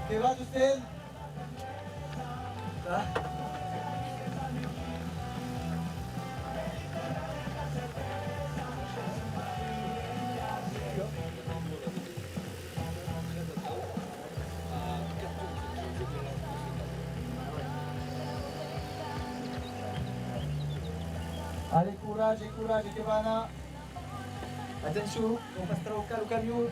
Que va usted? ¿Ah? Allez, courage, Kevana. Attention, on passera au camion.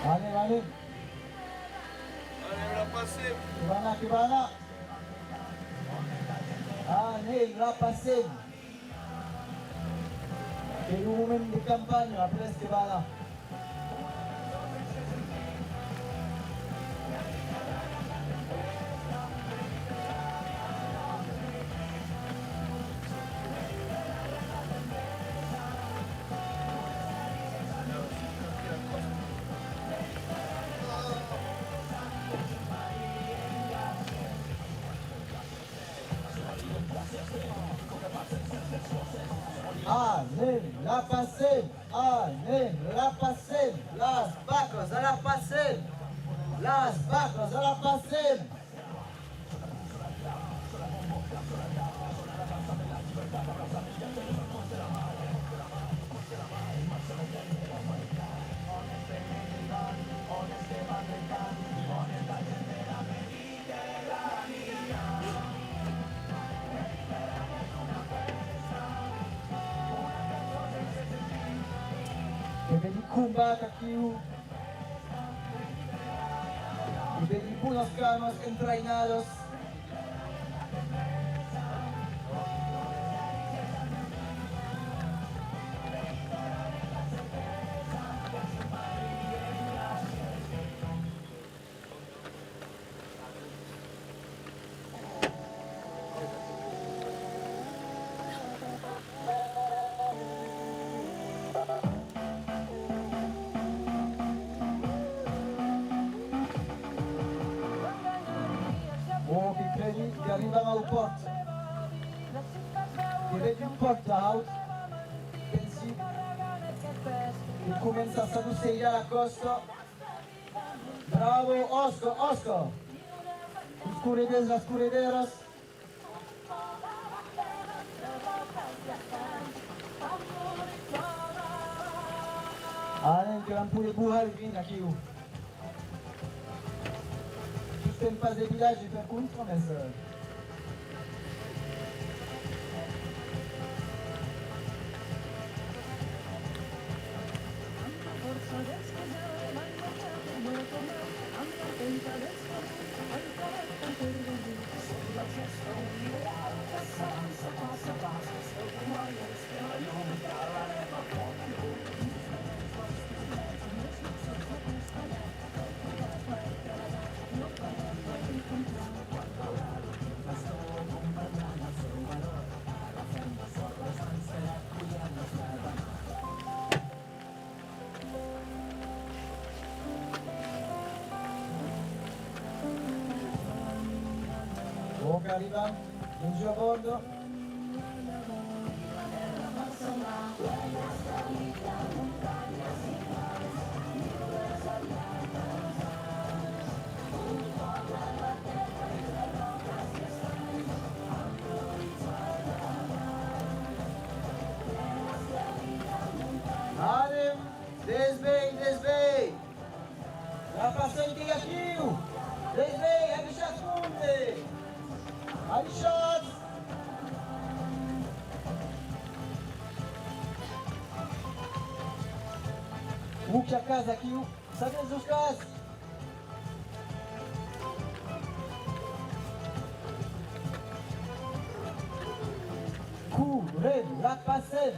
Allez, allez. Allez, on l'a passé. Kevana. Allez, la passé. C'est le moment de campagne, après Kevana. Allez, la passé. Allez, la passé. Las vacas a la passé. Las vacas a la passé. Que veni combate aqui que veni buenos canos entrenados. Oh, che credi che arrivano al porto, che vedi un porto out, pensi che comincia a salussare a costo. Bravo, Osco, oscurederos. Allez, que l'ampoule buhal vin aqui. Tem fazer viagem para contra nessa. Che arriva, un giù a bordo. Allez, desvei. La passante aqui, desvei, a bicha funde. Aí, shots! Que a casa aqui, sabe os casos? Curendo, la passem.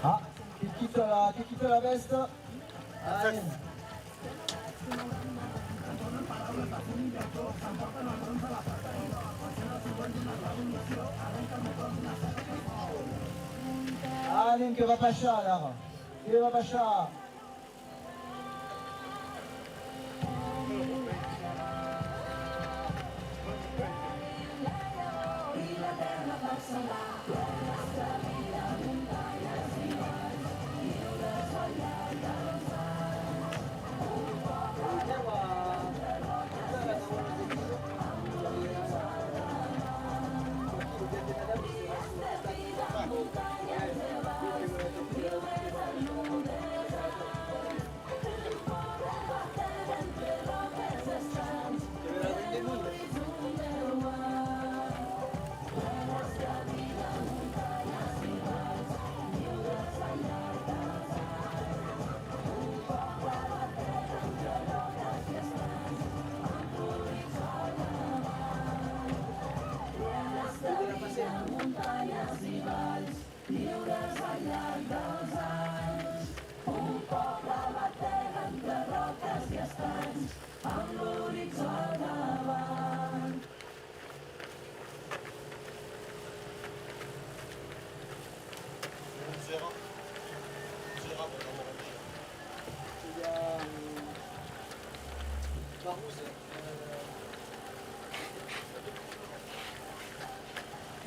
Ah, che quito la veste? Anem que va baixar ara. Que va baixar.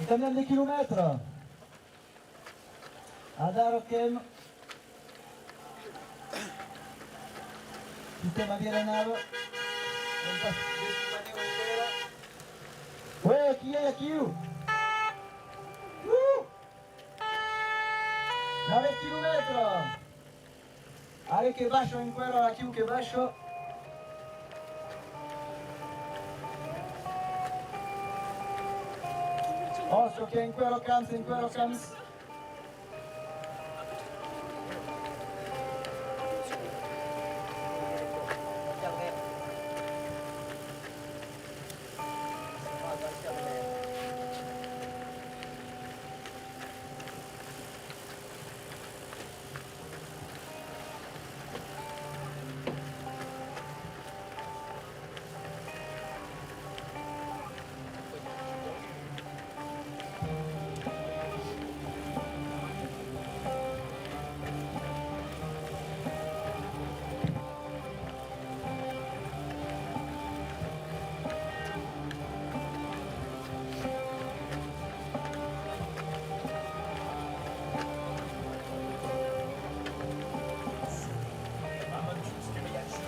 Combien de kilomètres? Adarokem. Sistema bien nave. Ouais, qui est aqui? 9 kilomètres. Allez che baixo in quello aqui che baixo. Osso che in quello comes, in quello comes.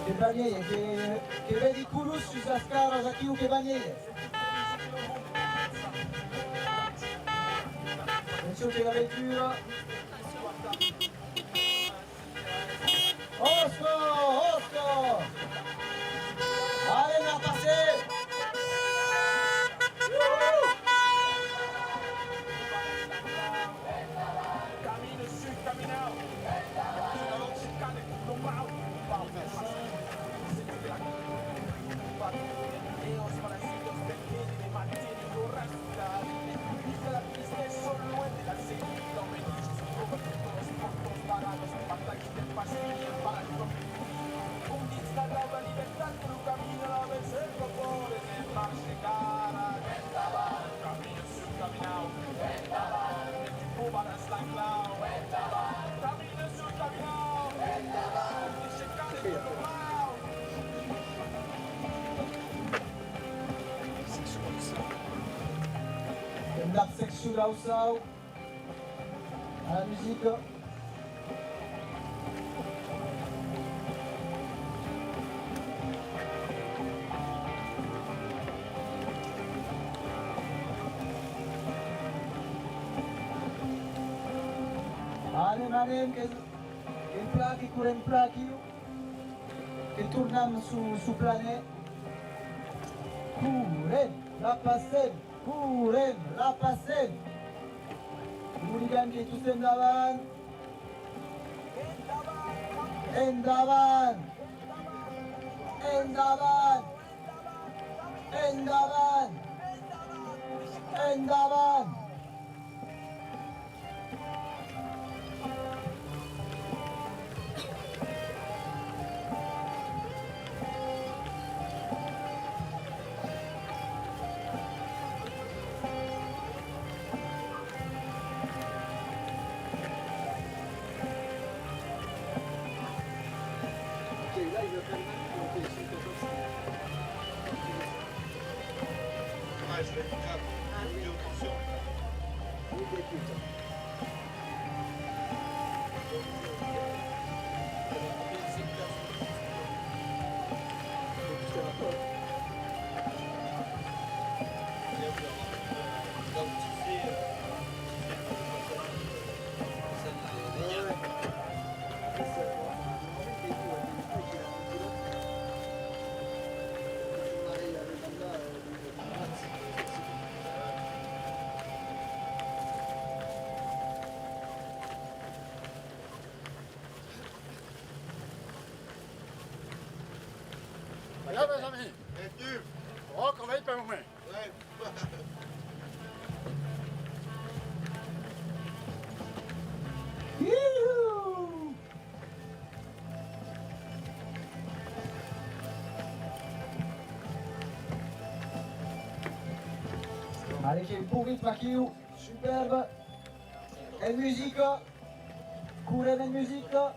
Che bagneye, che vedi culus su Zascaros a chiu che bagneye. Attention che la vettura. Osco, Osco! Allez, la passer! Dark section là où ça, à la musique. Anem, che implaki, cura implaki, che torniamo su planet. La passem, curem, la passem. Hooligan che tu sei endavant. Endavant. Endavant. Endavant. Endavant. Ah, je vais faire attention. Ja, mes amis, Et tu? on travaille pas moins. Ouais. Youhou! Allez, quel beau rythme aqui, superbe. E musica, cura de musica.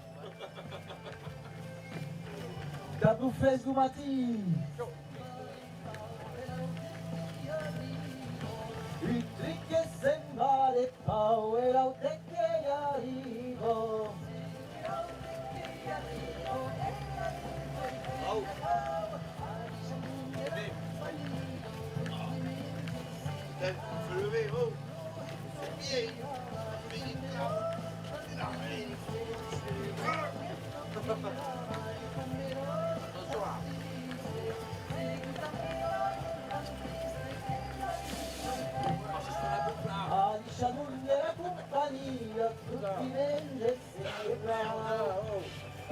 Da più fresco mattino. Il trick che sembra le paura te che arrivo. Oh. Faut lever, oh. C'est bien. Ah, diciamo la compagnia, tutti vende sembra.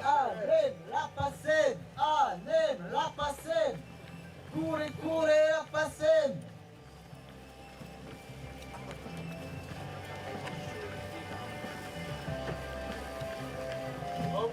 Anem, la passem, anem, la passem. Cure, cure, la passem. Oh.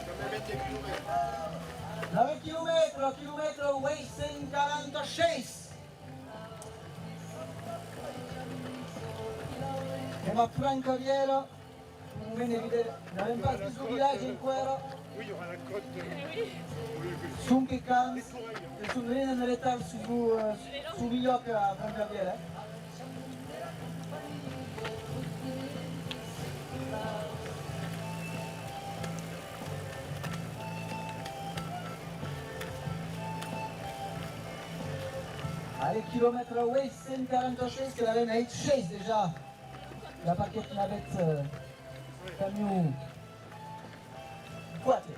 Come mette più me. 9 chilometri, Wesen 46. Siamo a Francaviera, quindi abbiamo fatto questo villaggio in cuero, Oui, il y aura la côte. su che can, e su venire nelle tavole su Villocca a Francaviera. Allez, kilomètre Wesen 46, que l'avait été 6 déjà. La paquette navette camion. Quattro.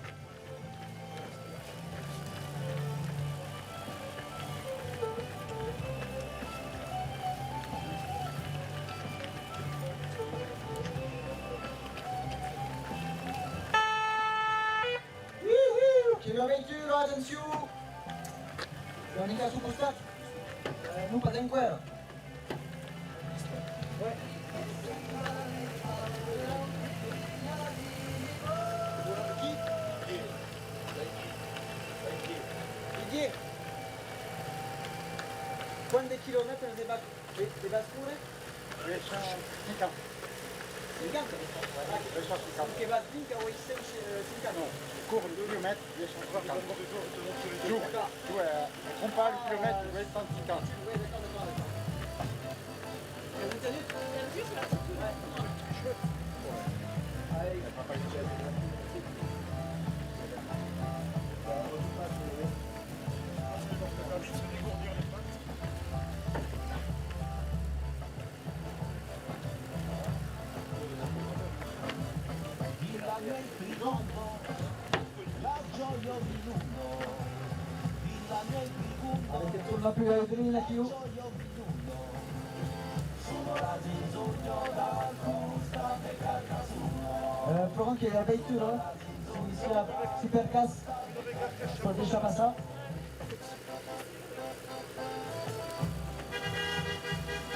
Chilometro, attenzione! Siamo mica su costato. Non pas in cuero. Didier, quanti chilometri di bascure? 250. 50. 250. Che va vinca o 50? Non, cours le kilomètre, 250. Tu trompe pas le kilomètre, 250. Avete torna più la vetrina più. Florent qui est la veiture, hein. Ici la super casse. Faut déjà pas ça.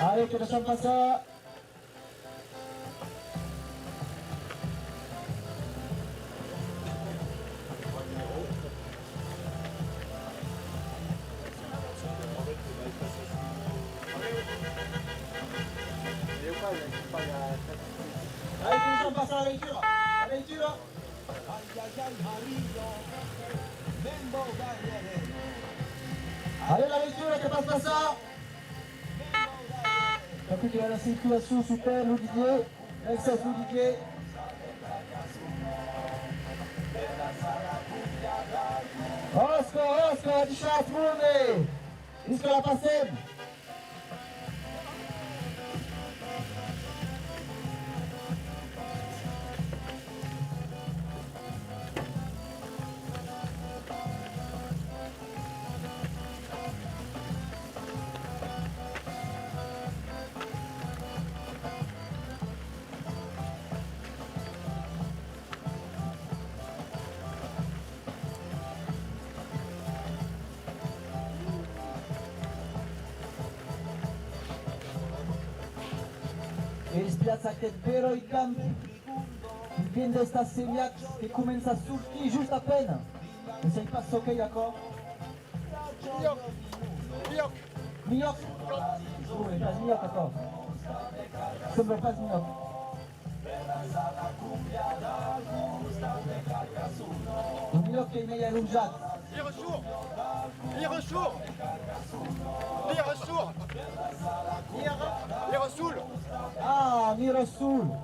Allez, que ne sommes pas ça. la lectura. La lectura. Allez, la lectura, que pasa ça? Capito che la situazione super Ludivier, Excess Ludivier. Oscar, de Chatsmourne! Isso que ela tá sendo! E spiazza che è vero i campi, il vento sta semiac che comincia a sortir giusto appena. E sei passo che Jacob? Mioc. Mioc? Oh, il pas Mioc encore. Sembra pas Mioc. Il Mioc che è meglio allungato. Liressour. Liressour. Liressour. Liressoul. Ah, Mirosul.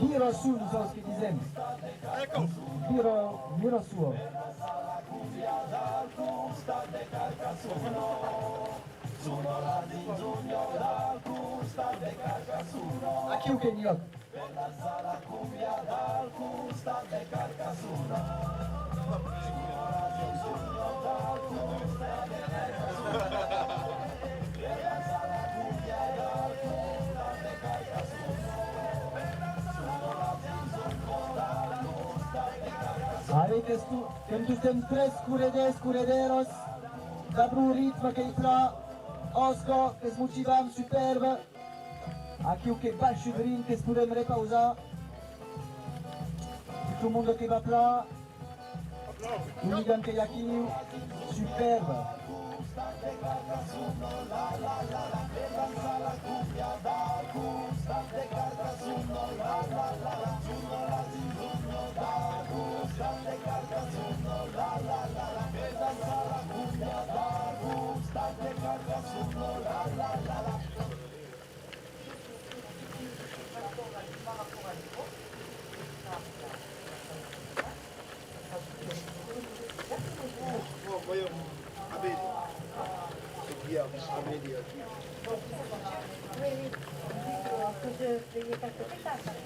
Mirosul, não sabes o que dizemos. Ecco. Mirosul. Aqui o que é Mioc? Avete tem três escurederos, dá para o ritmo que entra, Oscar, que se motivamos, superbe. Aqui o que é baixo de rim, que se podemos repausar. Todo mundo que vai lá, o Ligan que é aqui, superbe. Oh, voyons, Abel. C'est bien, Abel. Oui, oui. Que je payais quelques spectacles.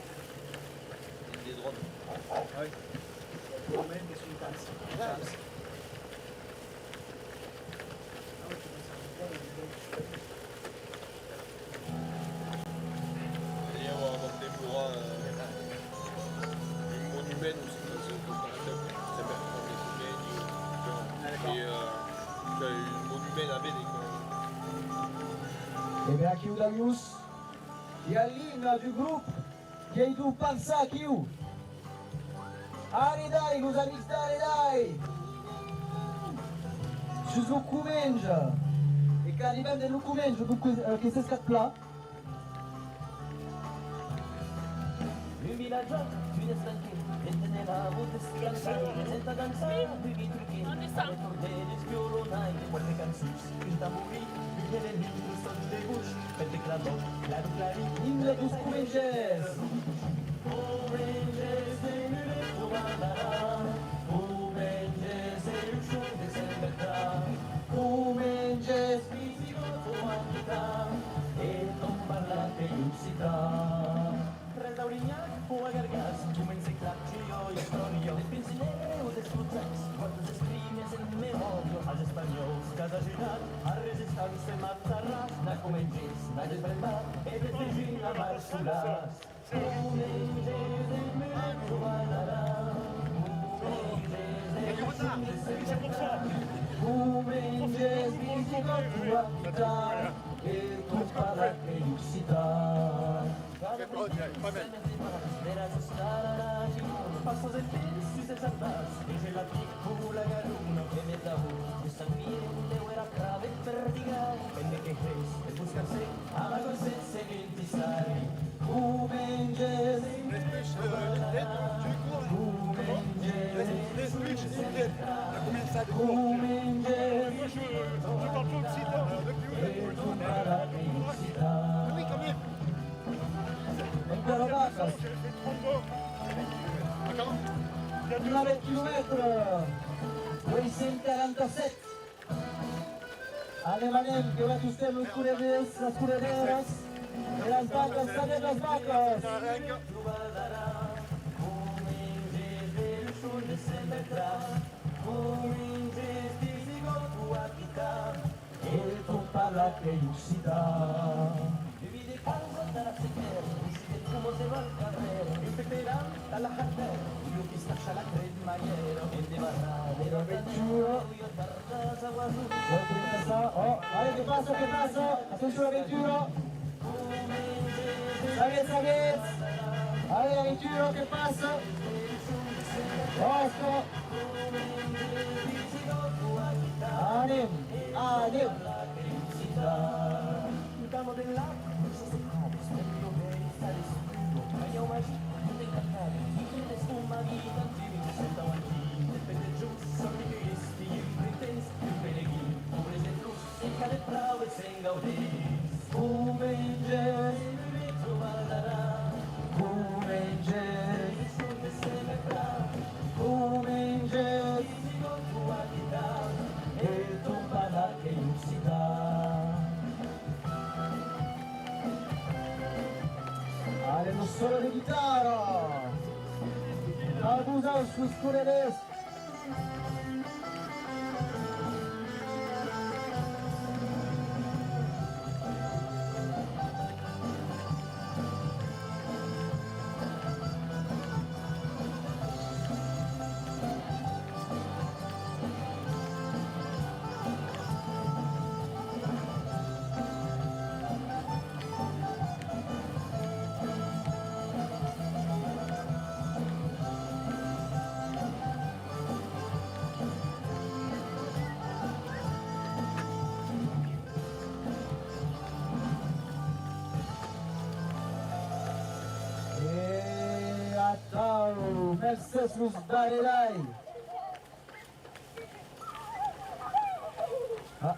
Des drones. Oui. D'ailleurs, on déploiera une monument aussi dans ce club. Ça s'appelle et une monument à Béné. E bem aqui o Darius. E a linha do grupo, que é do Pansa aqui. Aridai, nos amigos da Aridai. Jesus Kumenja. E Caliban de Lukumenja, que c'est ce cas-là. Un villaggio, une stanchina, e teneva molte scansare, senza danzare, vivi trucchi, alle cordelle spiolonai, quelle canzoni, il tambourì, il nemico, sto de bouche, per declamò, claro clari, Ingle dos Kumenjes. Kumenjes, denure, kumanara, Kumenjes, il show de Semberta, Kumenjes. fisico, umanità, e non parlate lucidità. Restaurigna, o agargas, come in seclaccio, historio, de pensinero, de sputas, quantos esprimes en memorio, als espanyols, cada girat, a resistència matarràs, na comenges, na desbrembar, e desdegint a barçolàs. Comenges de meu trobarà, comenges de sembrarà, Kumenjes, visigo tua vita. E tu parla che lucidità. Passos e fessi se saltas, e c'è la piccola garuno che mi dà un sanguine era crave per digare, venne che cresce e buscarsi, ama con se vinti sai. Kumenjes, Kumenjes, Je parle pas occitan, depuis où et Tumbala Keuxita. Oui, quand même. Impero Bacchus, J'ai fait 30 morts. Attends, il y a 2 ans. 9 km, 847. Alemanem que va usted los curederos, y las vacas, salen las vacas. El Tumbala Keuxita. Lo 21. Lo 30. Oh, vale, ¿qué pasa? ¿Qué pasa? Atención, 21. Saguet. A ver, 21, ¿qué pasa? Osco. Anem. Kumenjes, el Tumbala Keuxita. Ale, lo solo di chitarra. Abusa sus cureres. Ciao, Mercedes Luz Barelay. Ah,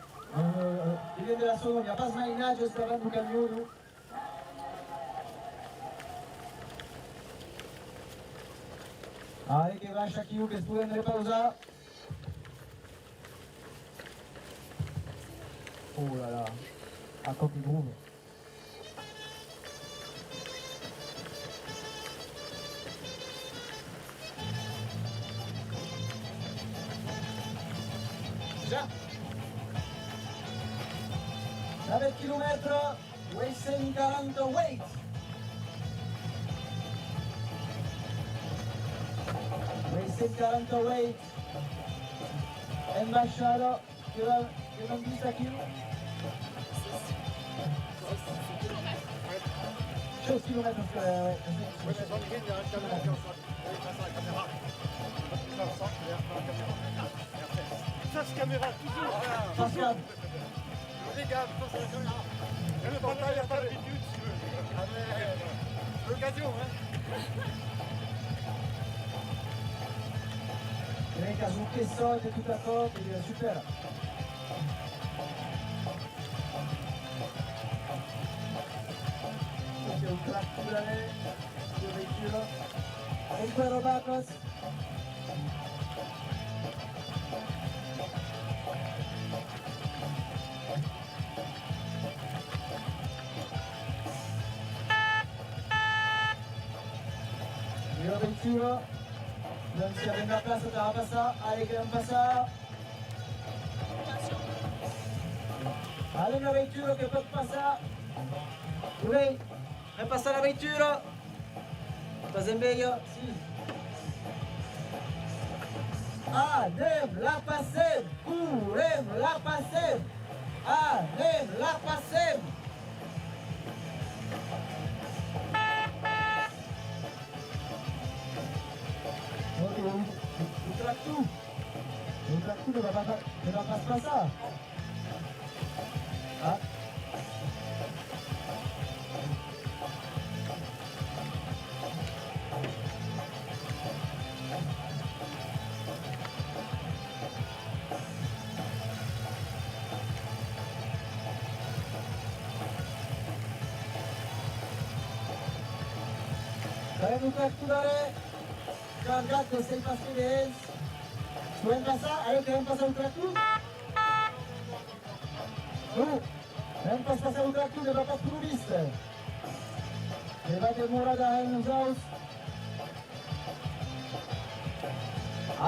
il vient de la seconde, il n'y a pas de marinage, j'espère que vous camion. Allez, que va Shakiou, que se pueden repausar. Oh là là, à Cocky Groove. Già 9 km, 840 weight. weight. Embajador, que non dice aquí. 6 km, Ouais, mais dans le game, il y a un caméra qui est en face. Oui, ça, la caméra. Ça, il y a la caméra. Et après, ça, c'est caméra, toujours. Pascal, Les gars, ça, c'est la caméra. Et le pantalon, il n'y a pas d'habitude, si tu veux. Ah, mais l'occasion, hein. il mec a bouclé ça, il est tout à côte, il est super. Ok, un tracturale, il véhicule. Impero Bacchus. Io 21, non si avendo a casa te la passa, Ale che non passa. Ale una 21 che può passare. Lui, vai passare la 21. Passa in meglio? Sì. Adem la passem, curem la passem. Adem la passem. Un tractou ne va pas se passer. Ah. Avem un tracturare cargat de 6 pastelers. Podem passar? Ara querem passar el tractor? Nu! Hem pas passar el tractor, de pas turista. Ne va demora da nos aus.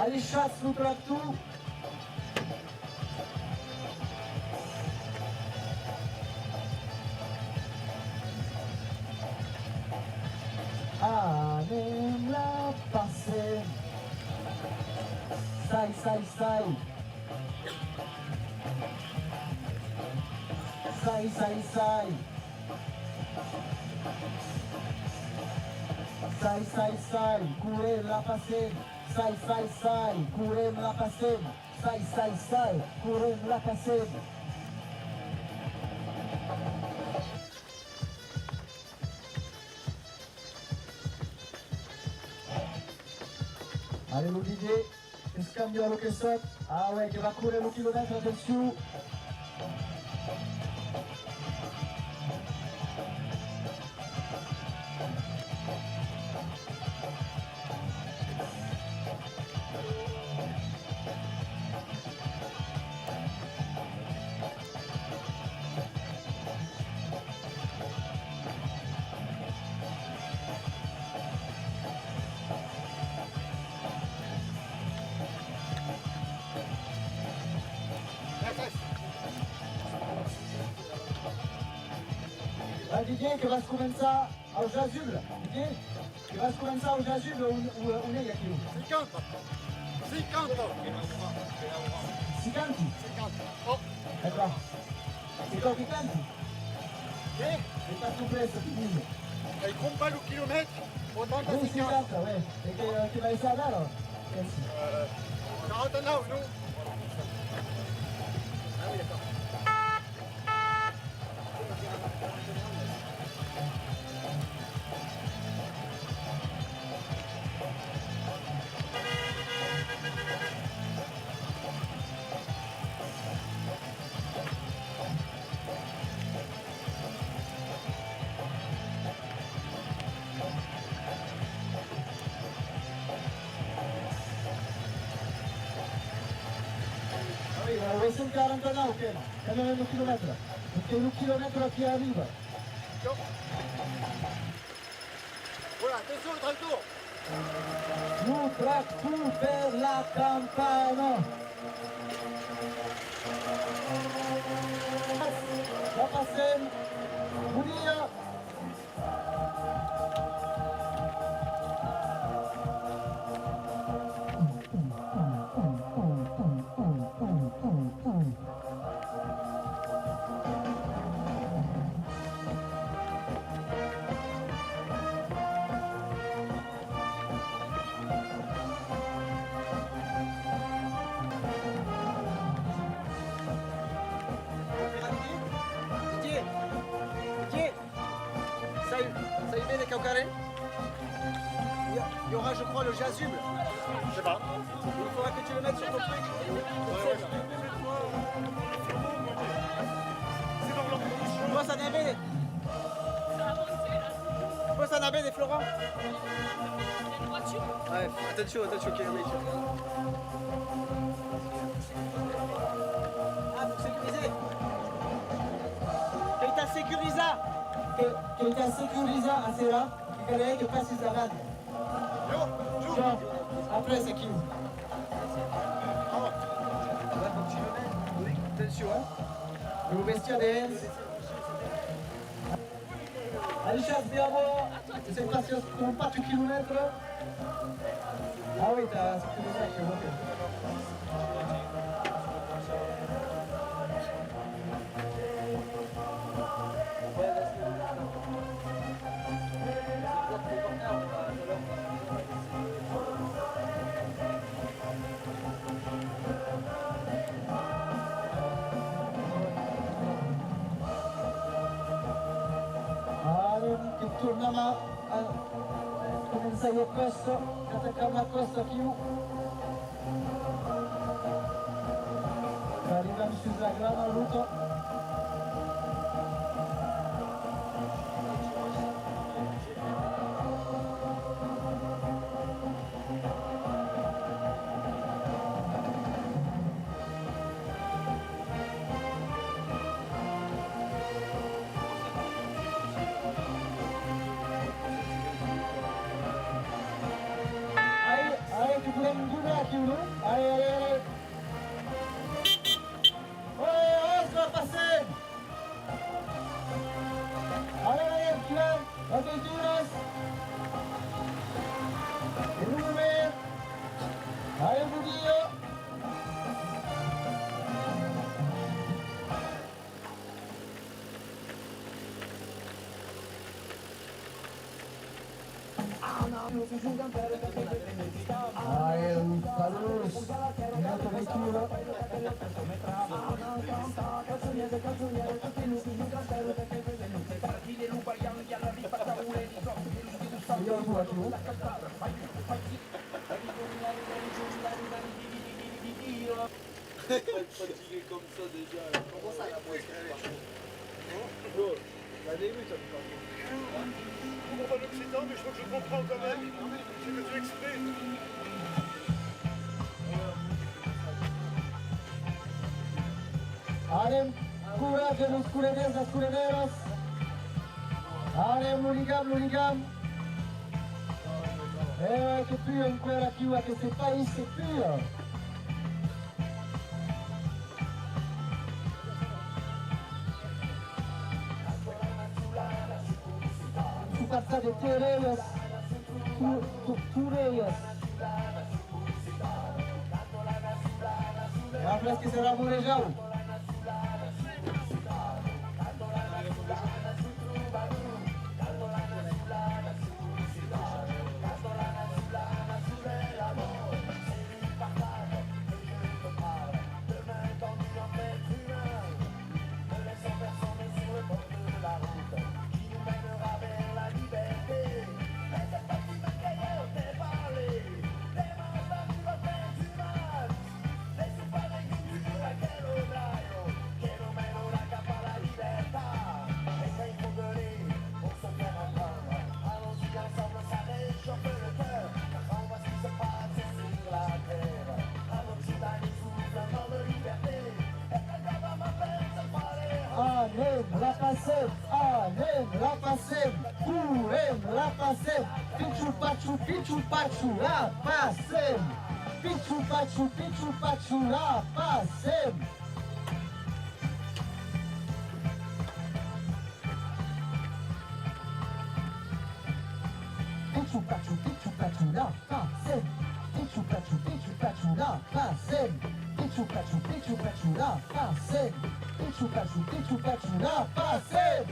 Ali șați nu tractor. Anem la passem. Sai, sai, sai. Sai, sai, sai. Sai, sai, sai. Curem la passem. Sai, sai, sai. Curem la passem. Sai, sai, sai. Curem la passem. Allez, le DJ, est-ce qu'il y a le caissette? Ah ouais, qui va courir le kilomètre dessus. Ah, Didier, que va se començar al Jasuble. Didier, que va se començar al Jasuble on est aquí? 50. 50. 50? 50. Oh, D'accord. C'est toi qui canti? ok. C'est pas complet, ça finit. Il compte pas le kilomètre. Autant que Oui, 50. 50, ouais. Et qui va essayer alors? Merci. 49, nous. Ah oui, d'accord. Ah oui, on va essayer de 49, ok. Quand même le kilomètre. Parce que le kilomètre qui arrive. Voilà, attention le tracteur. Nous tractons vers la campane. La passem. Budia. Didier, sai bene Caucare? Il y aura, je crois, le Jasuble. Je sais pas. Il faudra que tu le mettes sur ton truc. Cosa ne vede? Cosa ne vede, Florent? Ouais, attention, kilomètre. Ah, pour sécuriser. Che t'ha sécurisé. Che ti securizza a sera, che lei che passi davanti. Ciao. Après, c'est qui? Là, faut que tu le mettes. Oui, attention, hein. Le vestiaire de Hens. Adesso abbiamo sei passi con 4 km. Ah oui, t'as sécurisé, ok. Che torniamo a cominciare questo, che attacchiamo a questo più. Arriviamo sulla grana luto. Allez, allez, allez. Ouais, Os va passer. Allez, allez, tu vas. Ok, Os. Et vous ouvert. Allez, vous dire. Allez, Carlos, minuto 21. Io tu a tu. Fatigué comme ça déjà. Comment ça, la moitié? Bon, la débute, ça me parle. Je comprends pas l'occitan, mais je crois que je comprends quand même. C'est que tu exprimes. Allez, courage los curederos, curederos. Allez, l'unigam. Che più ancora più a questo paese più. Su passa de Tereyos. Tureyos. La place que sera Morejao. Anem, la passem, curem, la passem, pichu pachu, la passem, pichu pachu, la passem. Pichu pachu, la passem, pichu pachu, la passem, pichu pachu, la passem. Pichu pachu, la passem.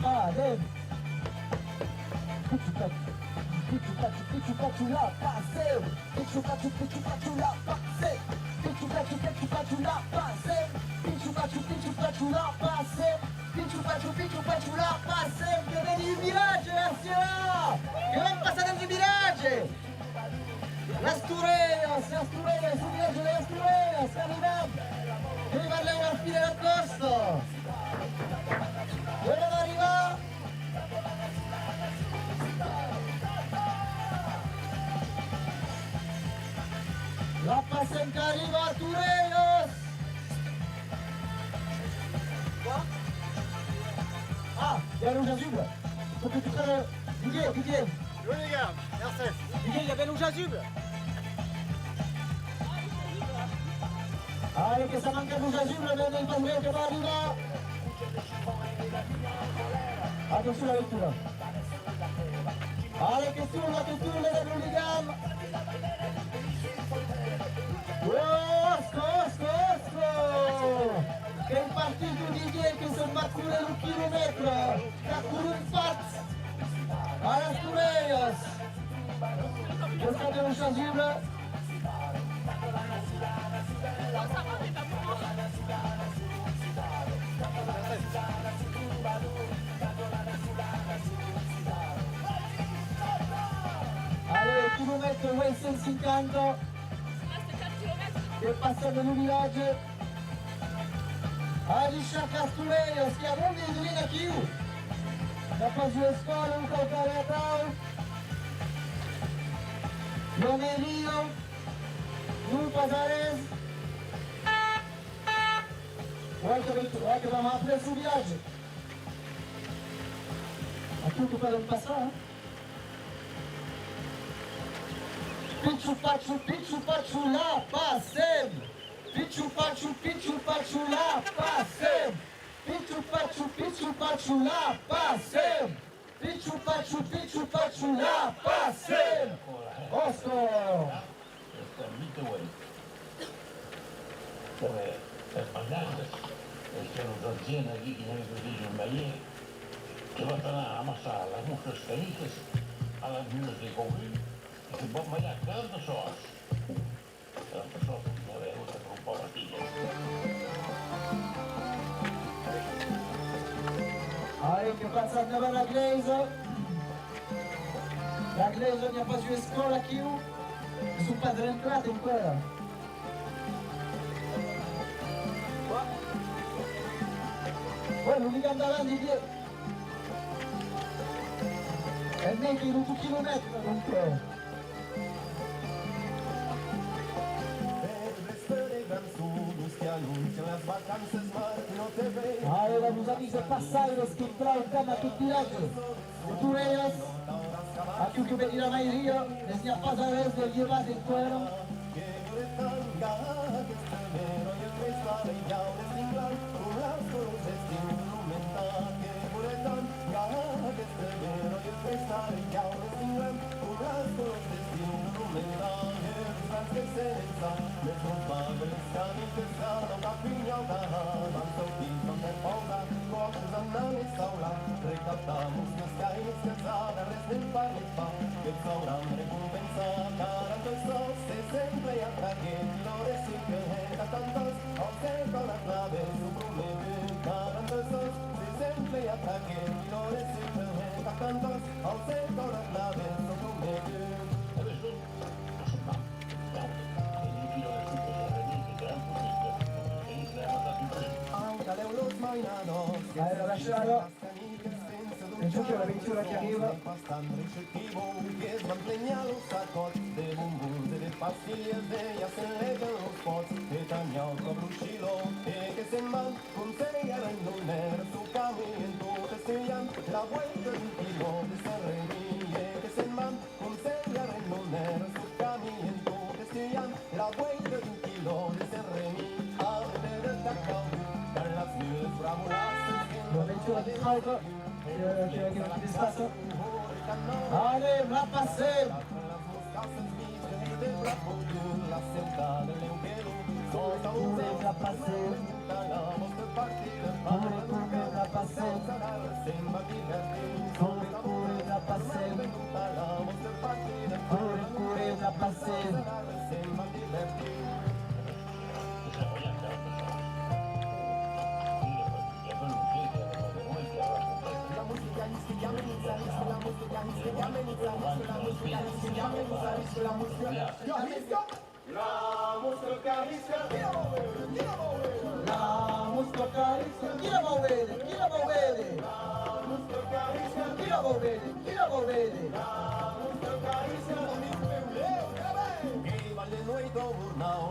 Anem. Pichu pachu, la passem. Pichu pachu, la passem. Pichu pachu, la passem. Pichu pachu, la passem. Pichu pachu, la passem. Che vedi il villaggio, Garcia! Che vam passare nel villaggio! Las Tureyos, il villaggio delle Tureyos, arriviamo! Che mi parliamo al fine del costo! Dove arriva? La passem che arriva a Tureyos! Quoi? Ah, il y a rouge azul. Faut que tu prennes... Didier. Oui les gars, merci. Didier, il y avait rouge azul. Allez, che se manca il rouge azul, vede il Padre che va arriva. Attenzione alla vettura. Allez, che turla dell'Uligam. Osco! Che il partito di Didier che se va a curare un chilometro. Che ha curare un pazzo. Alla Tureyos. Questa è rouge azul. reste Wilson 50 che passa nel village. Alisha Castuleios che ha vinto il Lina Q. Da Pazio Scola, un calcare a Tau. Lonerio. Lul Pazares. Guarda che vamos a prendere sul viaggio. A tutto per un passato. Picciu facciu la passem. Picciu facciu la passem. Picciu facciu la passem. Picciu facciu la passem. Oscar. As bananas, que eram da dezena aqui que nem dizem um baie, que vai para amassar as muitas canicas, as minhas de couve, que vão malhar cada só. A pessoa que não é outra com palatinha. Allez, che passa davanti alla Glazer. La Glazer ne ha pas joué scola qui ou. Ils sont pas rentrati in quella. Ouais, l'unique davanti dietro. E neanche in un chilometro non c'è. Allora, nos amis de Passairos que entraram cama tutti l'altro. Futureiros, aqui o que venir a maioria, les n'ia pas a res de llevar de cuero. Allora, lascialo. E giù c'è la vettura che arriva. La vettura di Trauco, che non ci dispassa. Allez, la passez. La passez. La passez. La passez. La passez.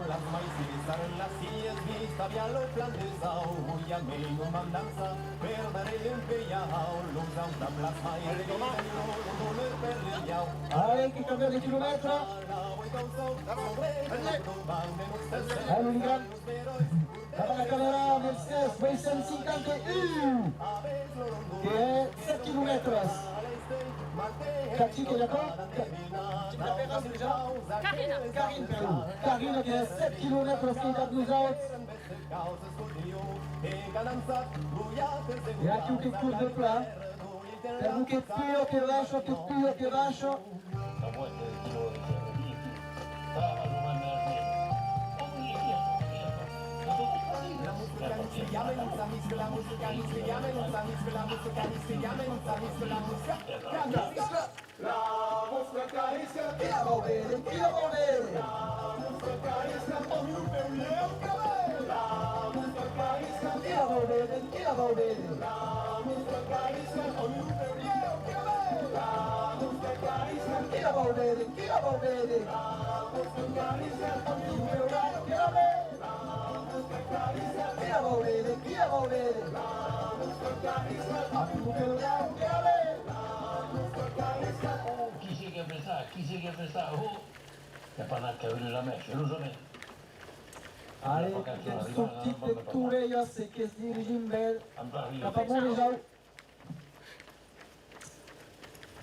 Las maicitas en las sillas vista via lo flandesau Uia mei no mandanza per dare l'impegnao L'usa una plasma e le domani non le per l'iau Allez, che cambia di chilometro. Allora, la camera Mercedes Wilson 51 che è 7 km. Cathy qui est d'accord? Karine qui est 7 km qui est à nous autres. E aqui o que curva plat. Per un che più che lascio, che più che lascio. La mosca carisca, chi la va a vedere? vede. Chi la vuol vedere? Chi la vuol vedere? Chi la vede? Chi la vuol vedere? Chi la vuol vedere? A più che lo dà, chi la vede? Chi c'est qui a fait ça? Qui c'est qui a fait ça? Oh! Il n'y a pas d'un qui a venu la mèche, je nous emmène. Allez, den subtitle Tureja se kes dirigim bel. La pa Montréal.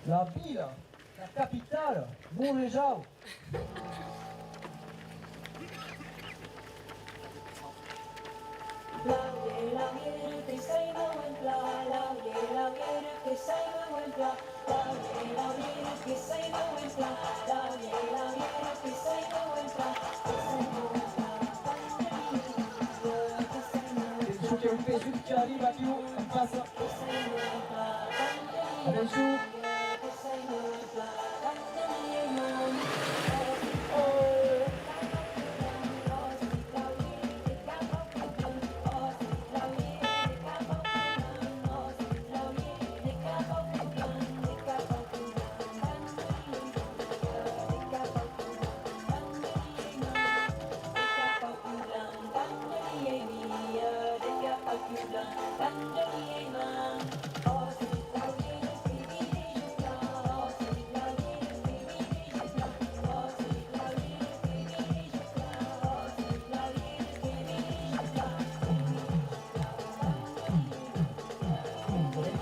La ville, la capitale, Montréal. Penso che un peso che arriva più in passa. Adesso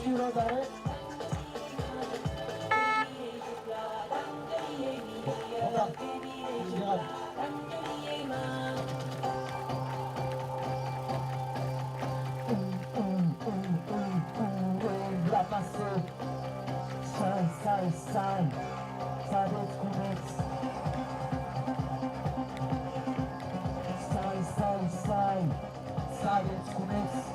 giro da re. Voilà. La passé. Sai. Sabeți cum ești. Sai. Sabeți cum ești.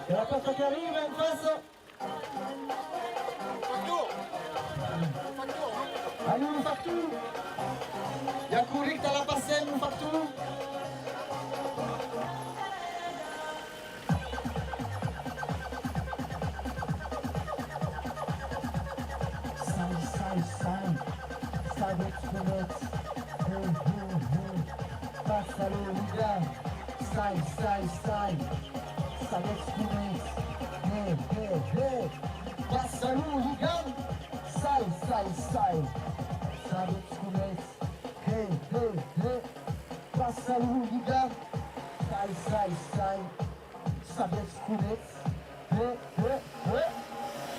E la costa che arriva in passo. Allez, nous facture. Yakurik à la passée, nous facture. Sai. Sabeți cum ești. Passa lui, sai. Sabeți cum ești. Passa lui, sai. Sabeți cum ești. Passa lui, sai. Sabeți cum ești.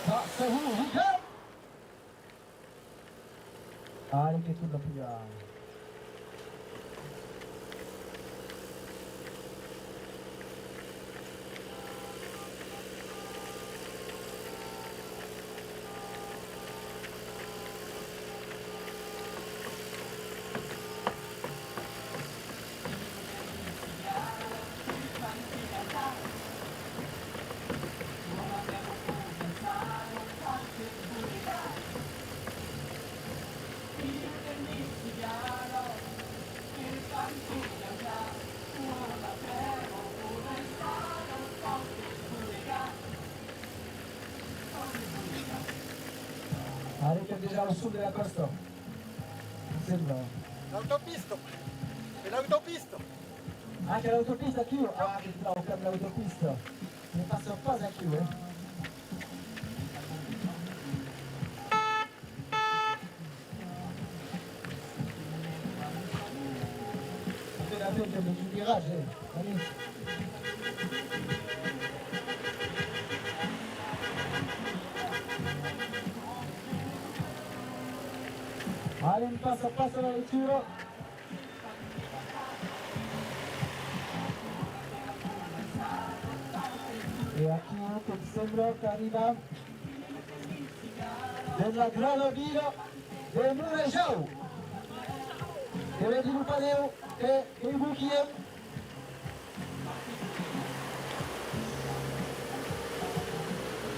Passa lui, Hai che tu da pigliare. Arriva già al sud della costa. Sembra. L'autopista! È l'autopista! Anche l'autopista più, anche di nuovo cambia l'autopista. Ne passano quasi a più, Veramente un virage, allez. Allez, un passo a passo la lettura. E a chi sembra che arriva della Granovino del Murejau. Che vedi un paneo e il buchino.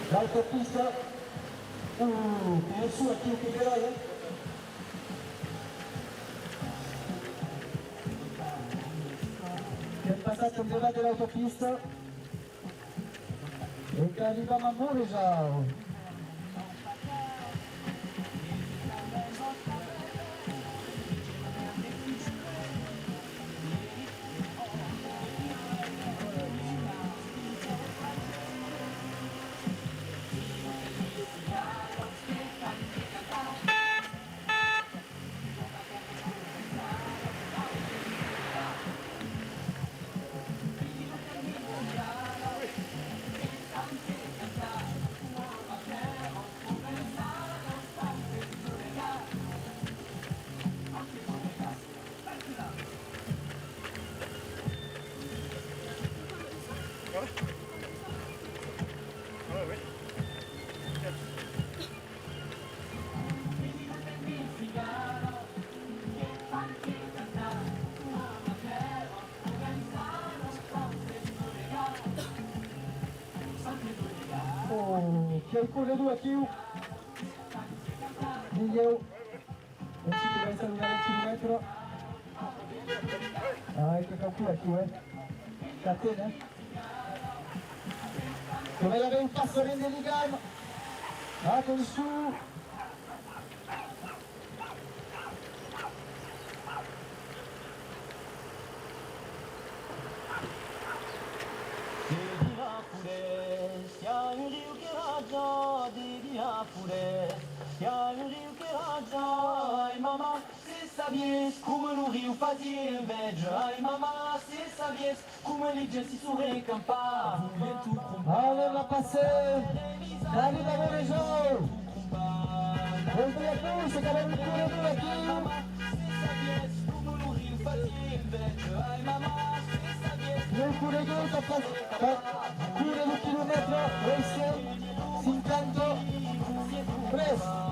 L'autopista. E su a chi che però che è passato in davanti dell'autopista e che arriviamo a Murejau. Che il cuore due più di io non si deve salutare il chilometro ecco qui catene dove aveva un passo rende di gamma con su Ai mamma, se sabies come no rio fazia inveja. Ai mamma, se sabies come lì già si surrecampava. Allora passare David a Murejau oltre a Pulse che aveva un cuore due più nel cuore due cuore di chilometro questo 50 preso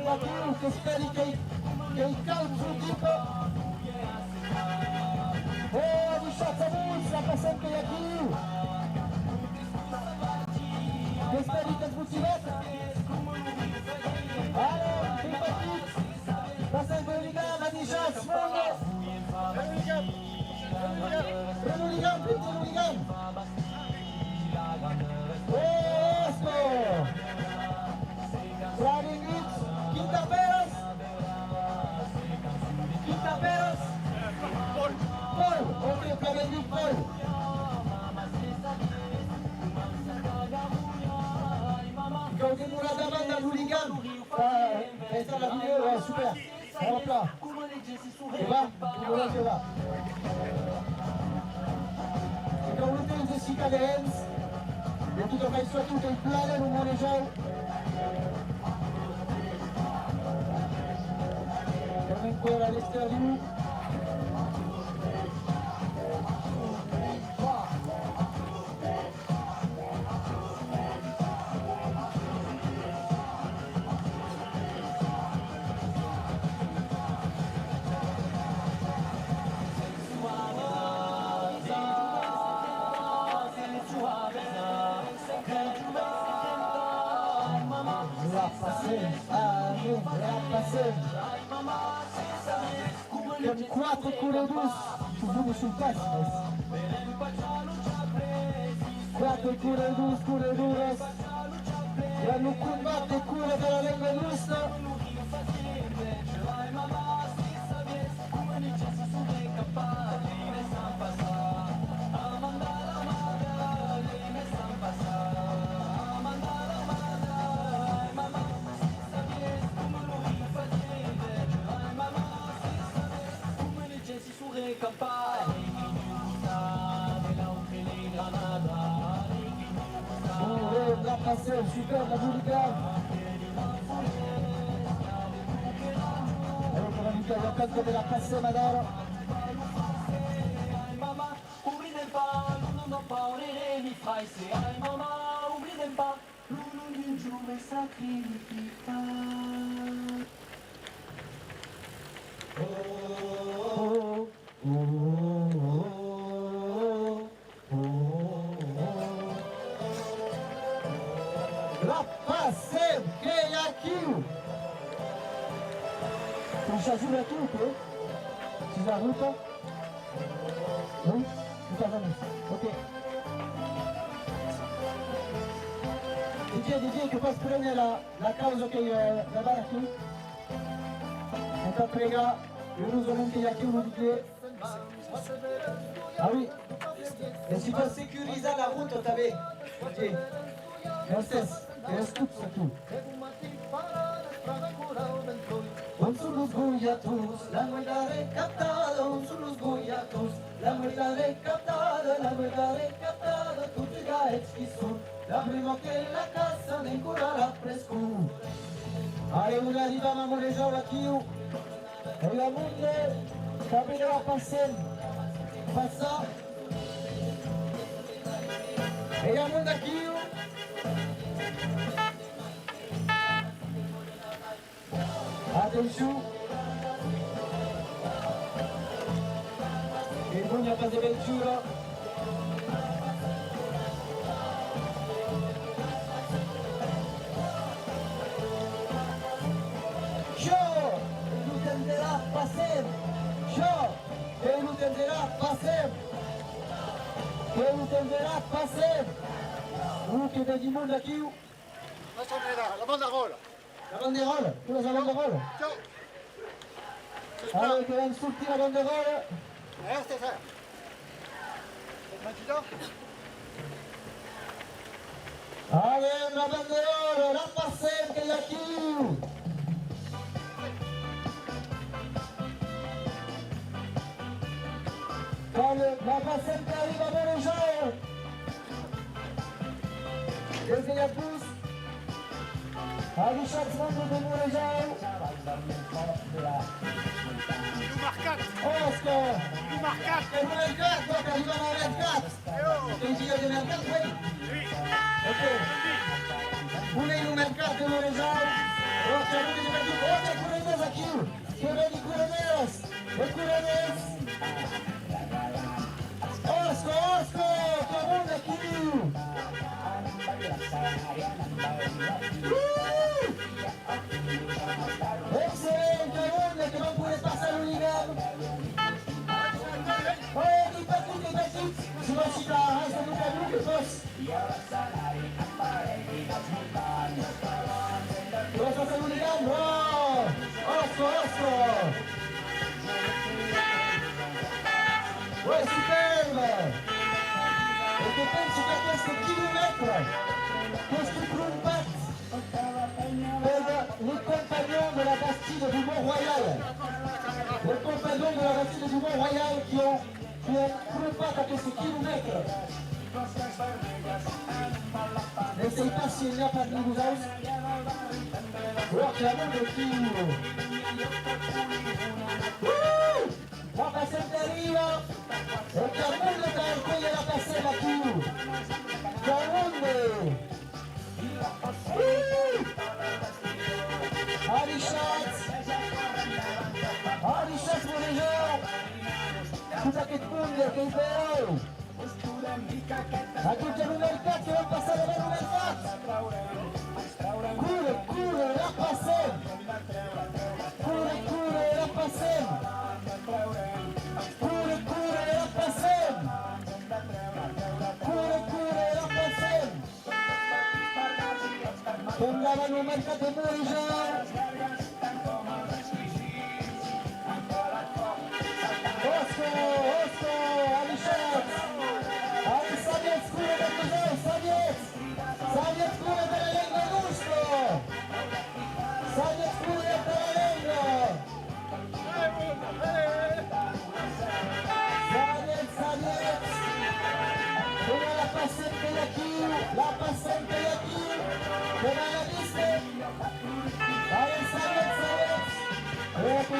la più che speri che il calcio tipo di Sciazzamuccia passa anche aquí che speri che sbuccinetta allora, passa anche l'Uligam di Sciazzamuccia L'Uligam questo Vladimir Quintaperos Paul oltre che avere il Paul continua davanti all'Uligam questa è la video super hop là e va che va e con l'utenza si cadenza e tutto fai su tutto il plano in un Murejau ancora all'esterno con 4 corredors sono sul passo 4 corredors che hanno combattuto cura della lingua giusta passée, super, la Bouligan. Allez, pour inviter la compte de la passée, madame. Mamma, oblidem pas, non pas, on mi fai se ai mamma, oblidem pas, l'uno di un giuve sacrifica. Oh, oh, oh, oh, oh. La passée, che è a chi? Tu ci azzurra tutto? Ci sa tutto? Oui? Tout à fait. Ok. Didier, che puoi prendere la causa che la barra qui? On t'a prega, le nous avons qu'il y a qui vous dites. Ah oui. Et si tu sécurises la route, t'avais. Ok. Reste tout, c'est tout. Un son los goyatos, la muela recaptada, un son los goyatos, la muela recaptada, tutti i gaecchi sono, la prima che la cassa ne curarà fresco. Are una riva ma morejava chiu, e la munde, capirà passen, passa, e la munde chiu, attention, il buon pas de Ventura. Che intenderà passare? Che vedi il mondo qui? La sonera, la banderola. La banderola? Tu la banderola? Ciao. Allora che va insulti la banderola? C'est ça. Maintenant, Allez, la banderola, la passare che è qui! La passare che arriva a Montréal! Desde la pousse, allez, chaque monde de Montréal! Oscar! Il numero 4 che arriva a 24! Che gira di mercato, oui? Ok. Pune il numero 4 di Montréal! Roccia, lui di mercato! Roccia, Curenes aqui! Che vedi Curenes! E Curenes! Osco, que onda aqui! Excelente, onda que não pode passar o ligado! Olha, que petit! Se não chegar a raça do caminho que fosse! Vai passar o ligado! Osco! Ouais, superbe! E che penso che a questo chilometro, questo combat per les compagnons de la Bastide du Mont-Royal, les compagnons de la Bastide du Mont-Royal qui ont combattu à questo chilometro. N'essaye pas s'il n'y a pas de vous autres. Alors que la main de qui... La passante arriva e Camundo calcoglie la passella più Camundo Arishas Morejo scusa che punde che però a tutti il numero 4 che non passare per numero 4 cure la passella cure la passella Cure la passem! Cure la passem! Che andavano al mercato di Montréal! Osco! Alishat! Saviez cure per cos'è? Saviez cure per la lingua giusto! Saviez cure per la lingua! Saviez! Come la passante di qui!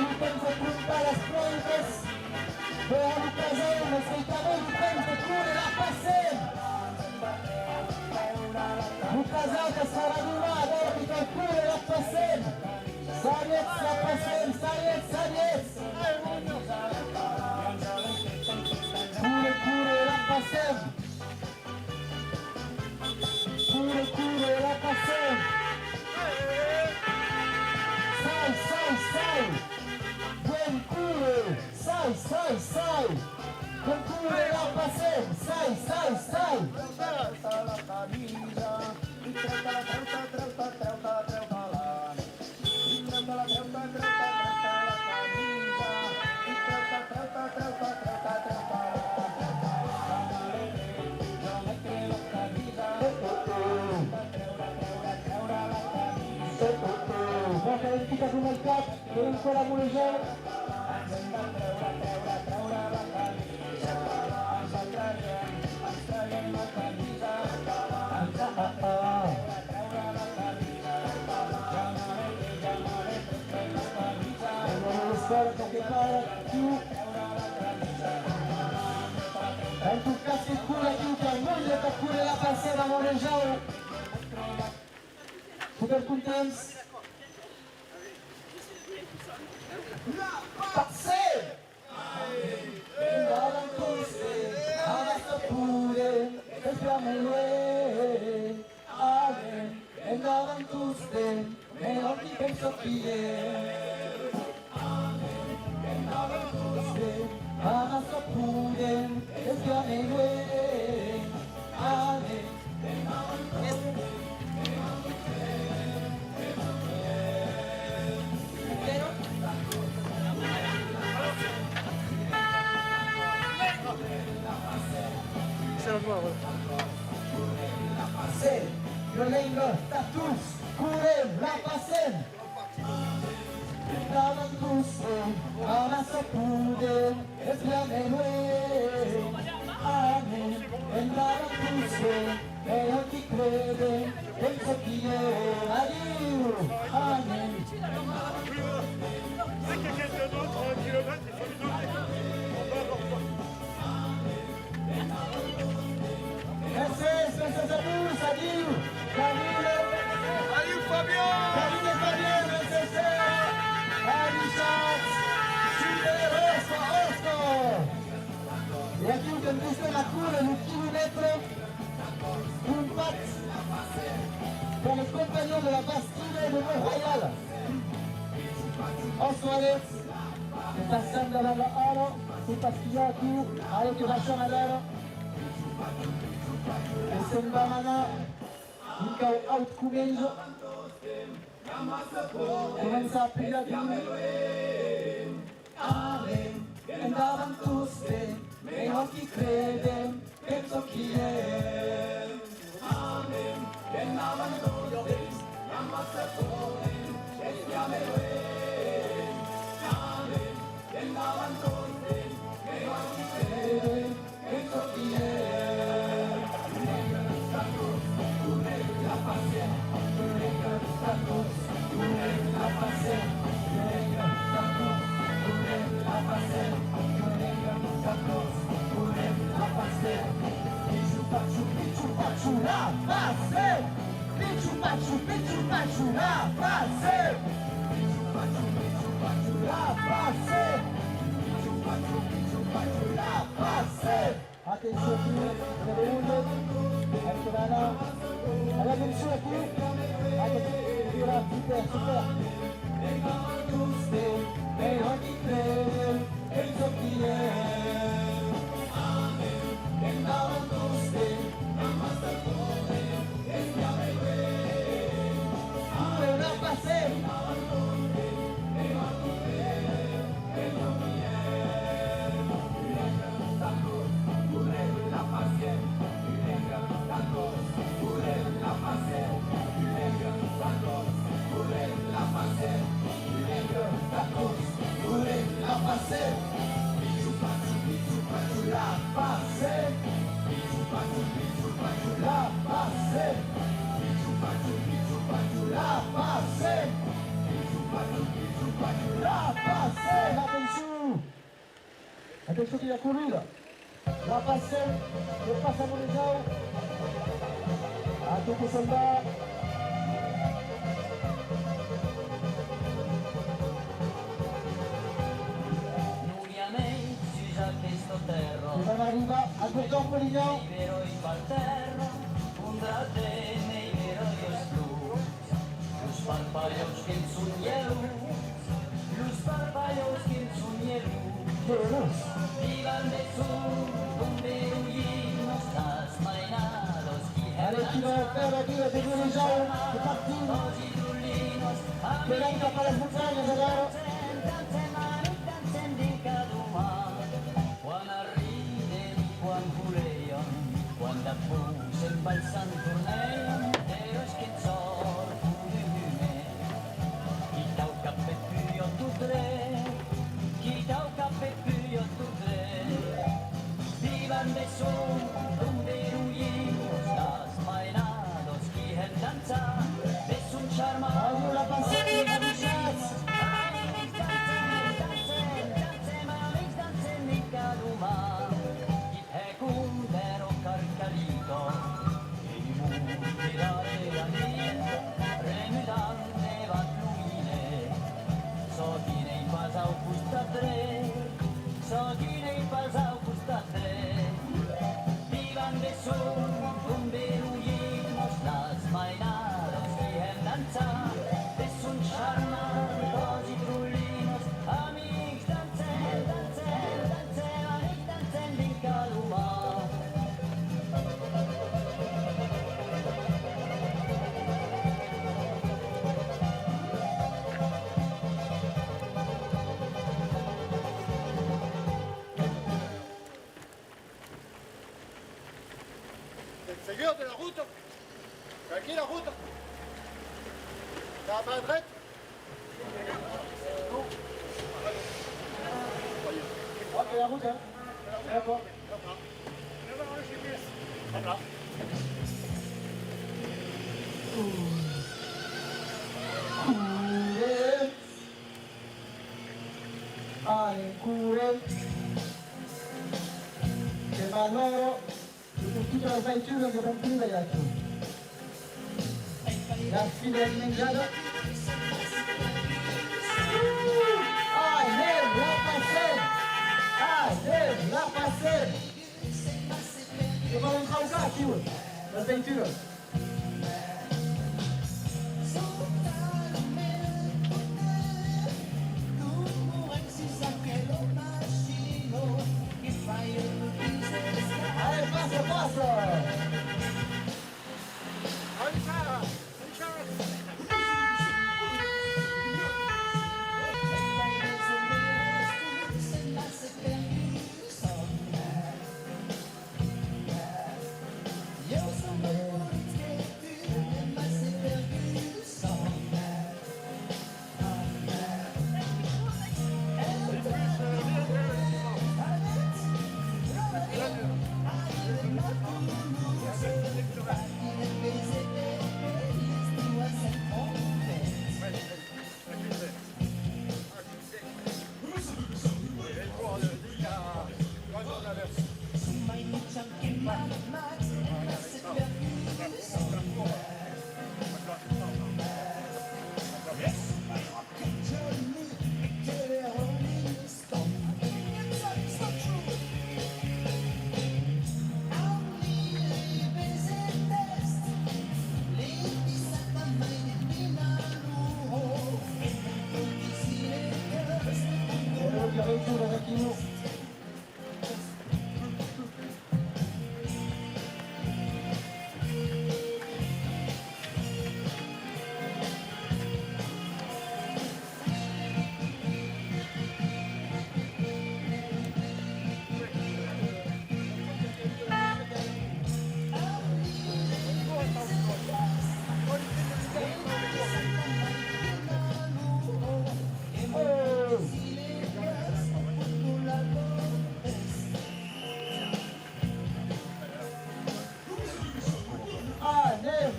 o tempo juntar as plantas. Veamos o prazer, respeitamente temos de cura a passeio. O casal que será do lado, agora que tem cura a passeio. Sariec, a passeio, sariec, sariec. Cura a passeio. Cura a passeio. Sai! Buen cure! Sai! Buen cure la paseo! Sai! Volta aí, fica com o mercado, vem com a mulher. Espera que para aqui. É tu cacete cura aqui, que é muito para cura lá para ser a Morejão. Super contentes. Passeio! Andavam cose, adesso pure, pensiamo noi. Amen, andavam tutte, e non ti penso chi è. Adesso pure, pensiamo noi. Amen. Passer, violengo, tatus, curem, la pasen. Davan tusse, adesso pure, esclamene. Amen, davan tusse, e non ti crede, penso chi è. Addio, amen. C'est qu'il y a quelqu'un d'autre à 1 kilomètre, il faut lui donner. On va avoir quoi? Gracias a Deus, adieu, Camilo. Allez Fabien! Camilo Fabien, gracias a Richard, super Osco. E aqui o campista na cura, no quilômetro, un pat pour le compagnon de la Bastille et de Mont-Royal. Oswald, passando la aro, su Pasquillato, allo che va a Chamadaro. E sembra mana, un cau out cumejo, comença a piradina. Amen, andavam tutte, e non ti crede, penso chi è. Amen, andavam tutte, ammazzatore, e stiamo Amen, andavam tutte, e non ti crede, penso chi è. Attenzione qui, venuto, ecco là, alla attenzione qui, super. E ogni crede, penso chi è. Amen, e andavano tutte, ammazzatore, e stiamo pure una passeggia. La Attention qu'il a couru là. La passe, le passe à Morizao. À Toko Somba. Ivan arriva a Gordon Polignan. Allez, qui va faire la gueule des dirigeants. C'est parti. Belenca para las montañas, Adaro. Quando puse il balsan torneo, ero schizzor fume. Chi tau cappe più tu tre, chi tau cappe più tu tre. Vivan de son, donde huimos, las mainados que el danza, es un charma. Allez, la passe, la bichette. Seigneur de la route, c'est qui la route? C'est à main droite? Ok, la route, hein. D'accord. Courez. Allez, courez. Que Manolo, tutte le avventure che continua gli altri. La sfida è ingaggiata. Allez, la passer. Allez, la passer. Che va un calcatio. L'avventura. Allez, passo, passo.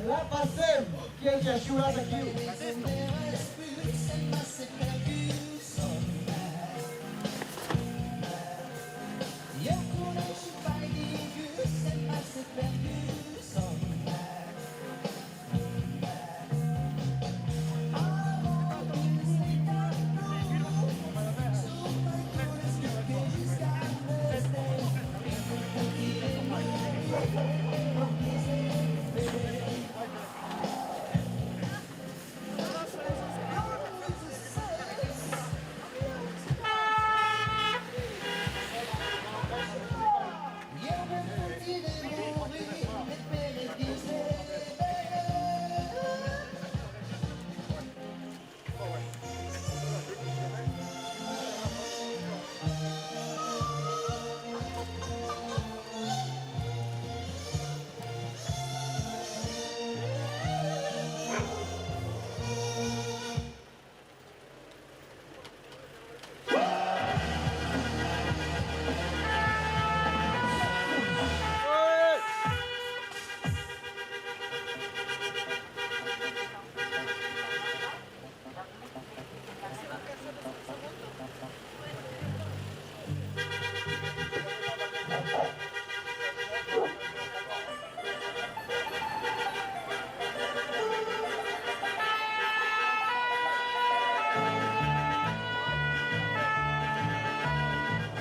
La passem, chi è già asciugata qui?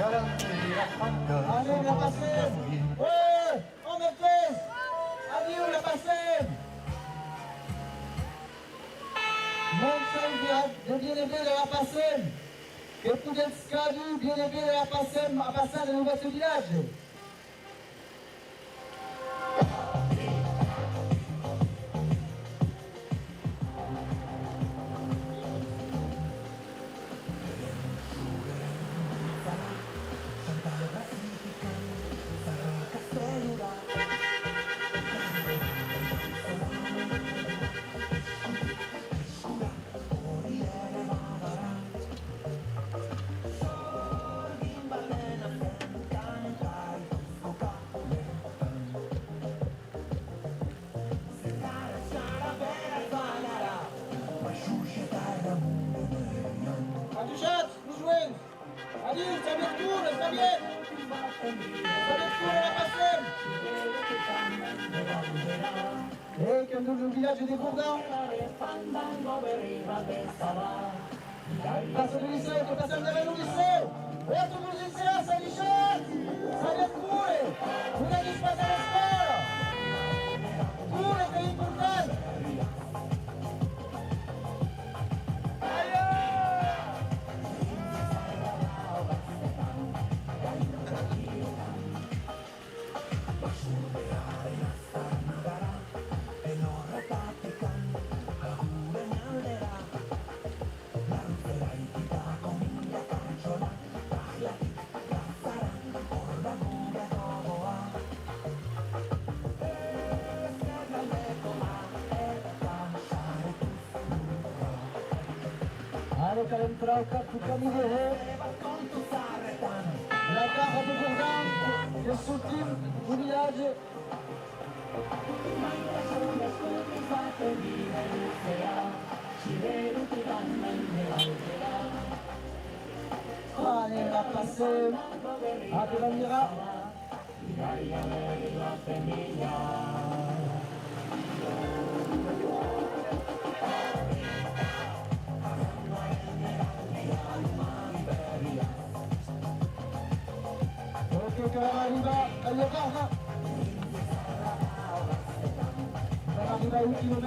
Allez, la passée. Ouais, on me fait. Allez, la passée. Non sei viene bene la passée. Che tu del scadu viene bene la passée a passare nel vostro villaggio. E che andò nel villaggio di Bourdon. Passo di liceo, che passa andare al liceo. Otto musiciens, ça li chante. Ça li cure. Una di spazio alla scuola. Cure che è importante. Allez, Kalem Trauka, tout comme il est. La carte de Bourdon, le soutien du village. Allez, la passer. A che bandiera. Ok, quand arriva alle Borna. Quand arriva a 1 km.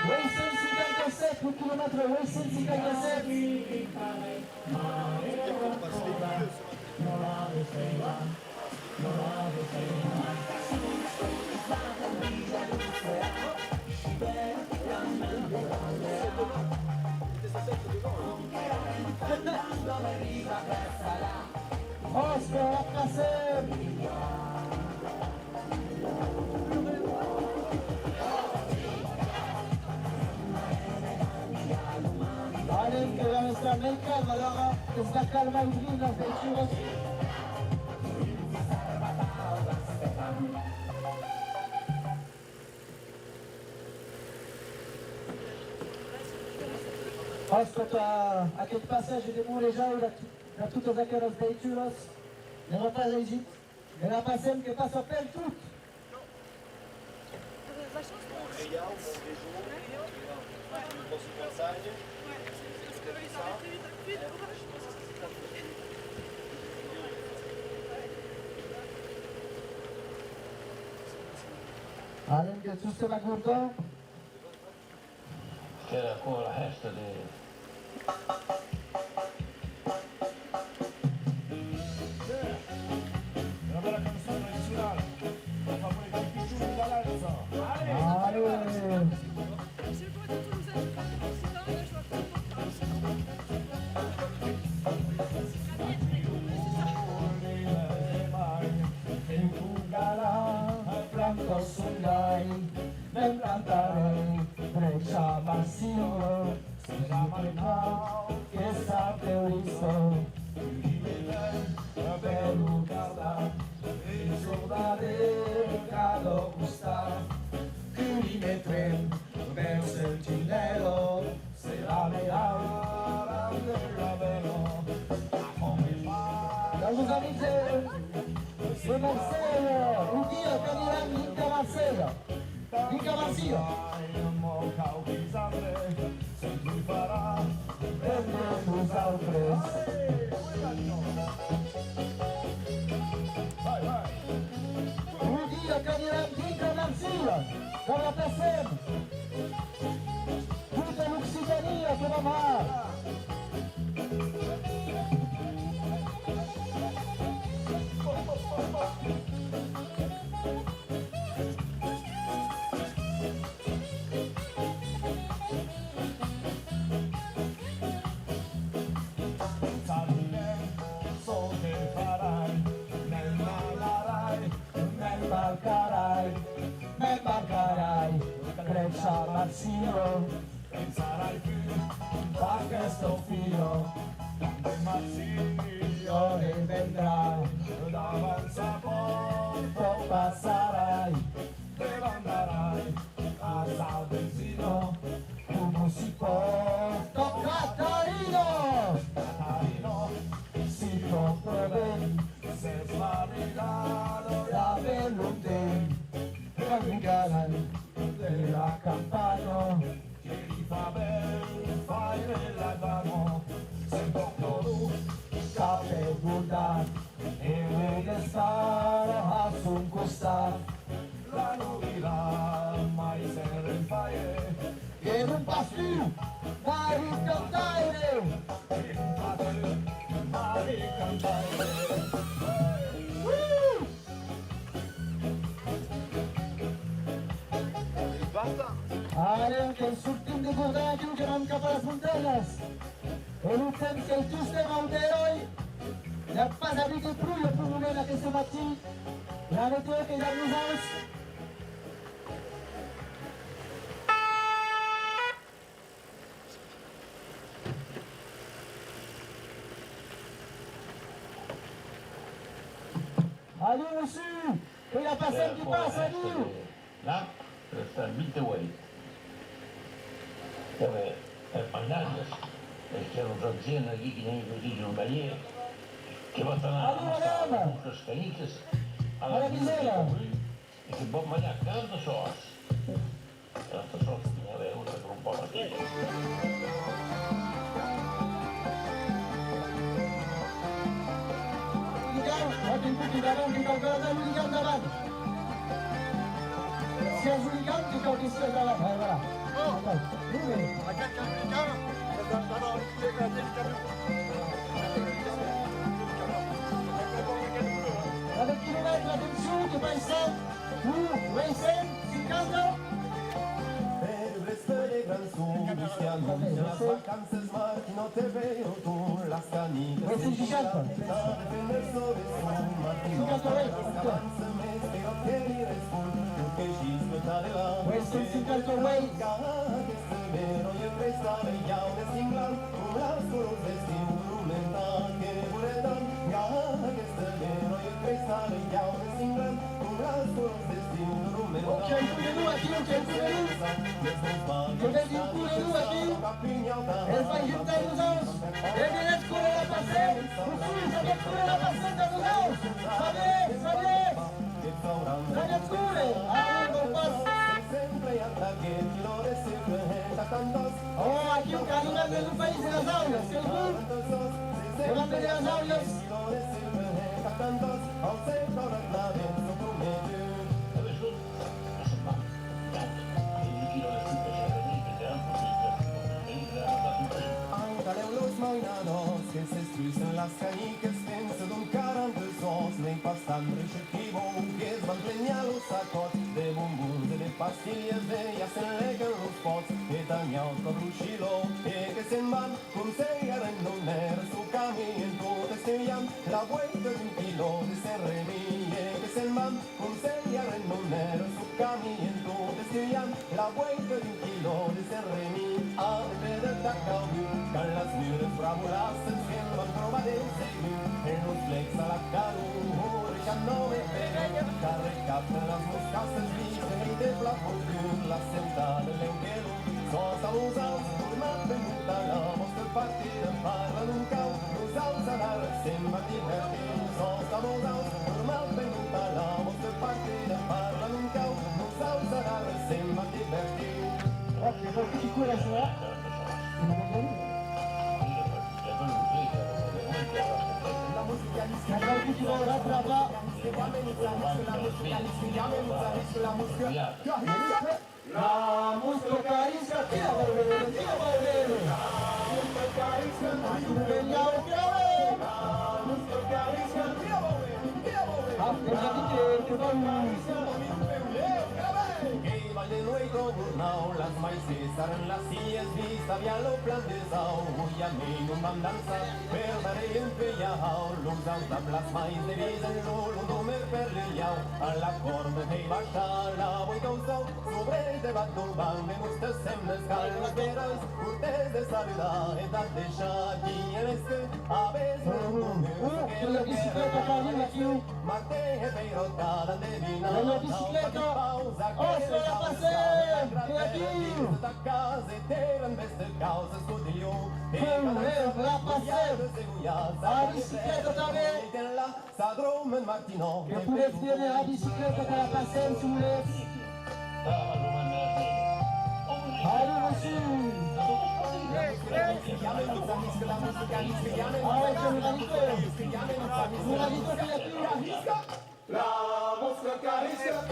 Wilson 57, 1 km, Wilson 57. Oscar a passer. Allez, che deve stare nel calmo, allora che sta calma in villa dei churros. Ascolta, a quel passage de Montréjal, da tutte le caras dei churros, ne va pas l'Égypte, e la passem che passa per tutto. Montréal, Montréjal, une grosse montagne. Allem che tu stai a Bourdon. C'era ancora la festa di... Una bella canzone tradizionale, a favore dei piccini dall'Alza. Allez. Ben cantarei, breccia massimo, sarà marcato, che sa che ho visto, per un carta, e giocare, cado gusta, che mi mette, per sentinello, se la vedrà, la vero, come fa. La vos amici, c'est Marseille, un Dio che dirà Mica Marseille. Mica Marseille. mă cau bizambre, sempre farà per nosaltres. Vai, vai! Un dia que anirem dintre l'Argila, que repassem tota l'Occitania que vam mar. Creixer l'arcillo, Pensarai più d'aquesto filo, del Marsilio ore vendrai, davanti a porto, poi passerai, dove andrai? A Salvesino, come si può, Catarino, Catarino, si può provare, se sbarrigato la veluta, camminare della campagna, che li fa bene, fai bella damo, se tocco tu, cape guardare, e vede stare a sul costato, la novità mai se ne fai, che non fa più, ma ricantare. che non fate mai cantare. Basta. Ara que ens sortim de Bordeus i que anem cap a les muntanyes. I l'últim que el justem a un heroi. La pas avec les pluies, le moment là que ce matin. La météo que la nuisance. Allez, monsieur, que la personne qui passe à nous. Là, resta il Midway, dove per Magnaglia c'è un'azienda lì che ne dice un barriere che va a Allora, tornare a Scaniches alla alla misera. e che può mangiare tanto sauce. Tanto sauce che ne aveva avuto per un po' di Oggi tutti davanti di qualcosa, l'unica davanti. Sia giudicante che che sia davanti. Voilà. A quelqu'un de quelqu'un, dans les Avec kilomètres là-dessus, che pensa? Racing, 50. Per restare gran su, si annuncia las vacanze smart, no te veo tu, las canitas. Racing 50. Prender sobre su, Martino, las vacanze meste, o che dire sul, che ci aspettare là. Racing 50 way. Che se vero, io prestare, ya un singlan, un lascolo destino, rumenta, che vuole dan. Che se vero, io prestare, ya un singlan, un lascolo destino, rumenta. Ok, pure lui aqui, ok, pure lui. Eu vejo pure lui aqui. Ele vai juntar os olhos. Ele viene a escurecer la passeio. O sujo que escure la passeio dos olhos. Sabe, sabe. Sabe escure. Ah, não passa. Oh, aqui o caso grande do país das aulas. Que eu vou ver as aulas. adesso insomma tanto il Los mainados que se estruisen las canicas pensa d'un 42 ans nei pastan receptivo que es van pleniar los sacos de bombuns de pastillas de ya se legan los pots que dañados con ruchilo que se van con sellar en non era su camino testillan la vuelta de un kilo de serremi que se van con sellar en non era su camino testillan la vuelta de un kilo de serremi a de tacao con las nubes bravas se van probar el segui en los flex a la caro ya no me pega carrecata las moscas y de plafond la sentada en el hielo sos abusados por una pregunta la mosca partida para nunca usados a dar sin divertir sos abusados por una pregunta la mosca partida para nunca usados a dar sin divertir che qualche sicura sarà? Magari chi ti vuole brava. La musicalisca, chi la vuole vedere? Chi la vuole vedere? Vediamo grave! Che va Now las maíces en las sillas vista via lo plandesau Uia menu mandanza per dare impeiau Lungau da las mais de visen lo mer per liau Alla corda hei baixar la voi causau Sobre el debat d'un banc de mustes semnes calmes veras Curtes de salida e da deixa aquí en este Aves che la bicicletta cammina più. Marte e peirotada de vina La bicicletta! Oh, se la passei! Che la più! Da casa intera in veste causa studio La passei! La bicicletta também! Sadromen Martino Che pure tiene la bicicletta che la passei sulle... Arriva su! Ah, c'è un amico che la più! La mosca carisca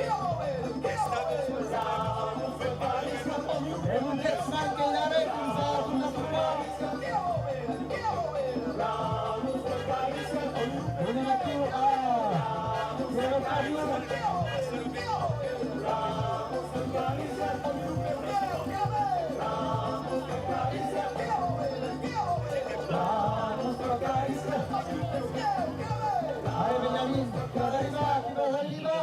E un Texman che la recusa una fuga! Non è più... Ah! Se lo fa più! Allez Benjamin, tu vas arriver!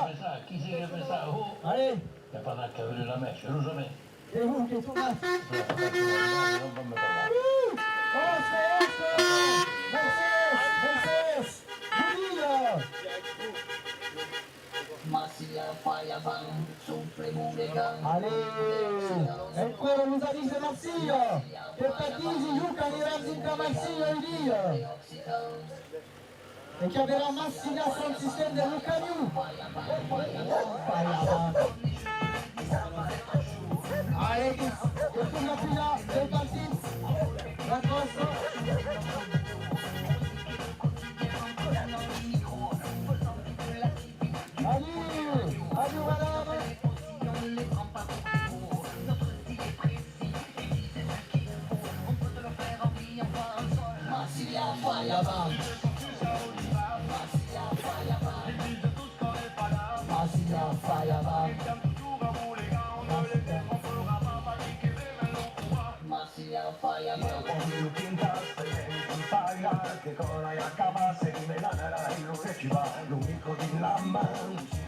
Chi si deve pensare? Allez! E fanno che avere la mescia, non so me. Et vous, che tu fai? Non mi parlare. Oscar! Mercedes! Julia! Allez! Ancora l'usa dice Marsiglia! Per Patisi, Luca, ne raggiunta Marsiglia il dia! E che avrà Marsiglia sul sistema del Luca New! Allez, che torna qui là, del partito! Raccosto! Adieu, madame! Che cosa e accabasse di menare il che ci va l'unico di lama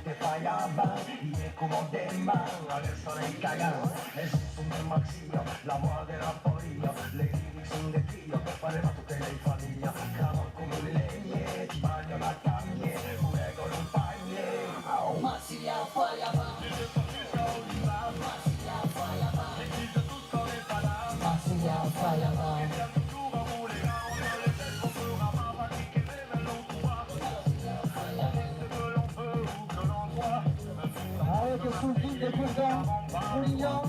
te fallaba y es como de man adesso nei cagano es un maxillo la voix de la polillo le lyrics un de trio pareva tu che lei famiglia camo come le legne ti bagno la cagne pure con un pagne Marsiglia fallaba Marsiglia fallaba Avec sous le fil des présidents, Moulignan.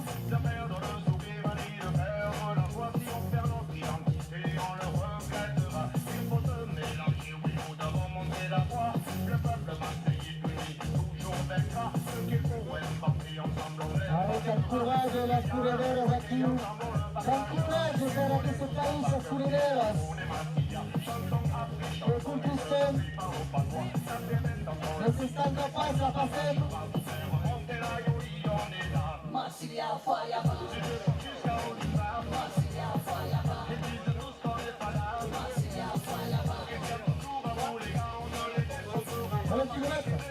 Avec el courage de las Curederas aquí. Con courage para que se país las Curederas. Que conquisten. Necesitando paz la pasemos. Marsiglia fallaba. Marsiglia fallaba. Marsiglia fallaba. 20 kilomètres.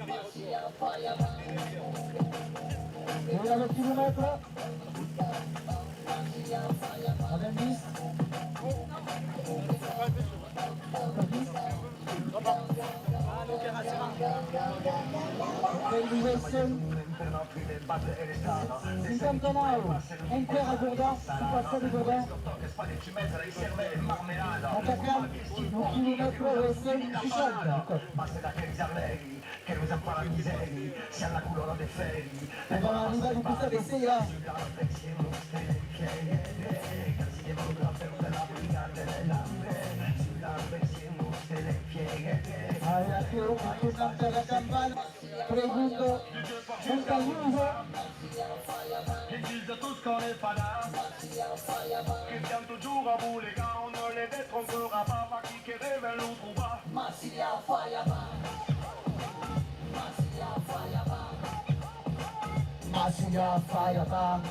Marsiglia fallaba. Et à 20 kilomètres. Marsiglia fallaba. À 20. Sincantonau, Inter a Gourdin, sous passé de Gourdin. Attaquant, non kilomètre, Wessel, Chichon. che usa un po' la miseria, sia la colora dei feri. On va arrivare in questa sera. Aquí una la campana, pregunto, montañuso. Ils disent tous qu'on est pas là. Qu'ils tiennent toujours à bout, les gars, on ne les détrompera pas. Pas qui révèle ou trouve pas. Masiga Firebang, Masiga Firebang,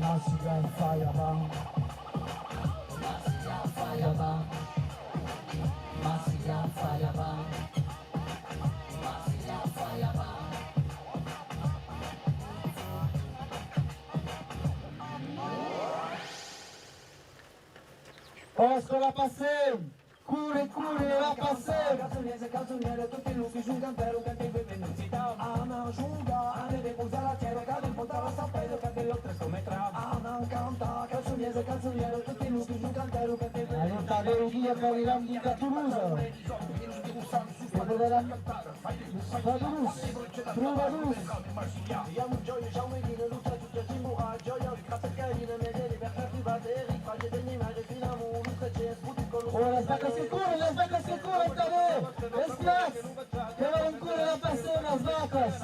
Masiga Firebang, Masiga Firebang, Masiga Firebang. Osco la passem, cure la passem. Canzoniere, tutti i luci, giù cantero, canti benvenuti da Anna Giunga, Anne de Buzala, Tiero, Cade, Pontara, Sappedo, Cade, Lotre, Scometra Anna canta, canzoniere, tutti i luci, giù cantero, canti benvenuti Allora, devo dire che arriviamo di Toulouse. Troubadours. Siamo gioia, siamo in linea, luce, tutta Cimbura, gioia, grazie a Carina, Mede, Libertà privata, Eric, Faglie dell'Image, Finamo, Luce, C'è, Sputi, con Oh, las vacas se curen, también. Es más, que va en cura la passem, las vacas.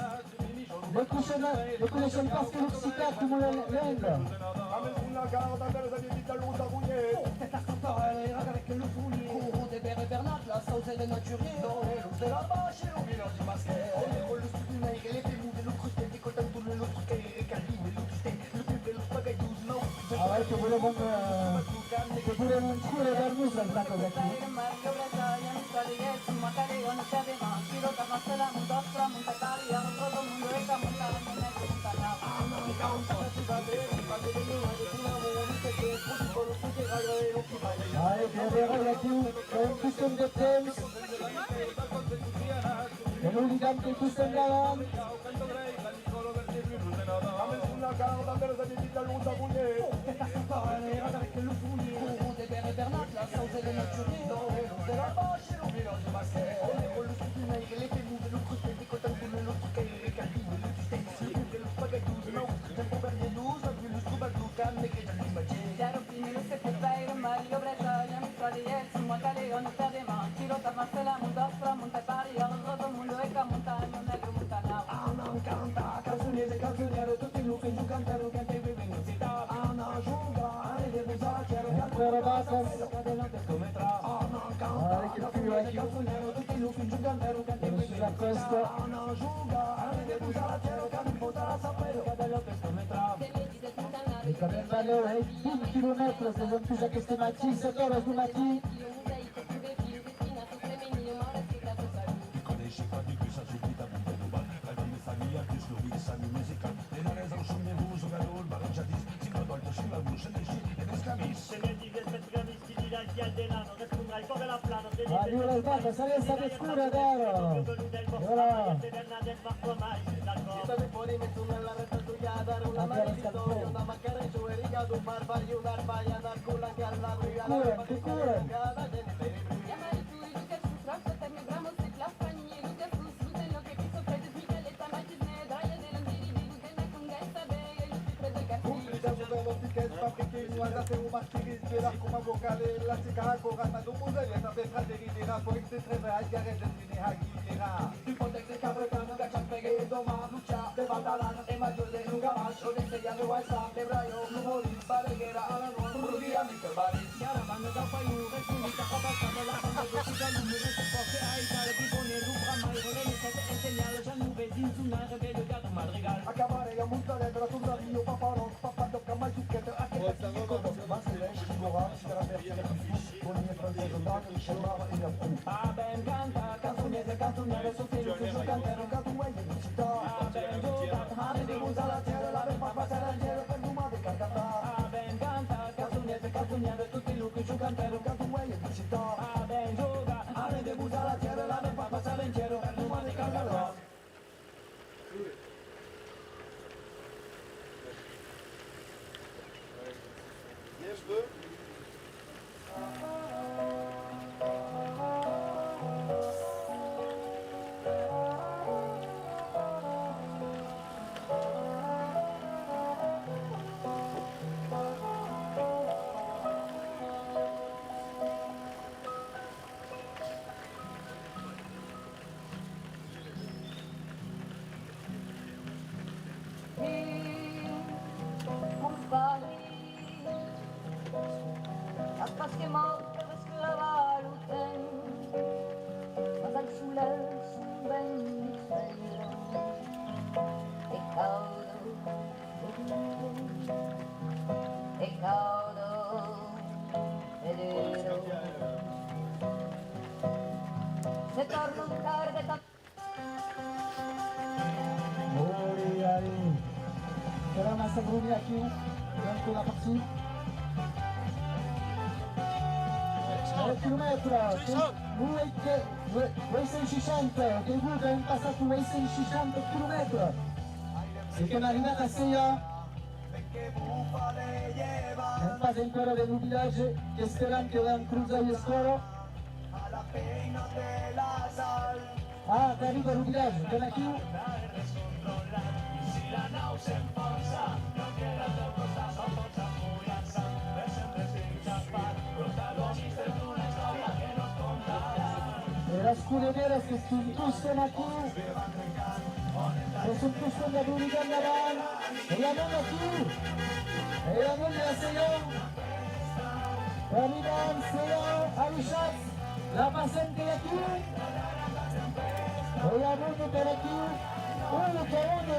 Le conosce il pasco luxica come la lenda. Amen una garda per la vita luta buie. Testa sottoele, raga che lo fugni. Curo de bere bernat, la sauce de naturel. Dans de la vache, au village du basket. On le studio nei che le pelude, lo cruste, di coltan tu lo trucche, e calini, lo tuste, lo più lo spaghetti, no. A ver, que pure un cura dar musa al taco de aquí. Allez, que verrà aquí un custom de temps. Que no diguem que custom davant. Amen una garda per la vita luta buie. Testa sottoele, raga che lo fugni. Curo de bere bernat, la sauce de naturel. Dans de la vache, au village du basket. On le studio nei che le pelude, lo cruste, di coltan tu lo trucche, e calini, lo tuste, lo più lo spaghetti, no. Tempo per le luz, la più lo scubalduca, ne che già l'immagine. Chiaro finire se per bere, Mario Bretaña, mi fra di Elsi, Muacaleo, non perde mai. Tirota, Marcela, Mundostra, Montepari, todo il mondo è camontano, negro, montanao. Anna canta, canzoniere, tutti i luci, giù cantero, canti benvenuti da Anna Giunga, Anne de Buzala, Tiero, Ancora vacas. Cadenote come tra Anna canta, canzoniere, tutti i luci, giù cantero, canti benvenuti da Anna Giunga, Anne de Buzala, Tiero, Cade, Pontara, Sappedo, Cadenote come tra Et quand même valeur est 10 km, c'est même plus à que ce matin, 7 heures du matin. Adiós las vacas, sale esta oscura, caro. Hola. Che curen. Come vocale la cicara corata do museo sta per fraterina poi se treve a gare del fine a chiera il ponte che cabrata non caccia peghe doma lucia de batalana e maggiore lunga macho de se ya no va sta de braio lumori bareghera alla non rudi amico bari chiara banda da fai un resunita abbastanza la banda do si da numero se poche ai dare di pone rubra mai volere che te segnale già nube din su una rebello gato madrigal accavare la montare della tua mio papà tocca mai tu che a che Ben canta, canzoniere, sostiene che giù cantero, canto meglio in città. Ben gioca, Anne de Buzala, Tiero, la ben papà sarà il gelo per fumare cantata. Ben canta, canzoniere, tutti i luci giù cantero, canto meglio in città. Ben gioca, Anne de Buzala, Tiero, la ben papà sarà il gelo per fumare cantata. morte d'esclavar l'hotel, mas al soler son ben mig sveglio e caudo e duro. Se torna un tarde Oui, allez. Salam à Sabrouni Akiou, dans la partie. 1 chilometro, Wei 660, che Google è passato Wei 660 km. Siamo arrivati a Seia. En pas encore de nos villages, que esperan que vean cruzar el escoro. Ah, te arriba el village, ven aquí. Las culeveras que están aquí, que son tus de Brunidad Naval, ella no aquí, ella no le hace yo, Ramidan, Seo, Alushat, la pasante de aquí, ella no por aquí, uno que uno,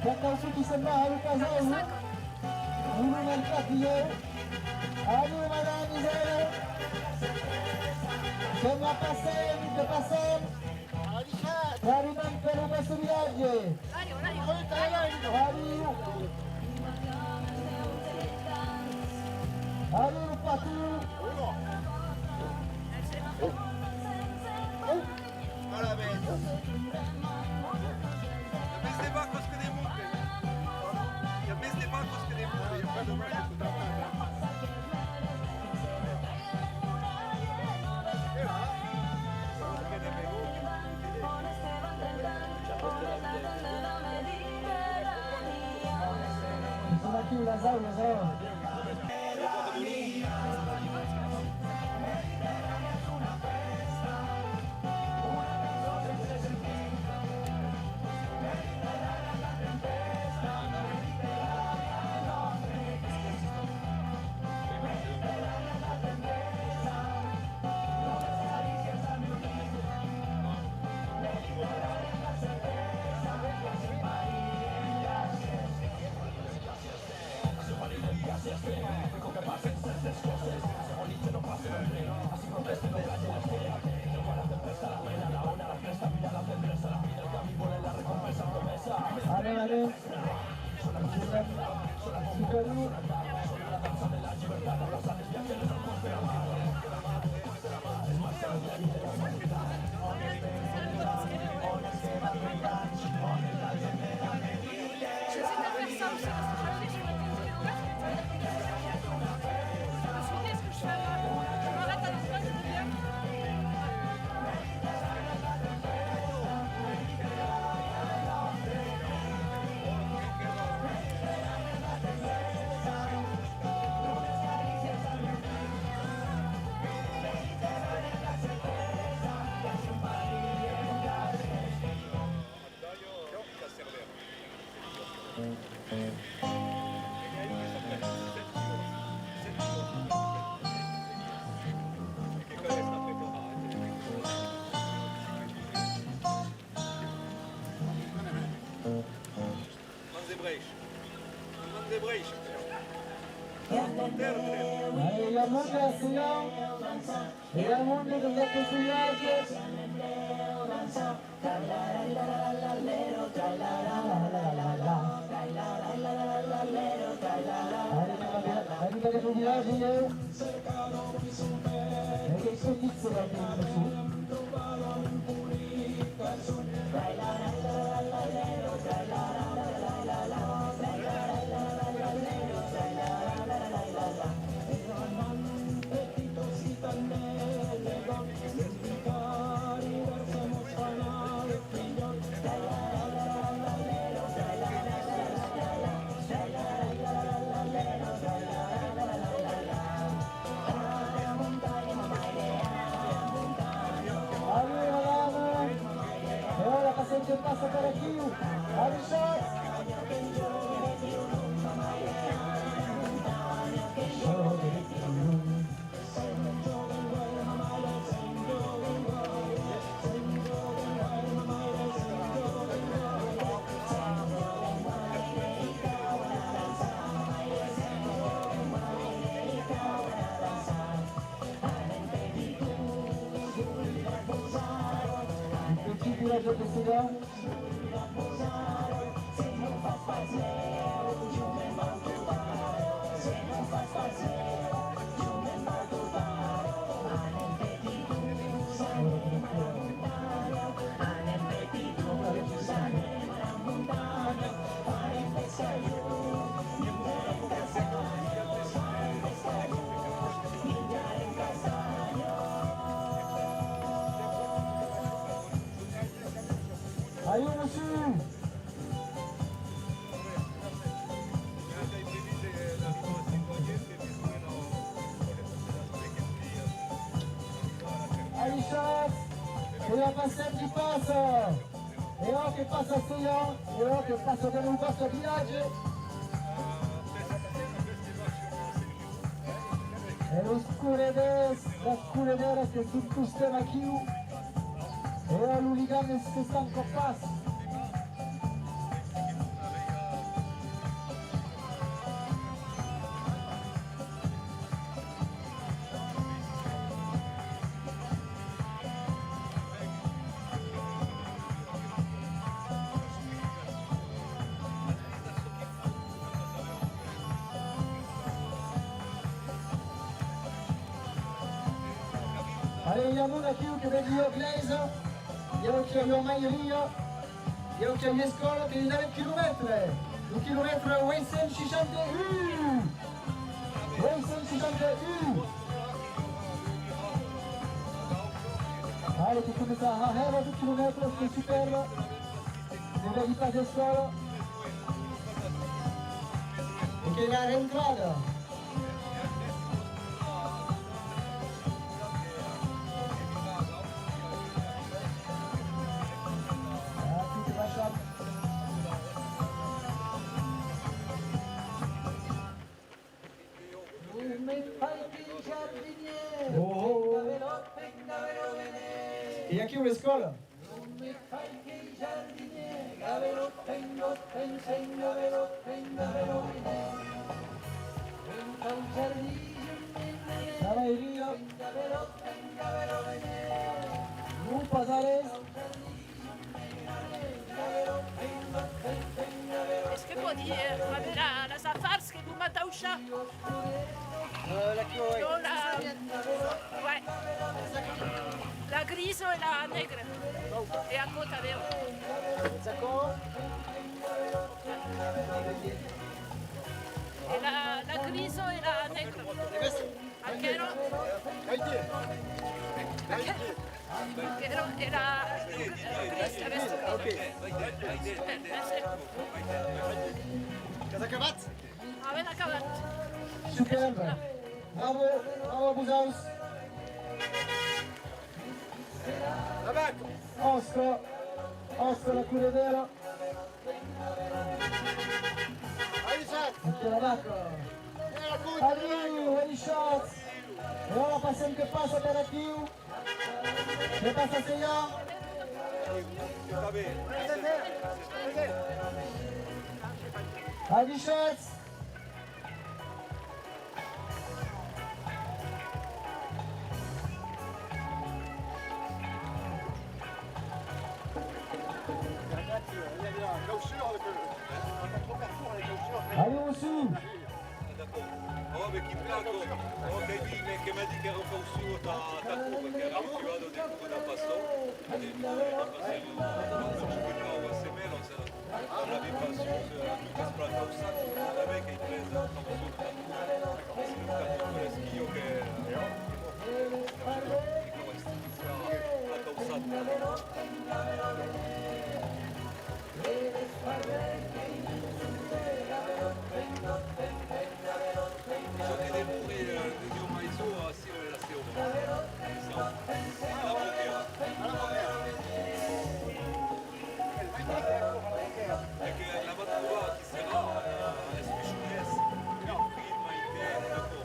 que acá su que se va a casar, uno en el catillo, Anu Madame Isabel. Siamo a Passem, arrivano per questo viaggio. Arrivo qua tu. Ahora ves. Ya ves de barcos que de monte. Ya ves de barcos que de monte. Ya puedo ver que tú Sono aquí las aulas ahora. Vale. Il y a monde à Sion, il y a monde de votre village. Arriva del village, e che schifo la gente. Que passa por aqui, abre o shot. de précédent. Allez, monsieur! Allez, chasse! Et la passette qui passe! Et on che passa a Seigneur, et on che passa per un vostro villaggio. E lo scure che sul sistema chiù. E l'hooligan se sta un po' passo. Allez, il y a mon acquis qui veut dire Glaise. Il y a qui a eu maioria. Il y a qui a eu l'école qui est dans le kilomètre. Le kilomètre 861. 861. Allez, tu commences à rêver du kilomètre, c'est super. Ne vedi pas de sol. Et qu'il y a l'entrada. E aqui uma escola? Cavalleria. Un Pasales. Est-ce que può dire la Zafarska du Matausha? La Chloé. Non, ouais. La grise et la nègre. Et à côté avec et la grise et la nègre. Alchero. Alchero e la grise adesso. Casa acabat? Avem acabat. Superbe. Bravo, bravo Buzaus. Osco la curedera. Anche la vacca. Adieu, ready shots. E ora passiamo che passa per Akiu. Che passa Seigneur. Ready shots. Allez, on suit. Oh, mais chi placo, oh, che dime che mi dice che ero consumo da tu, perché ero arrivato di come da passo, e mi ha passato un se meno, se non avevi passato, tu che sprata un sacco, da me che hai preso, come sul campo, se non capisco l'eschio che come la causata. Giochi dei muri di un maizo assieme alla perché la mattura ci sarà specialista prima in tempo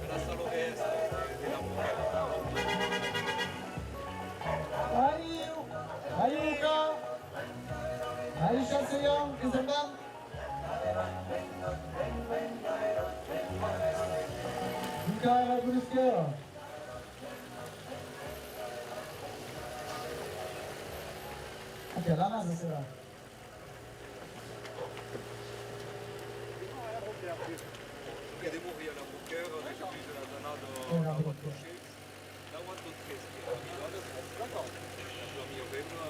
la sala est della Allez, Luca. Allez, Chassillon, Kizemban. Luca, la bonne Ok, la mano será. Che devo via la bucchera, adesso mi sono donato Una a bucchera. 8 shakes. Da quanto testi a Milano? La mia venna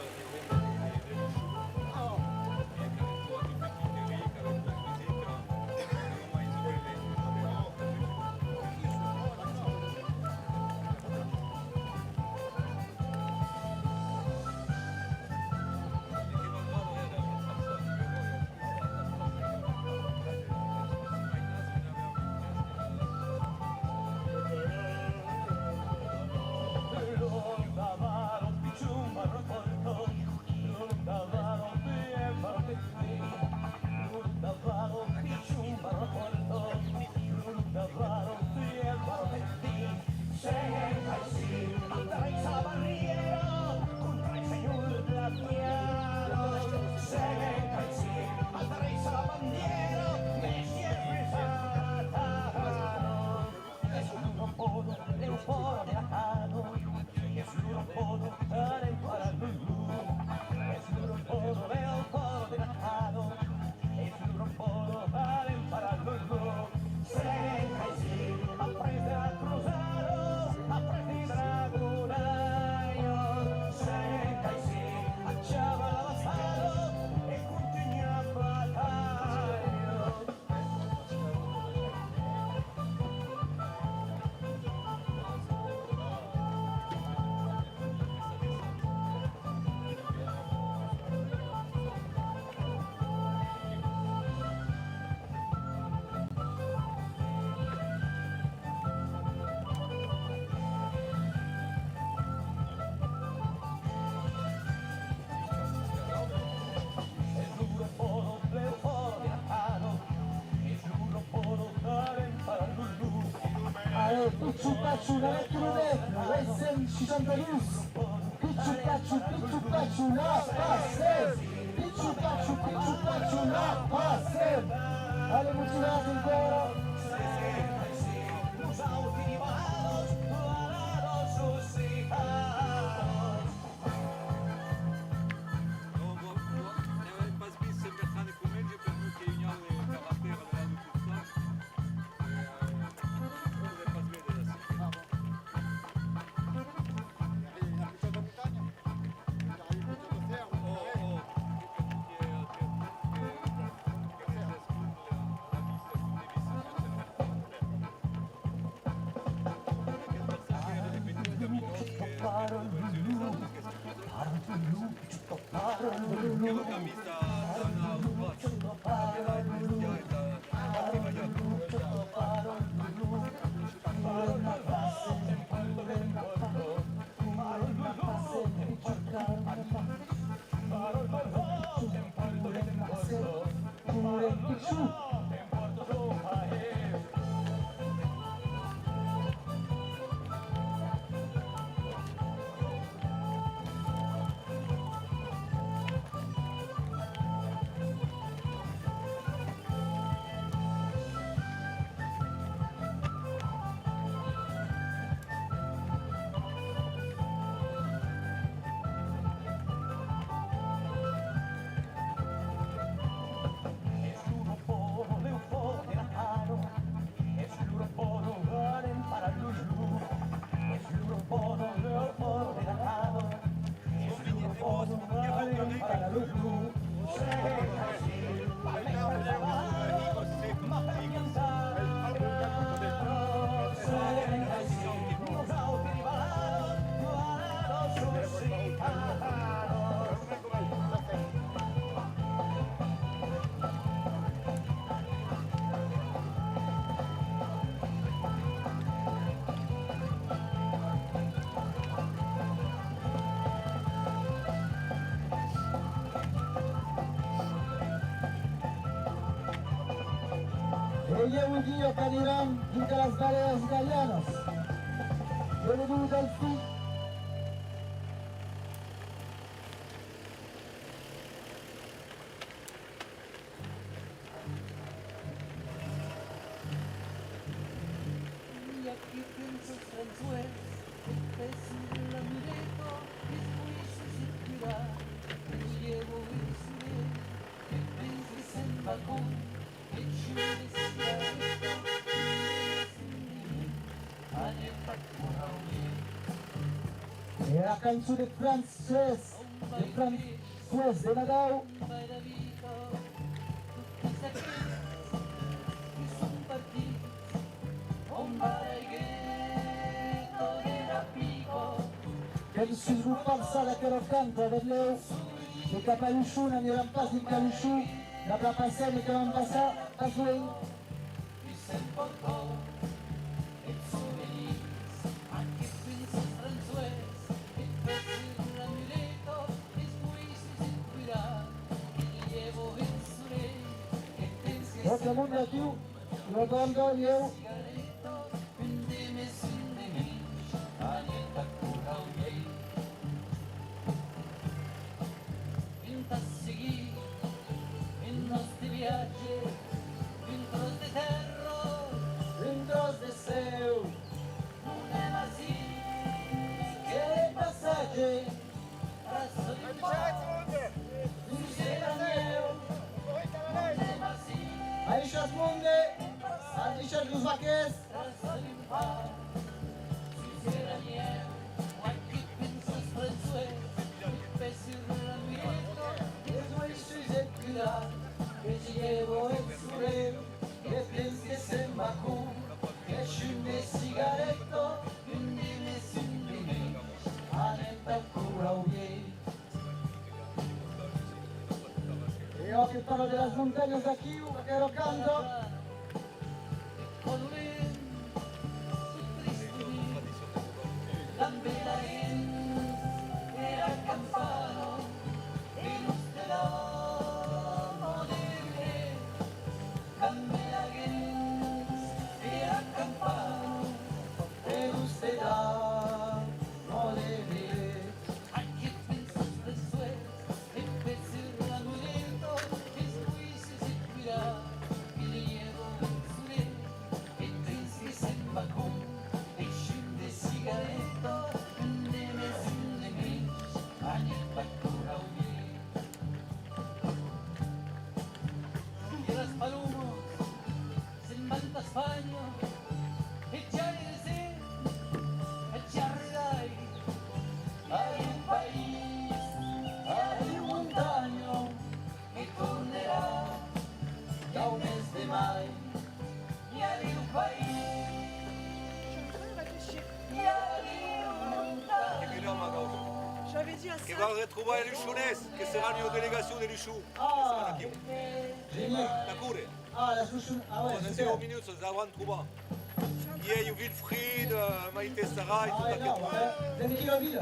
Picciu Pacciu, la lettura Wesen 62, Picciu Pacciu, la passe, Picciu Pacciu, la passe, alle motivate ancora. Ella un día caerán entre las barreras italianas. Yo le digo del fin. Y aquí pienso François, es un amuleto, mis juicios circular. Et la canzone de Frances de Nadao. Che si sviluppa la che lo canta per lei, che capalusciù, non era un passo di capalusciù, la passare che non passa a suoi. Otro mundo aquí, lo tondo yo. Vintros de seu, non è così, che passaggi, razzo di pazzo, tu sei la neu, non è così. Aisha Munde, Aisha Luzakes, razzo di pazzo, tu sei la neu, qualche pensa sprezue, che pensi ramieto, che tu esci e tira, che ci llevo il sureo. Que pienses en Bakú, que chume cigaretto, undime sundime, anenta cura uye. Io che parlo della montagne da Chiu, che lo canto. Che va ritrovare Luciunes, che saranno in delegazione di Luciù. Ah, La cure. ah, la chouchou, ah ouais, Dans super. 0 minutes, ça va retrouver. Hier, il y a Wilfried, Maïté Sarah et tout Ah, à énorme, fait. Denki Loville.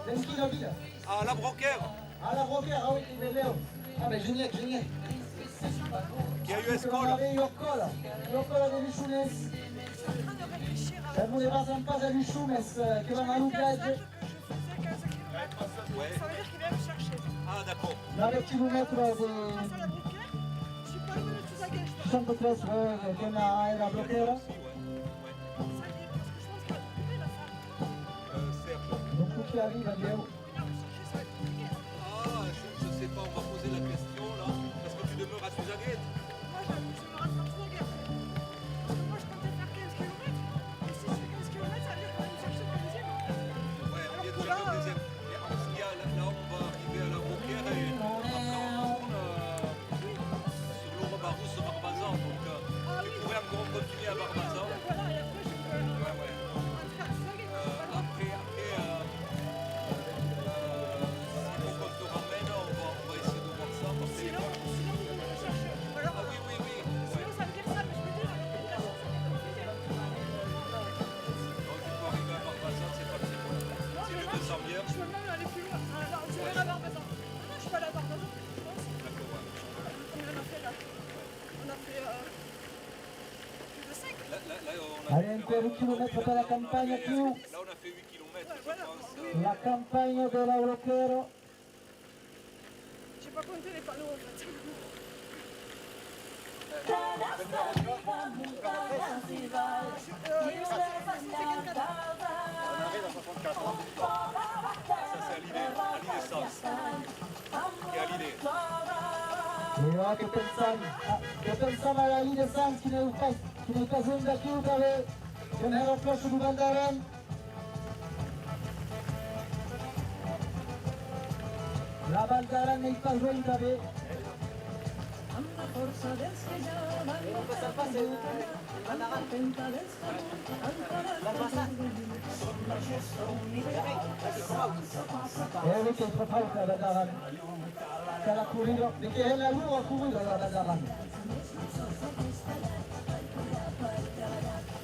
Denki Loville. Ah, la Broquère, Ah, la Broguère, ah oui, mais Léo. Ah, mais génial, génial. qui a eu On Escole. avait Yokol de Luchounes. Ça voulait pas à Luchou, mais que va Malouka. Ouais. Ça veut dire qu'il vient me chercher. Ah, d'accord. Dans les kilomètres de Face à la bouquet, je suis pas loin de tout ça. 113 che la bloquera. Ça y est, parce que je pense qu'il va trouver la femme. Serge. Donc tout qui arrive à Léo. Là, on chercher, ça va être compliqué. Ah, je sais pas, on va poser la question là. Parce que tu demeures à Suzaguette. Moi, je me rate pas trop guère. Parce que moi, je comptais faire 15 km. Et si je fais 15 km, ça veut dire qu'on va me chercher le deuxième. Ouais, on vient de Alors que chercher là, le deuxième. Et en ce cas, là, on va arriver à la Broquère et après on tourne sur l'Orobarou, sur Barbazan. Donc, tu pourrais encore continuer à Barbazan. voilà, et après, je peux Ouais, ouais. rentrer à Suzaguette. Après, s'il faut qu'on te ramène, on va essayer de voir ça par Sinon, téléphone. vous venez me chercher. Ou alors, Ah oui, oui, oui. sinon, ça veut dire ça, mais je veux dire, avec l'obligation, ça va être compliqué. Donc, tu peux arriver à Barbazan, c'est pas très loin. Si je te sens bien. Je peux même aller plus loin. Alors, je vais à Barbazan. Ah non, je peux aller à Barbazan, je pense. D'accord, ouais. Combien on a fait là? On a fait plus de 5. Là, on a Allez, un peu 8 km per la campagna più. Là, on a fait 8 km, je Voilà, pense. oui. La campagna della Broquero. J'ai pas compté les panneaux en fait. On arrive à 64 ans. Ça, c'est à l'idée Sens. Et à l'idée. E io che pensavo alla linea Sans che nel caso da chiudere, che ne ero prossimo di andare. La Val d'Aran n'est pas jouée gravé. Lui che è troppo forte la Val d'Aran. Che ha corrido, perché è la loro a correre la Val d'Aran.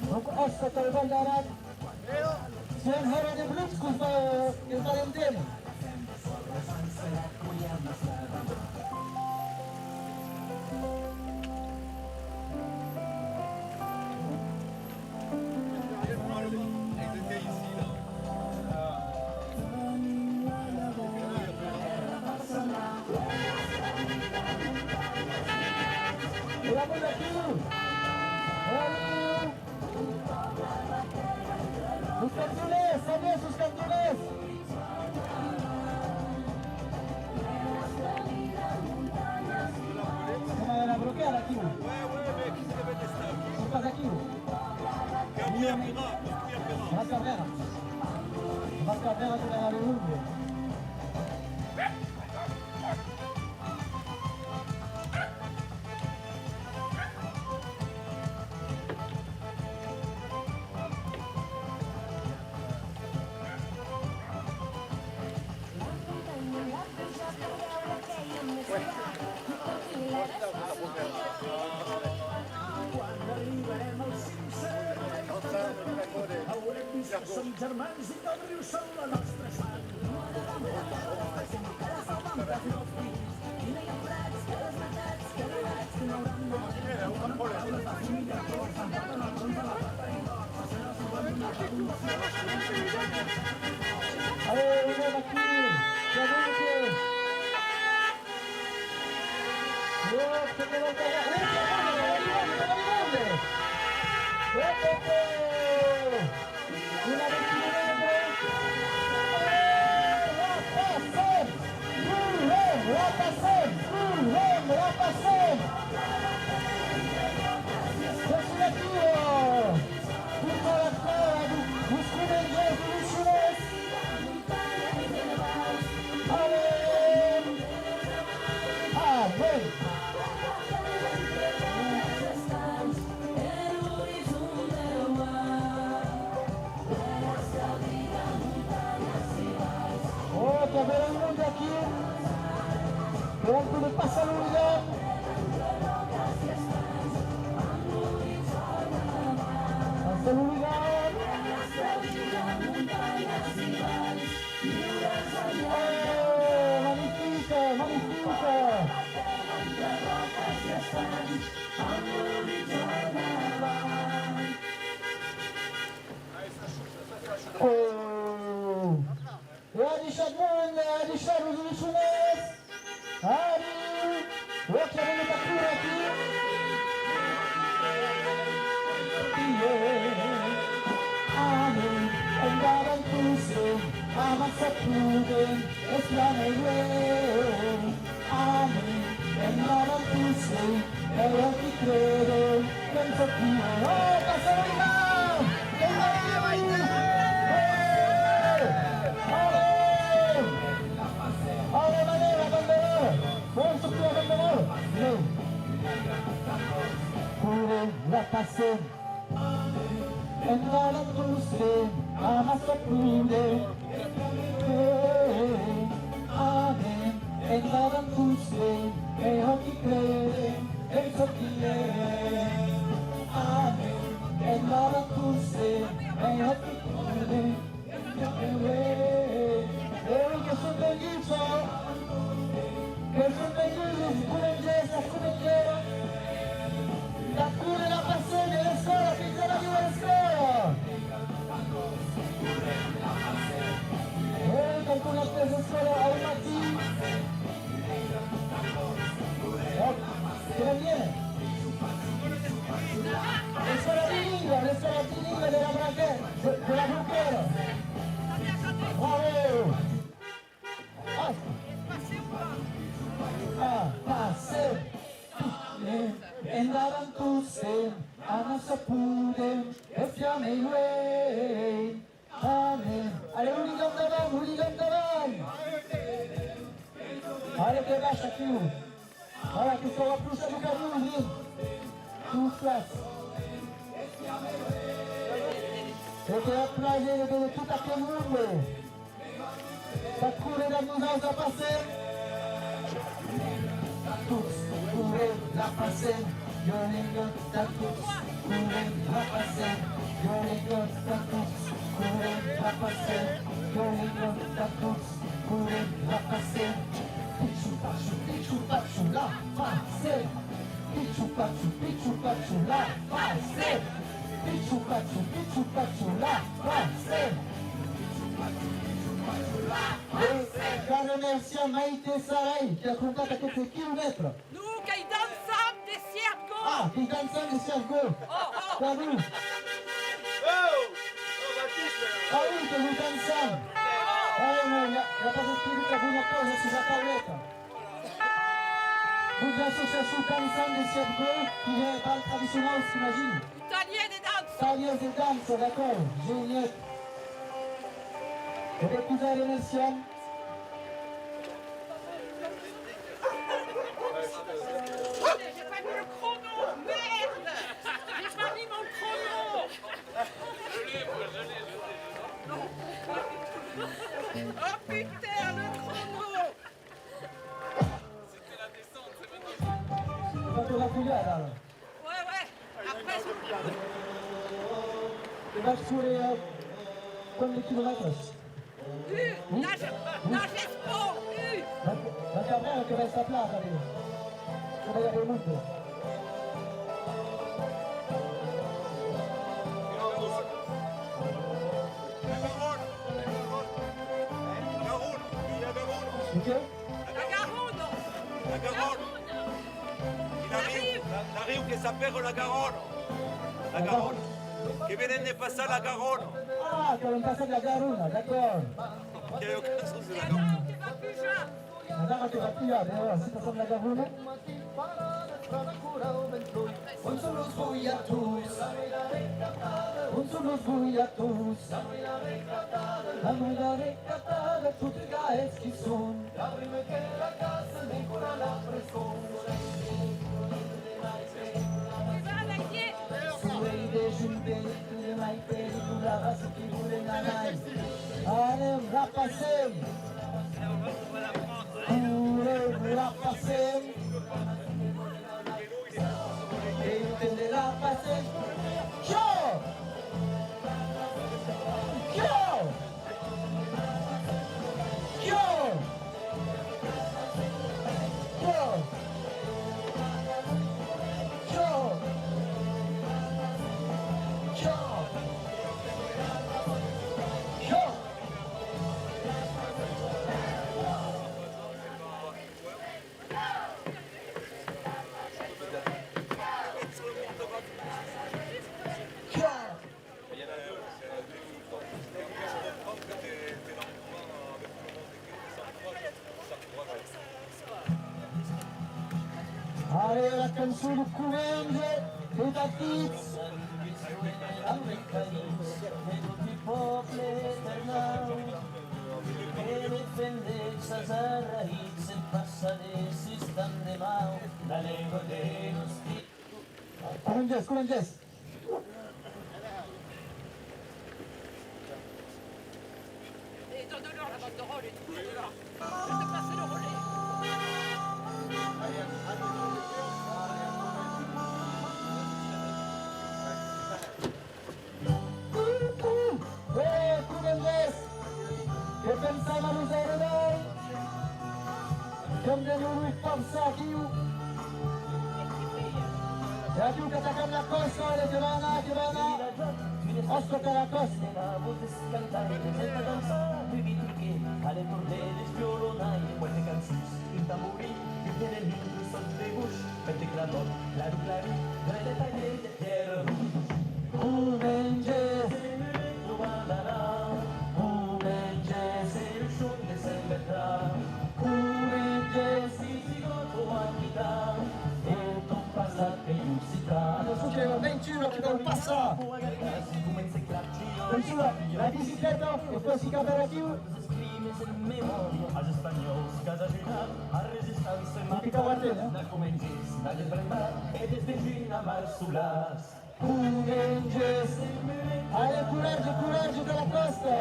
Donc Oscar la Val d'Aran. C'est un héros de Blitz qu'on va Valentine. Ils étaient ici, là. Et la boule à qui? Sus cantones, allez, sus cantones. Come era bloqueada aqui? Ouais, mais qui se devait tester aquí? Não faz aqui? Gabriel Pira, Gabriel Pira. Mascavera. Mascavera que era o Urbe. Som germans i del riu som la nostra sang. Allez, on est aquí. Gianluca. Che te lo una Pronto de passar no lugar. Passa no lugar. Oh, magnifica, magnifica. Oh, Adi Shadman, Adi Shadman, Ari, watch out in the back aqui. Amen, and God and Tuesday, I'm a secluded, it's not a way. Amen, and God and Tuesday, I have to create, and for you, oh, that's all we have. La pasé en la dulce, amas a pude. Amén, en la dulce, mejor que cree, eso que Amén, en la dulce, mejor que cree, que son bellizos, que son bellizos, curenderas, la cura e la passione della scuola, finché la viva la scuola! E qualcuno ha preso a scuola a un mattino? Che non viene? Le scuole di lingua della Branchera! Bravo! Passé! Andavam tutti a nostra pure e fiamme i guai. Amen. Allez, Hooligan d'avant, Hooligan d'avant. Allez, que vache, aqui. Voilà, que ça va plus à du cadeau, tout place. E che applaudire per tutto il mondo. Per cure da nous a passé. Tous, courir la passé. Yo les gars, tous, courir la passé. Yo les gars, tous, courir la passé. Yo les gars, tous, courir la passé. Pichu pachu, la passé. Pichu pachu, la passé. Pichu pachu, la passé. E caro merci a Maite Sarai, che ha contato questi chilometri. Nous, qui dansons des circos. Ah, qui danzano di Sergo. Da lui. Ah oui, che lui danzano. No, la cosa spirita una cosa sulla tavoletta. Une association dansante de Sergo qui est dans le traditionnel, s'imagine. Italiens des danses. Italiens et danse, d'accord, génial. Et des cousins remerciants. J'ai pas mis le chrono, merde. J'ai pas mis mon chrono. Oh putain, le chrono. C'était la descente, c'est maintenant. C'est pas de la fouillade alors. Ouais. Après, Tu vas sur les... combien de kilomètres? nage sport, La caméra che resta plata lì. Come la venuto. Ok? La Garonne. La Garonne. La riu che sapere la Garonne. La Garonne. Che viene ne passare la Garonne. Ah, che non passa la Garuna, d'accordo. Che è occasione della Et Garonne. alors, tu vas plus jamais. Andava che va più, allora, si passa la Garuna. Un solo sfogliatus, un solo sfogliatus, la nuda recatata, tutti i gaes chi son. La prima che la casa ne cura la prescon. Tu vas avec qui? Suei de junte, tu mai per la raza chi vuole nanai. Anem rapasem. Pure rapasem. E intende rapasem. Ciao! Ciao! Ciao! Ciao! Ciao! Ciao! Ciao! Ciao! Allez, la canzone Courenge, les Baptistes. Courengès. Et donne-leur la banderole et tout, donne-leur. Je te passe le relais. Courengès, che pensava l'usare noi, come non pensa più. E più che attaccare la costa, le giovana, ascolta la costa. Alle cordelle spiolonai, quelle canzoni, il tamburì, il pianellino, sol de bush, mette clamor, la rue, grele tagliere, terre rouge. Courengès, Courengès, c'est le chaud de Saint-Bertrand. Courengès, Si goto a chita, e ton passato in città. adesso c'è un 21 che non passa. Come se claccio, Censura, la bicicletta e poi si caverà più. esprimes en memoria, als espanyol cada final a resistència Marcada, na comencis a desbrandar e desdegir a marsulas. Courageux. Allez, courage de la costa.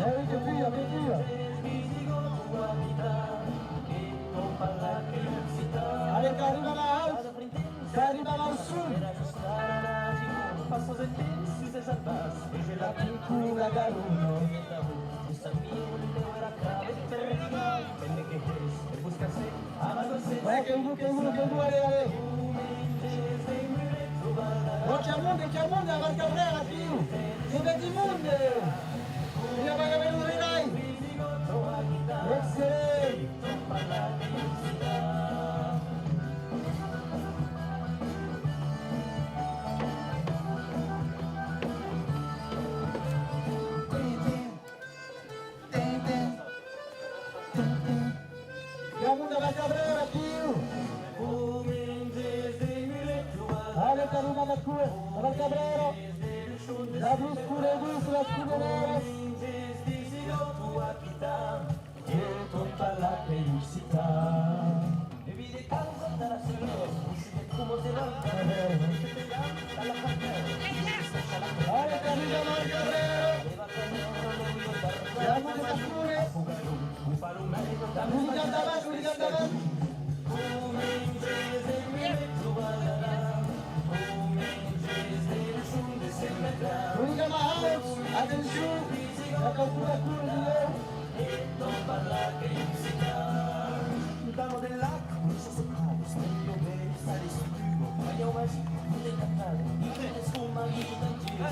Eh oui, que pire. Allez, che arrivano al sud. Passo del tempo se salvas e je la Piccola galuno. Vai che uno, allez. Oh, c'è il mondo, la Cabrera, più. Ci vedi il mondo. Io voglio vedere dai. Excellent. La Cabrera, più. Allez, Carina, la Cabrera. La blu scure, la scudereras. E tutta la felicità. E vide causa dalla signora, come se non alla Allez, Carina, la Cabrera. La blu scure. L'unica davanti. L'unica Mahout, attenzione, la calcolatura di lei. Damo dell'acqua, non so se cavolo, meglio bere, stare sicuro, ma io vasi, non è cantare, io ne scuma, io non giro,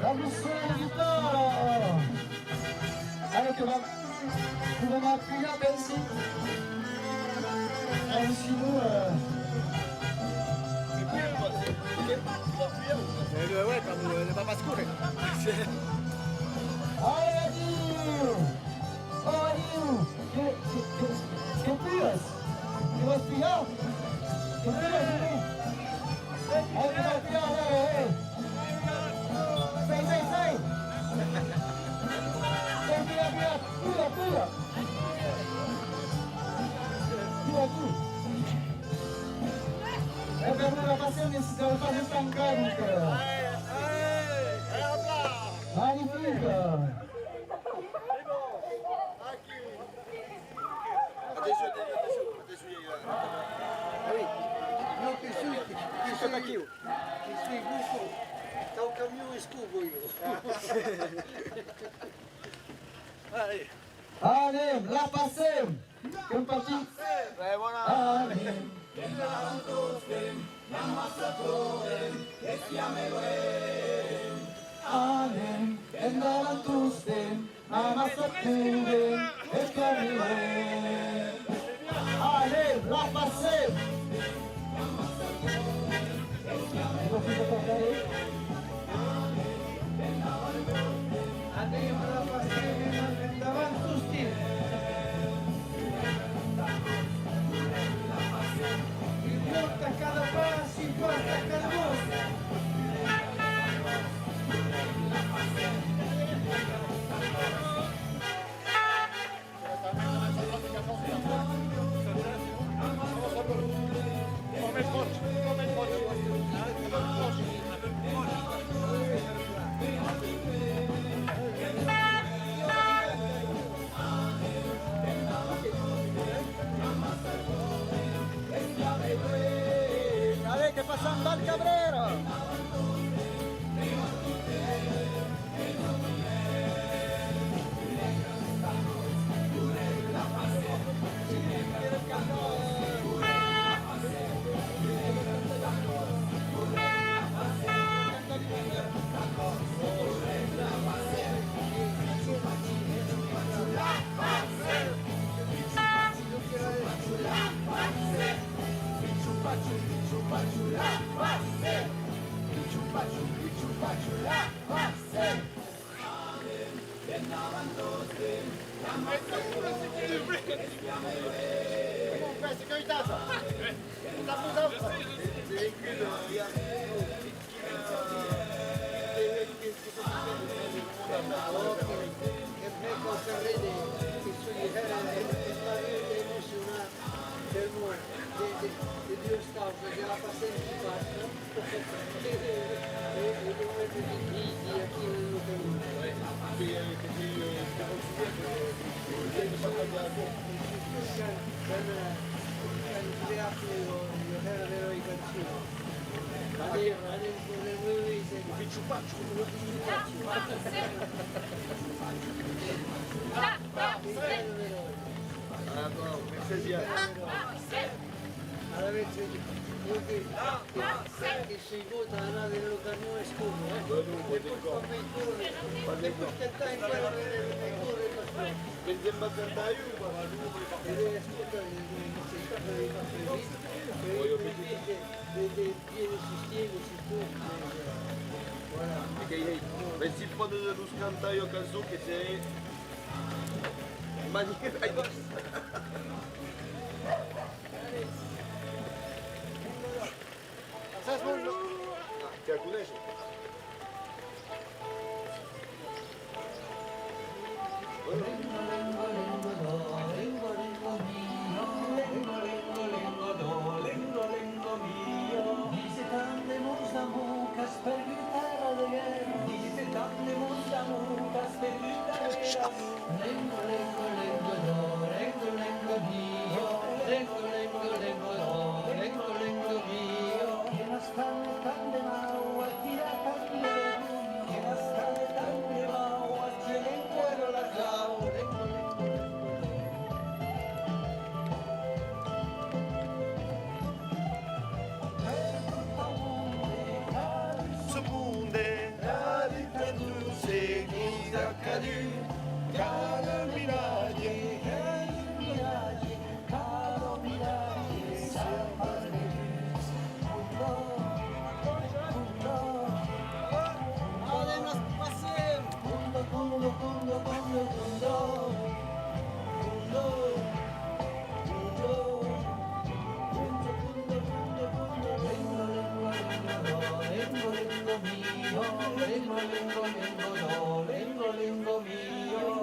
La missione di Toro! Allez, tu vas m'appuyer, Bessie. Allez, sinon, Ouais, comme le papa scure. Allez, adieu! Oh, adieu! Que piras? Tu vas espiar? Que piras, Jimmy? Allez, tu vas espiar, allez! Sai! Pula! Tira! É per la passione si deve fare stancare. Magnifique! Attention. Ah oui. Non, che sui gusto. Tá o caminho escuro io. Allez, la passem! Comme parti! Ouais, voilà. Allez! Allez, andaban tustem, amasapuren, escamilen. Allez, la passem! cada passo, importa cada voz. Dale, que pasan Val Cabrera. La Comunque, securità! Sta abusando! Che si vota a nave local non è scudo, e poi come corre, e poi tentare in quello che corre il passato. Perché mi ha E deve ascoltare il capo dei pastori, e viene sistemi, si voilà. Mais si prends de los cantaio canzone che sei magnifico. Ti conosci?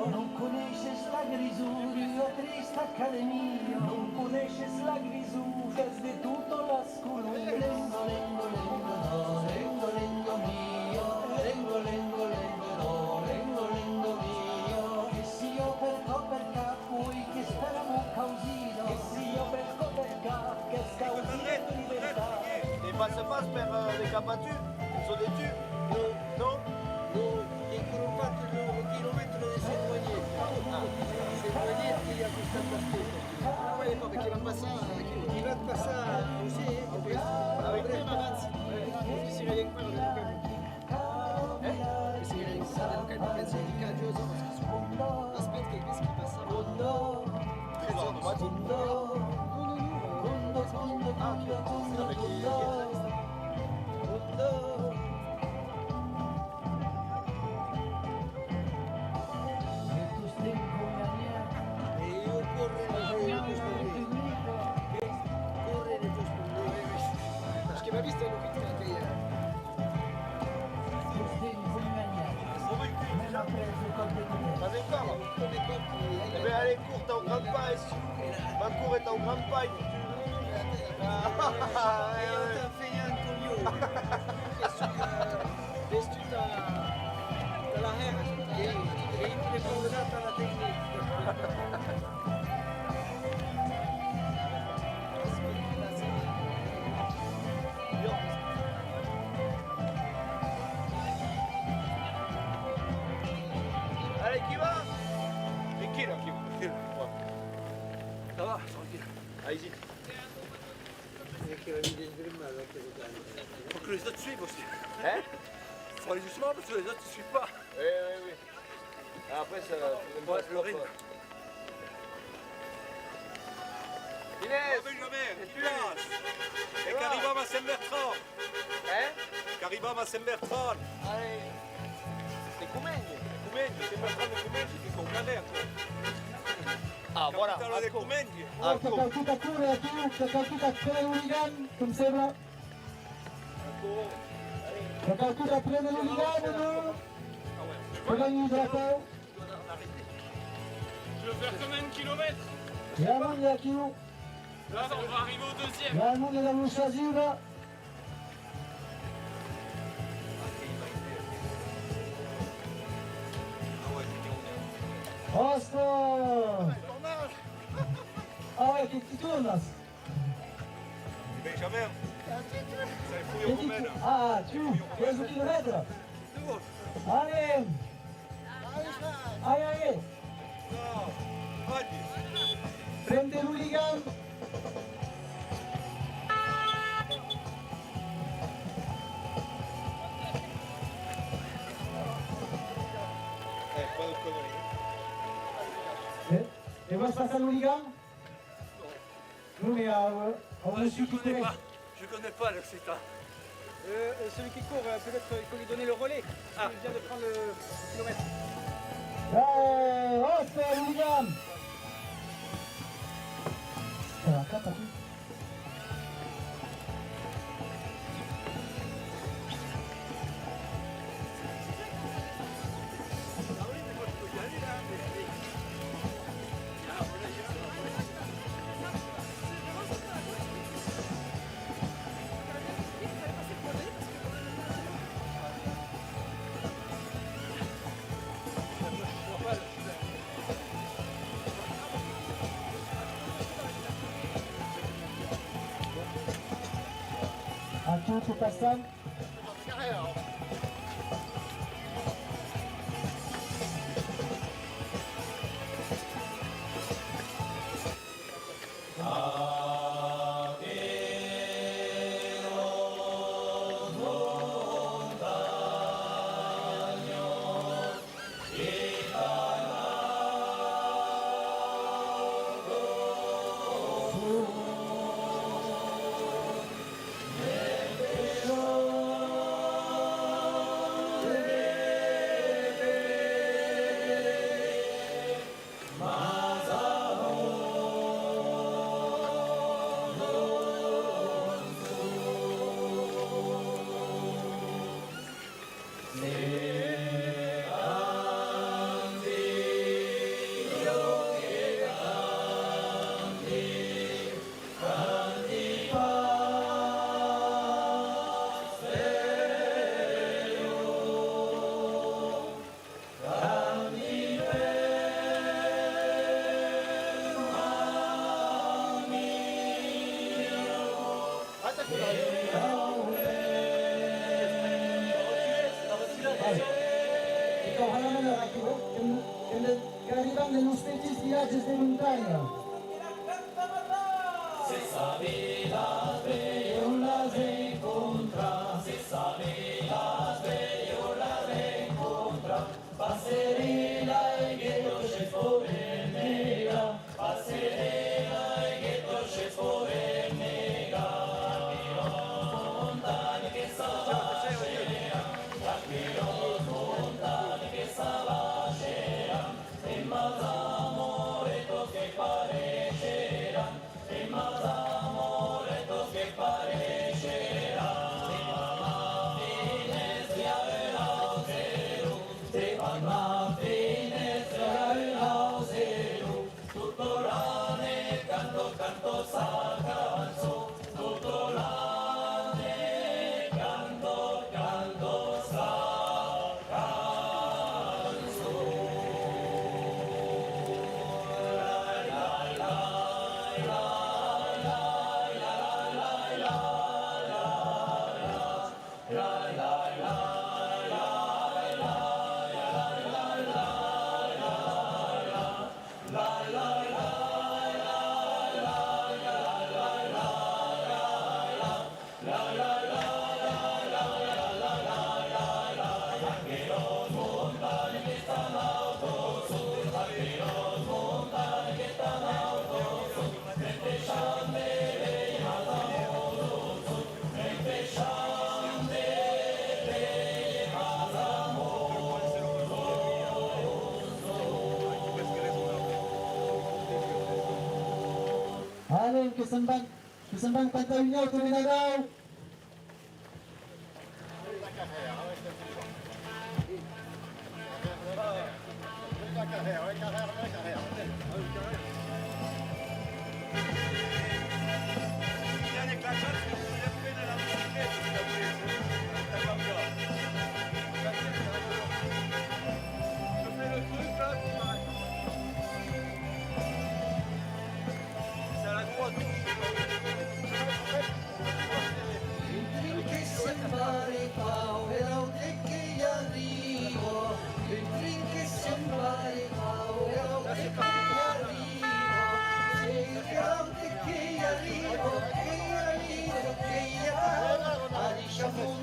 Non conosces la grisura triste accademia, non conosces la grisura de tutto la scuola. Lengo, lengo, lengo, do, lengo, lengo mio, lengo, lengo, lengo, do, lengo, lengo mio. Che si io per capo e che speramo causino, che si io per capo che scausino libertà. Et passe per les capatus, sont des tubes? Non? Non, incrompato il chilometro di Saint-Moignet. Saint-Moignet qui a questa partita. Ah ouais, d'accord, mais qui va passer Chi va a passare così e poi prima avanzi. Si vede in quello del locale. Si vede in quello del locale, penso di Caggioso, aspetta che questi passano. e io correre nel tuo sport. Parce que ma vista è un vite che ieri. Pas encore? Eh bien, allez, cours, t'es au grand pas ici. Ma cour est au grand pas. E io ti affegno un coglione. Vestita dalla Hera. E io ti ho dato la tecnica. Allez, qui va? Et qui là? Ouais. Ça va, tranquille. Allez-y. Perché la vita sgrimmata anche l'Italia. Faut que les autres suivent aussi. Hein? Faut aller justement parce que les autres ne suivent pas. Oui. Après, ça va. Ouais, le rythme. Inès! Efficace. Et Caribam à Saint-Bertrand. Hein? Caribam à Saint-Bertrand. Allez. C'est Comègne. Comègne, Saint-Bertrand de Comègne, c'était son cadet encore. Ah, voilà. Capitano de Comendi. Oh, che caduta pure a più, che caduta pure l'Unigan, come sembra? Che caduta prende l'Unigan, no? Regagne il drapeau. Je veux faire combien de kilomètres? Ramon est à qui? Là, on va arriver au deuxième. Ramon est dans le chasuble. Oslo! Ah ouais, che ti tornas? Benjamin. Sei fui o Romena. Ah, tu, 15 km. Allez! Aïe, aïe! Prende l'hooligan. Pas de conneries. Et moi je passe à l'hooligan? Non mais on me suit qui connaît. Je connais pas l'Occitane. Celui qui court, peut-être il faut lui donner le relais. Ah, il vient de prendre le kilomètre. Oh, c'est l'hooligan! Aqui passando. Que arriban de los techos viajes de montaña. Se sabe las bello las encontra, se sabe las bello las encontra, passerella e ghetto c'è fuori nega, passerella e ghetto c'è fuori nega, montagne che s'avvacera, tranquillos montagne che s'avvacera, e más amoretos que parecerán, e más amoretos que parecerán. De Martínez el Auzero, de Martínez el Auzero, tutto l'anno canto, canto s'accanzo, tutto l'anno canto, canto s'accanzo. Allez, Kesembang Pantauinho, Terminadão.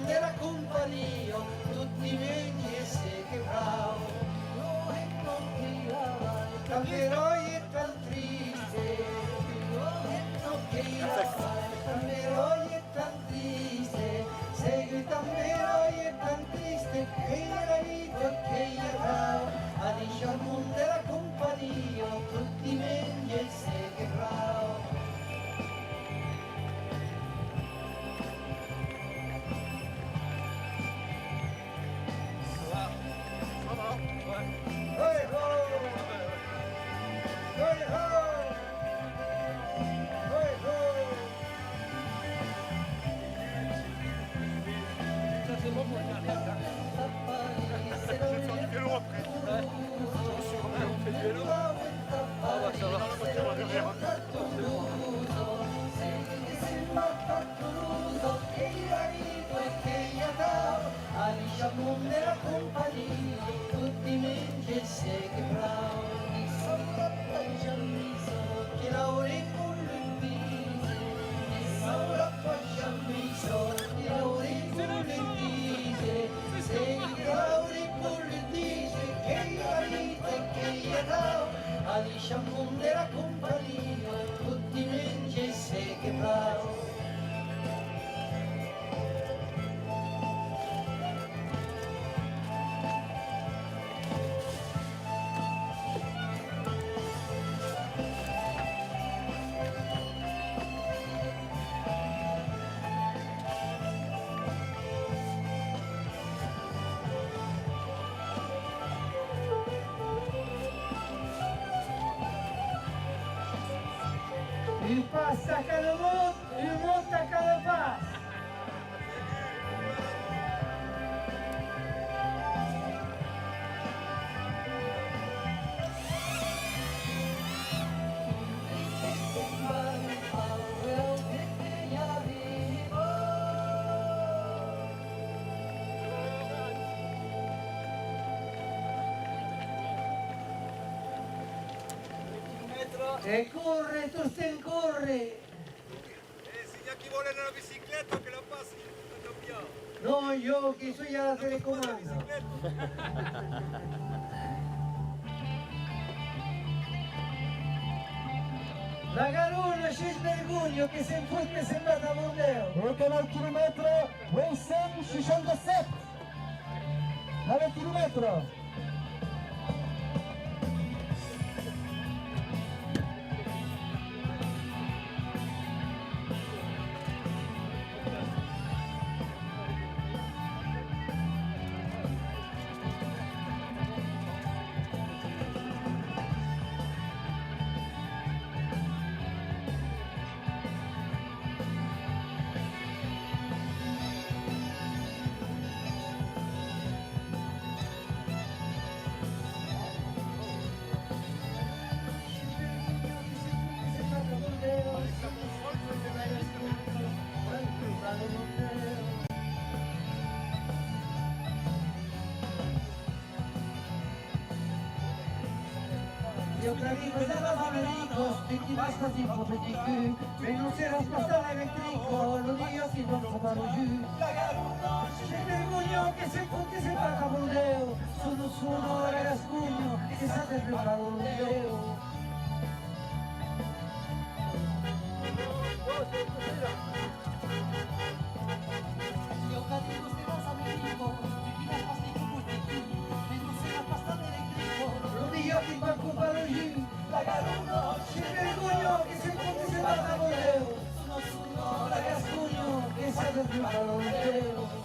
Della compagnia, tutti i vecchi e se che bravo, no e non ti lavai, cambierò e tan triste, no e non ti lavai, cambierò e tan triste, segui cambierò e tan triste, che era vivo e che era bravo, a diciamo il mondo della compagnia, tutti i vecchi e se che bravo. Della compagnia, tutti mentre sei che bravo, mi sono appoggiato, che lavori con le vite, mi sono appoggiato, che lavori con le vite, sei che lavori con le vite, che la vita che io do, a diciamo della compagnia, tutti mentre sei che bravo. Il passe à Calamont, il monte à Calapas. E corre, tu stai corre! Signa chi vuole nella bicicletta che la passi tutto piano. No, io che sono alla telecomanda. La Garona ci svergogno che se fosse sembrata a Mondeo. Ecco al chilometro 267. 9 chilometro. Io clavico della Federico, tutti bastati un po' petit cul, mais non si era spostato elettrico, lo dio si non trovano giù. La Garona, c'è vergogno che se fosse sembrata a Mondeo, sono suono ragazzugno, che sa sempre un Mondeo. Io clavico della Federico, tutti bastati un po' petit cul, mais non si era spostato elettrico, Lo dio ti fa occupare giù. La Garona, c'è vergogno che se fosse sembrata più volentieri.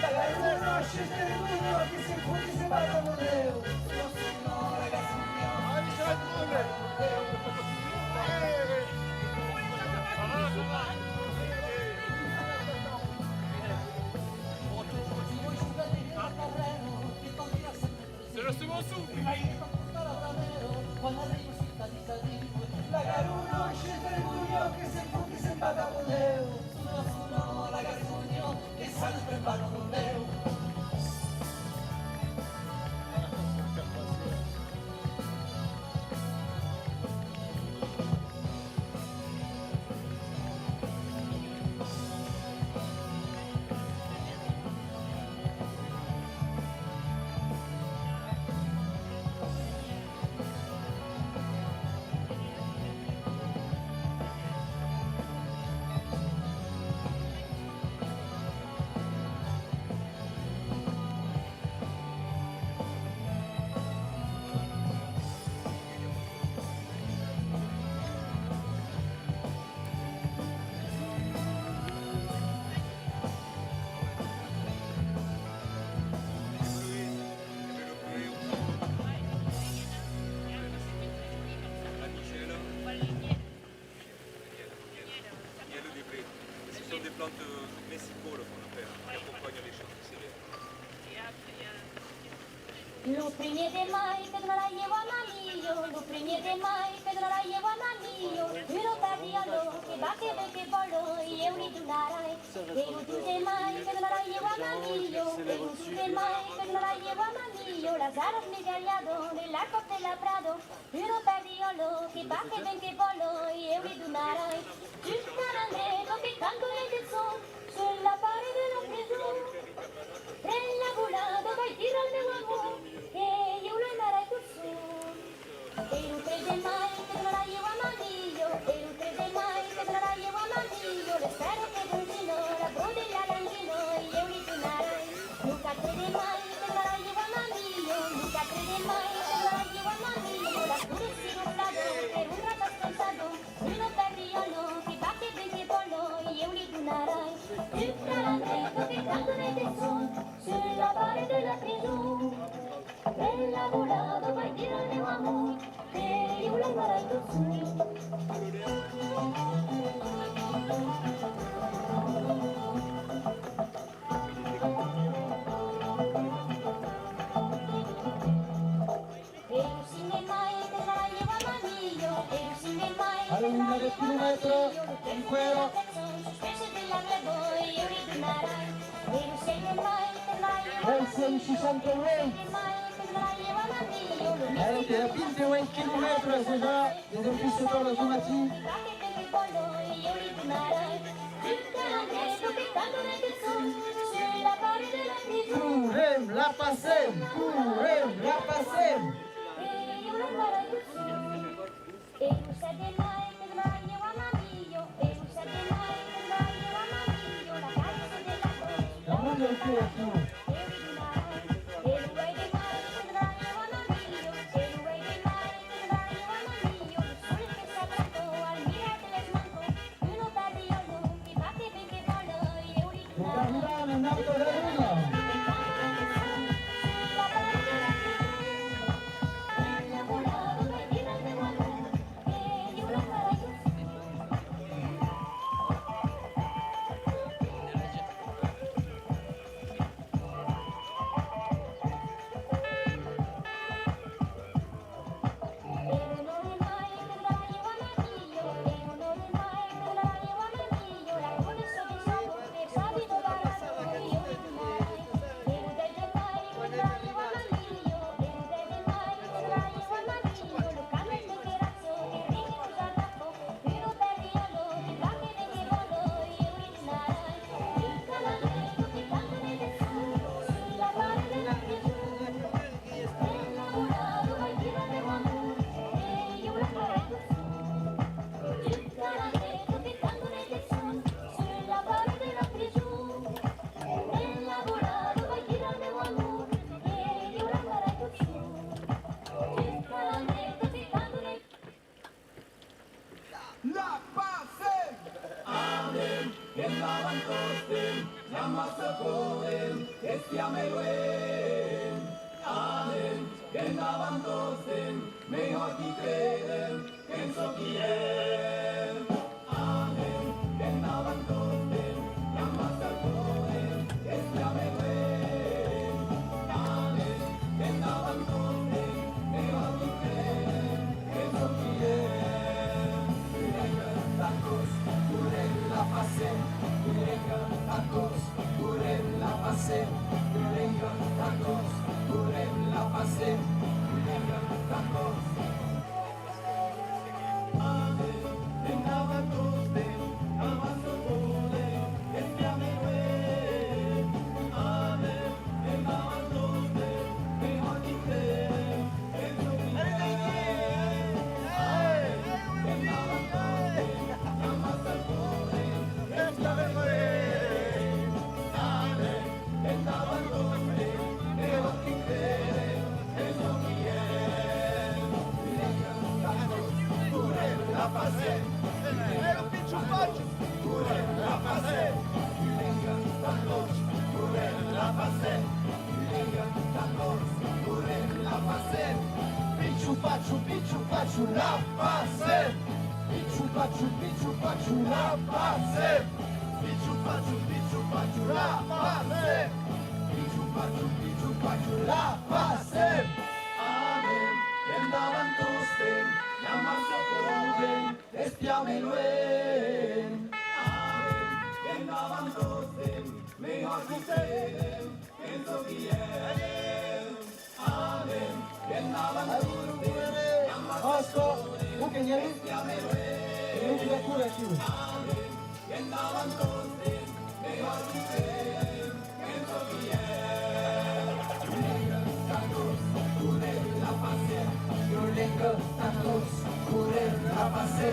Magari non conosci il terreno che si fuori si va da voleo. No, ragazzi mio. C'est le second souffle. Magari non conosci il terreno che si fuori si va da voleo. No, ragazzi mio, che sempre va da voleo. Lo prendete mai per non la llevo a mamio, lo prendete mai per non la llevo a mamio, lo perdialo che va che pollo e un ritornare, e lo dite mai per non la llevo a mamio, e lo dite mai per non la llevo a mamio, la zara mi gagliado nell'arco della prado, lo perdialo che va che pollo e un ritornare, tutta l'andretto che canto nel sol, sulla parete della presa. Nella volata vai tira il mio amore e io lo andrei col sole. E non crede mai che non la llevo a mamiglio, e non crede mai che non la llevo a mamiglio. Le spero che contino, la brode e la langino e io ritornerai. Nunca crede mai che non la llevo a mamiglio, nunca crede mai che non la llevo a mamiglio. La scura si rottato per un rato ascoltato, uno per riolo che va che ben che pollo e io ritornerai. Tutta l'andretto che canto nel tesoro. Sulla parete della prigione, bella volata vai dire al mio amore, e io lo farai così. All'una del chilometro, in cuero. Verso 62. Allez, t'es à pile de 1 km déjà, les impulsateurs de Zumati. Courem, la passem, courem, la passem. La mano del culo. Kennavan tosten, jamassa koden, estiamme luen. Amen, kennavan tosten, mejorki creden, kenso quieren. Amen, kennavan tosten, jamassa koden, estiamme luen. Amen, kennavan tosten, mejorki creden, kenso quieren. Tacos, curen la pase, tacos, curen la pase, tacos, curen la pase, tacos. Amen, vengaban todos, amaso pole, espiame luen. Amen, vengaban todos, mejor que creen, eso quieren. Amen, vengaban todos, amaso pole, espiame luen. Amen, vengaban todos, mejor que creen, eso quieren. Tacos, curen la pase, curen la pase, tacos, curen la pase, tacos, curen la pase, pichu pachu la pase, pichu pachu la pase, pichu pachu la pase, pichu pachu la pase. Amen, kendavan tosten, jamassa koden, estiamme luen. Amen, kendavan tosten, mejor que creden, kenso quieren. Amen, kendavan tosten, jamassa koden, estiamme luen. Amen, kendavan tosten, mejor que creden, kenso quieren. Tacos, curen la pase, tacos, curen la pase,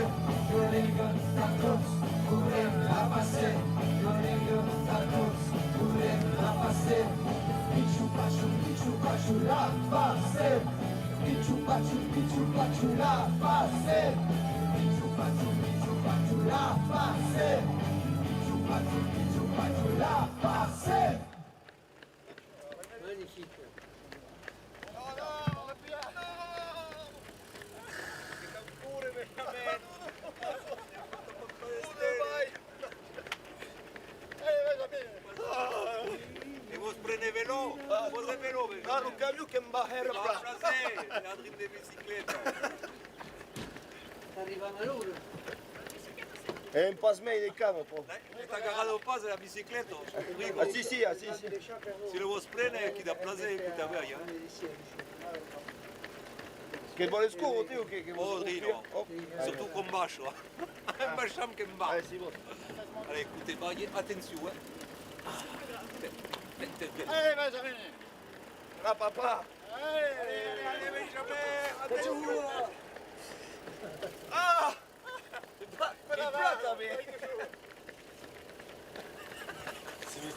tacos, curen la pase, tacos, curen la pase, pichu pachu la pase, pichu pachu la pase, pichu pachu la pase, pichu pachu la pase. Magnifique. E vos prene velo? Vos è velo? No, non cambio che mbahera No, frase, la drip de bicicleta. Arrivano a loro. È un po' smeglio camo po'. Sta cagato pas la bicicletta. Ah sì sì, ah sì sì. Se lo vos prene, chi da place, chi da veia. Che vuole scuro te o che Oh, Rino. Surtout con bacio. Un bacham che mba. Allez, c'est bon. Allez, écoutez, attention. Allez, Benjamin. Là, papa. Allez, Benjamin. Attention. Ah!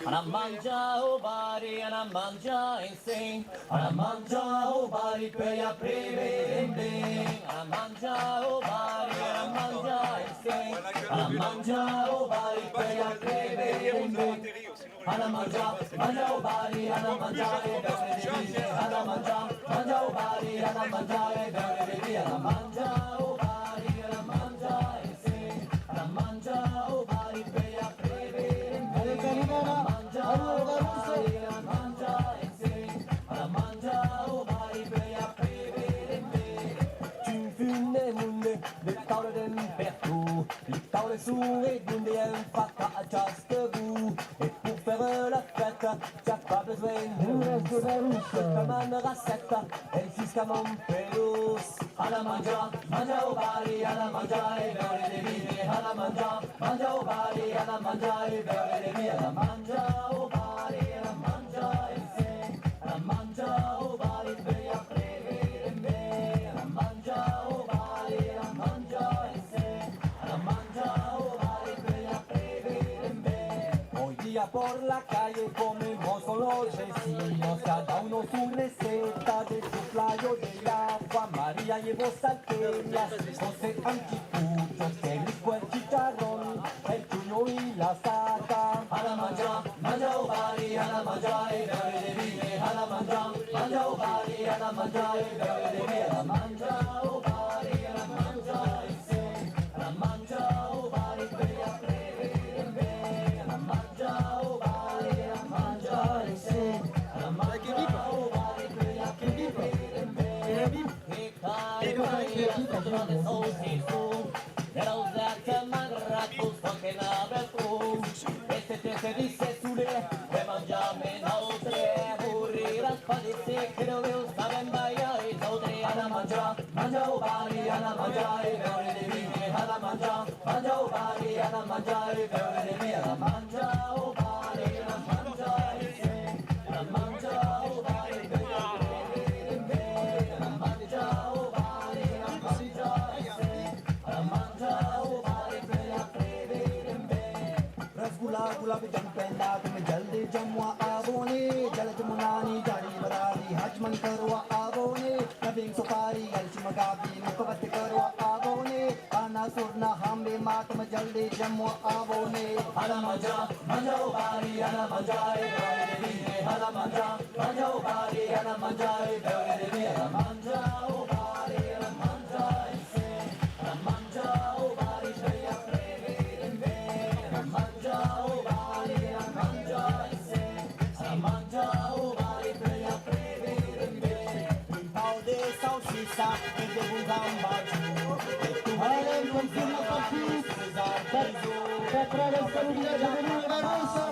Ana mangia o bari, ana mangia insane. Ana mangia o bari per ya preve bling. Ana mangia o bari, ana mangia insane. Ana mangia o bari per ya preve bling. Ana mangia o bari, ana mangia e bene. Ana mangia o bari, ana mangia e bene. Ana mangia o bari, ana mangia insane. Ana mangia o bari per ya preve bling. Sous et d'une faca à chasse debout. Et pour faire la fête, t'as pas besoin de comme une recette. Et jusqu'à mon pelos. À la mangia, mangia au bari, à la mangia et vers les vies. À la mangia au bari, à la mangia et vers les vies. À la mangia au bari, à la mangia et c'est. À la mangia au bari, per ya prevere me. À la mangia au bari, à la mangia et c'est. À la mangia. Hoy día por la calle comemos con los vecinos, cada uno su receta de su playo de agua. María llevó salteñas, José anticuchos, que rico el chicharrón, el chuño y la sal. mangiare, beure me, la mangia, oh pari, la mangia, se, la mangia, oh pari, per la preve, la mangia, oh pari, la mangia, se, la mangia, oh pari, per la preve, e cari, de sol, Gesù, de los that mandracos, toque na betu, este te dice sule, de mangiame nautre, burrir al padece, che lo veo, saben baia, e nautre, alla mangia, mangia o bari, alla mangia, e beure de vine, alla mangia, mangia o bari, alla mangia, e beure de me, alla mangia o bari, alla mangia, e se, alla mangia o bari, per la preve, alla mangia o bari, alla mangia, e se, alla mangia o bari, per la preve, rasgulla गुलाब जम पेंदा तुम जल्दी जमवा आवोने जल जमुनानी जारी बरारी हजमन करवा आवोने नबिंग सुपारी अलची मगाबी मुकबत करवा आवोने आना सुरना हमें मात में जल्दी जमवा आवोने हला मजा मजा उबारी हला मजा बेवरे देवी हला मजा मजा उबारी हला मजा बेवरे देवी हला मजा उबारी हला मजा से हला मजा उबारी जया प्रेमे हला मजा उबारी हला मजा से hela mangia uvari per la preve un pao de salsicha e de un gambaccio e tu Allez, continue à partir. Quatre all'estero di Giovanni Rosa.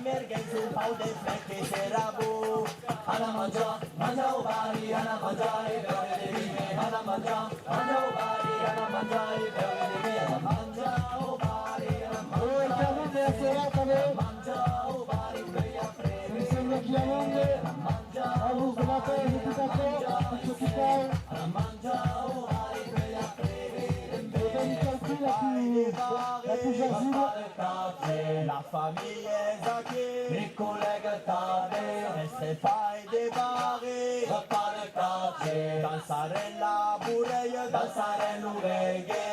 merguez un pao de flecche serabo alla mangia mangia uvari alla mangia e beure de vine alla mangia mangia uvari alla mangia e beure de vine alla mangia uvari alla mangia la serata mi sembra che a Monte ha avuto una pelle di tacco tutto chi fa la più giasura la famiglia è aquí les collègues t'avaient reste fai de barre repas de quartier dansare la bourreille dansare l'oreille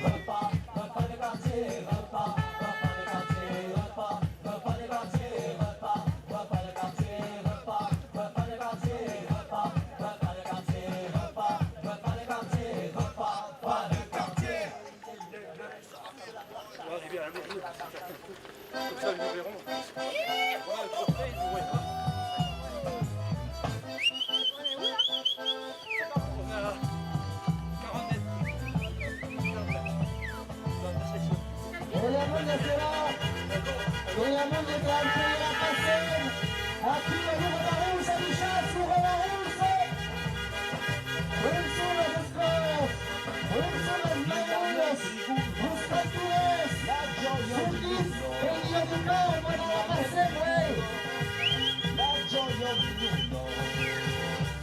repas de quartier repas de quartier repas de quartier repas de quartier repas de quartier repas de quartier repas de quartier repas de quartier. On va arriver à un milieu. Comme ça, ils nous verront. Voilà, le portrait, ils nous verront. On est à 40 mètres. vogliamo la sera vogliamo le grandi la passione a chi è la russa di chassi la russa un solo de scores un solo de medallas un spatulés sudis e io di nuovo la passione La gioia di mondo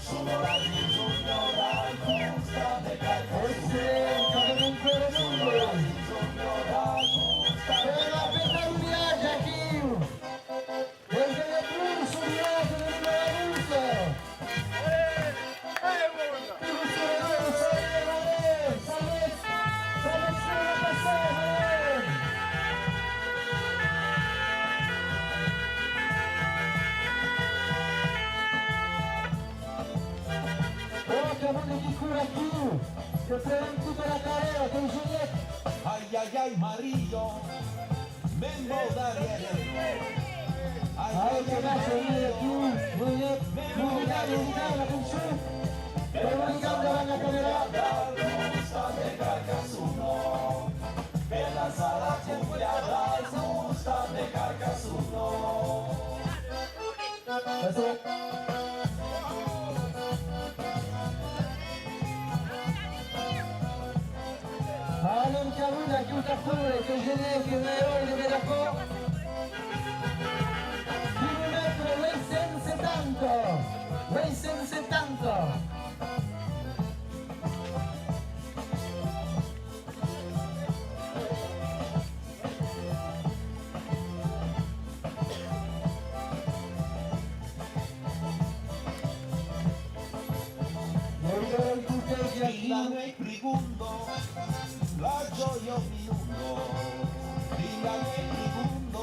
sono la bisogno dal gusta de forse come un cuore mondo per la pedaluria Giacchino desde le blu subiato del russa di cura più che prende tutta la carriera con Giulietto ay ay ay Mario Membo Daniele ai che lascia venire più l'unità la canzone per l'unità della camera gusta de Carcasuno per la sala cumpliada gusta de Carcasuno Allez, Carou, la chiusa pure, che genere, che eroe, deve da po'. Chilometro, Wei 170. Dígame pregunto, la gioia minuto. Dígame pregunto,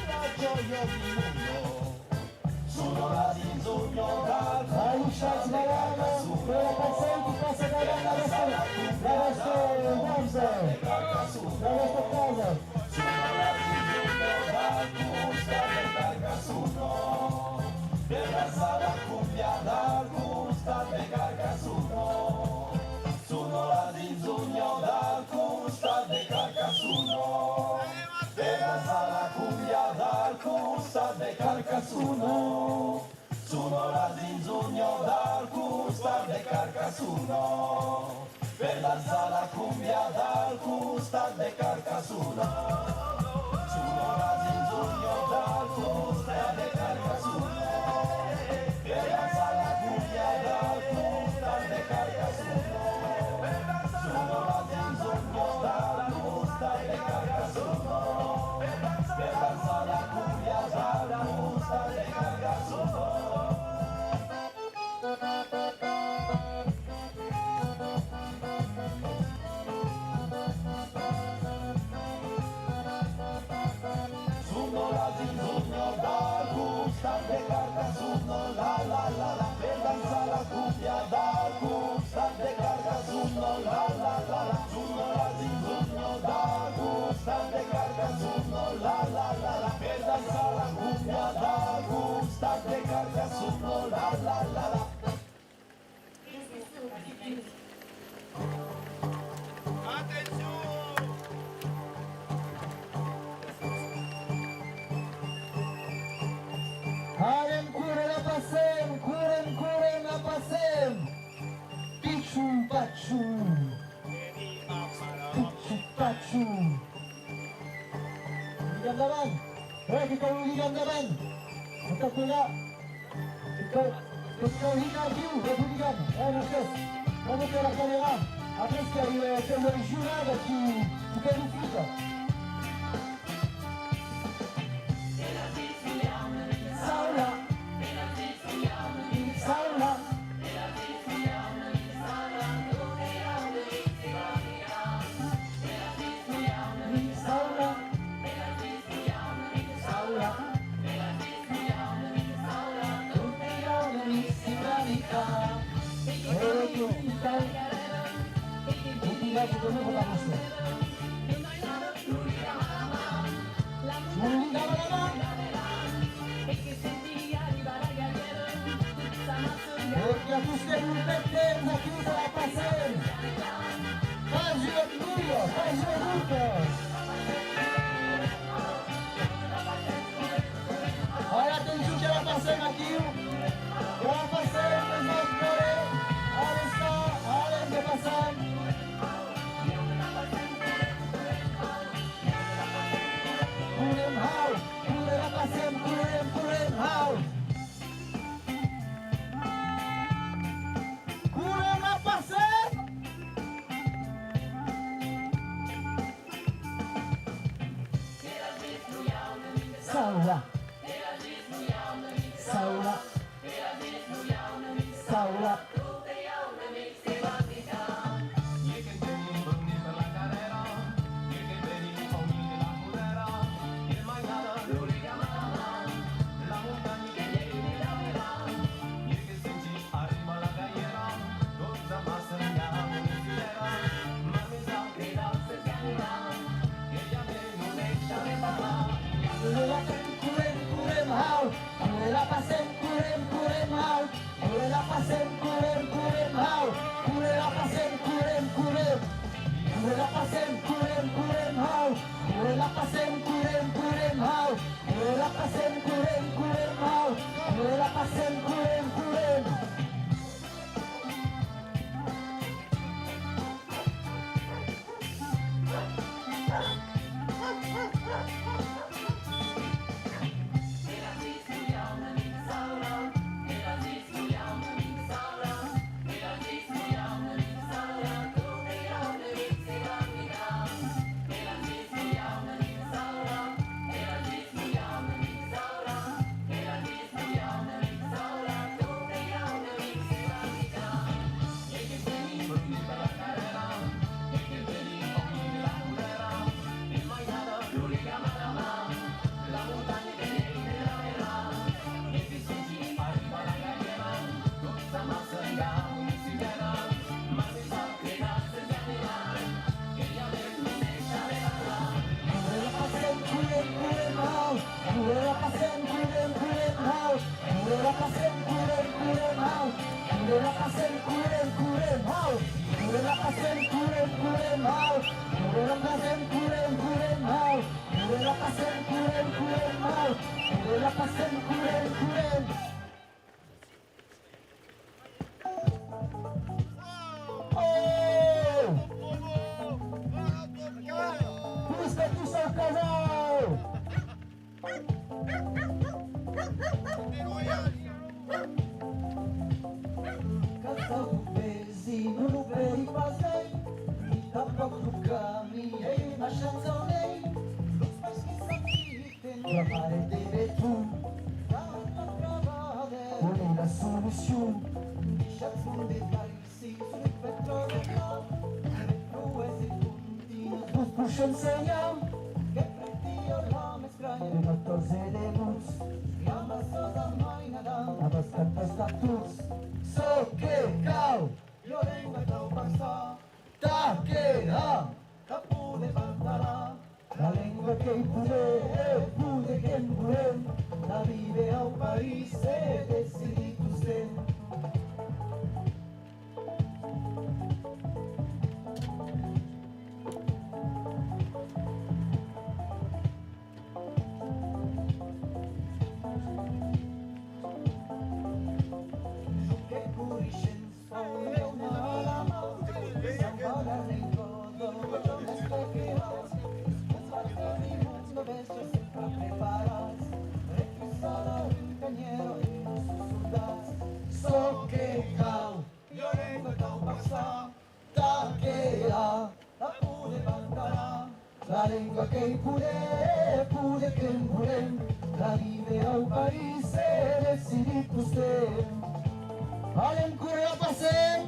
la gioia minuto. Sono la Carcasuno, sono la zinzugno dal custar de Carcasuno, per danzare la cumbia dal custar de Carcasuno, sono la zinzugno dal custar de Carcasuno, per danzare la cumbia dal custar de Carcasuno, sono la zinzugno dal custar de Carcasuno, per danzare la cumbia dal custar de Carcasuno. Sono la zinzugno dal custar de Carcasuno, la la la la, per danzare la cumbia dal custar de Carcasuno, la la la la, sono la zinzugno dal custar de Carcasuno, la la la la, per danzare la cumbia dal custar de Carcasuno, la la la la. Harem kure la pasem, kurem la pasem. Pichu pachu. Pichu pachu. Ligan naman. Kaya kita ligan naman. Untuk pula. Kita ligan view, republican. Merci. Vamos faire la caméra. Après, il y a le jurade qui qualifie. Saula, Saula, Porque a busca un pequeño aquí se la pasen. Faz o orgulho, faz o orgulho. Olha, tem gente que ela passando aqui. Ela passando, mas não foi. Olha só, olha que passando. Kurem hau, kurem la passando, kurem hau. Saula, Saula, Saula. La pasen kurem hau, la pasen kurem hau, la pasen kurem, la pasen kurem hau, la pasen kurem hau, la pasen kurem hau, la pasen kurem. Saula, casal! Casal do pezinho no peripazei, e tampoco no caminhei, na chanzonei, os pais que sabiam, la parede de tu, on est la solution, chaque monde est par ici, sur le pétrole et l'or, avec prouesse et continue, nos prochains seigneurs, que pretio la me extraña, de 14 de luz, llamas a mãe nada, abas cantas tatus, so que cal, violenga tau passa, ta que ha, capu levantará, la lengua que pude que empuré, la vive ao país, se decidido usted. So que cal, violenga tau passa, ta que ha, la pude levantará, la lengua que pude que empuré, la vive ao país, se decidido usted. Valen curva pasé.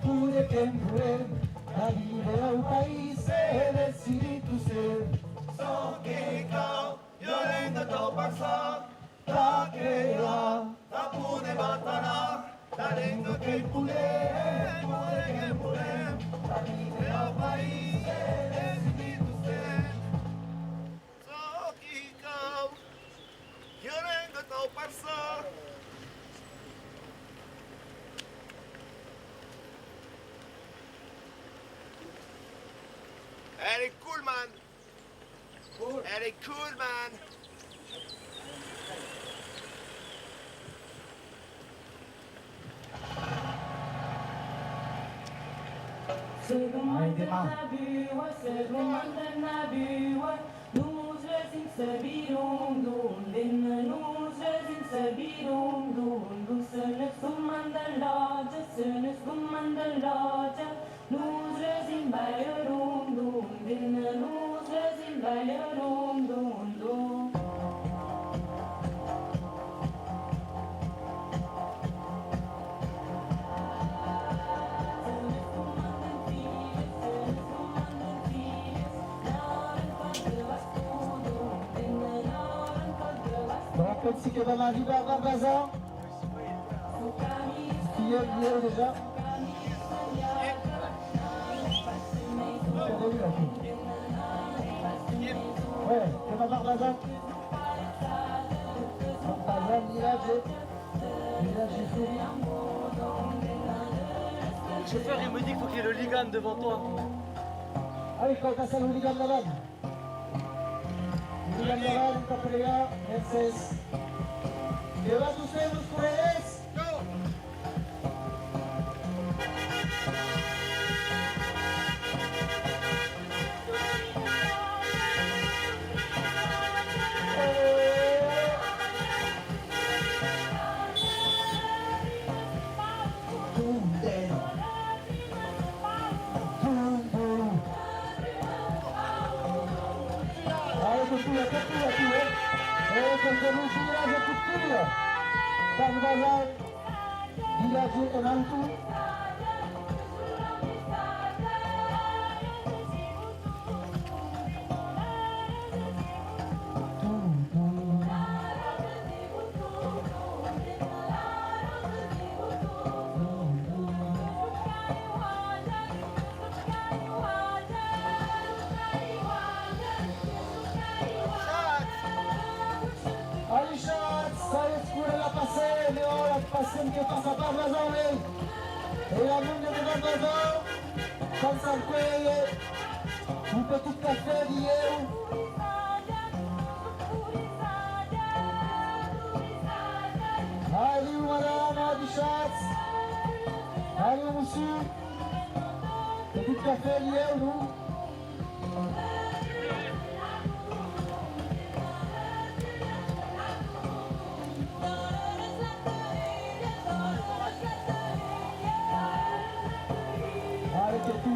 Pude que empuré, la vive ao país, se decidido ser. So que cal, violenta tau passa, ta que la, ta pude batará, la lengua que pude que empuré, la vive ao país, se decidido ser. So que cal, violenta tau passa. Elle est cool, man. Cool. Elle est cool, man. Pensi che va arrivare a Barbazan? Qui est déjà? Ouais, c'est pas Barbazan? Barbazan, village fait. Le chauffeur il me dit qu'il faut qu'il y ait le Ligan devant toi. Allez, quand t'as ça le Ligan là-bas. Ligan là-bas, Caprea, Mercedes. Llevad ustedes los cureles. Et quelques rouges villages de culture. Tanvazan, village Enantu. Che passa per la zona e la lunga di Barbazon con Sanquelle un petit café di eu allez madame du chat allez monsieur petit café di eu nous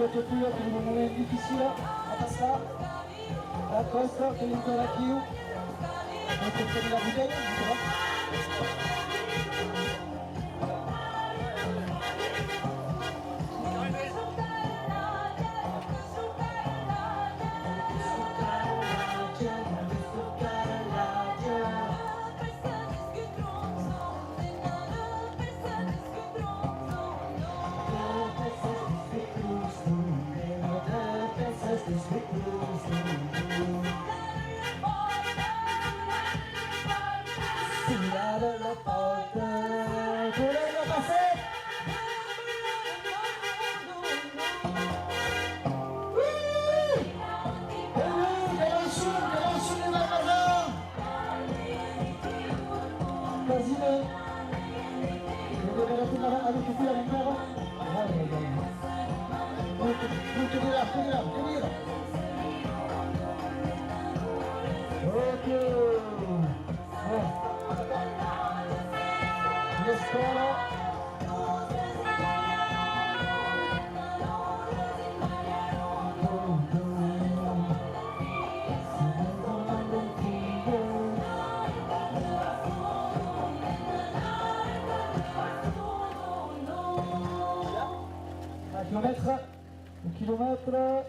che tu per un momento difficile a passare a questo che ancora più non per la bottiglia kilomètre,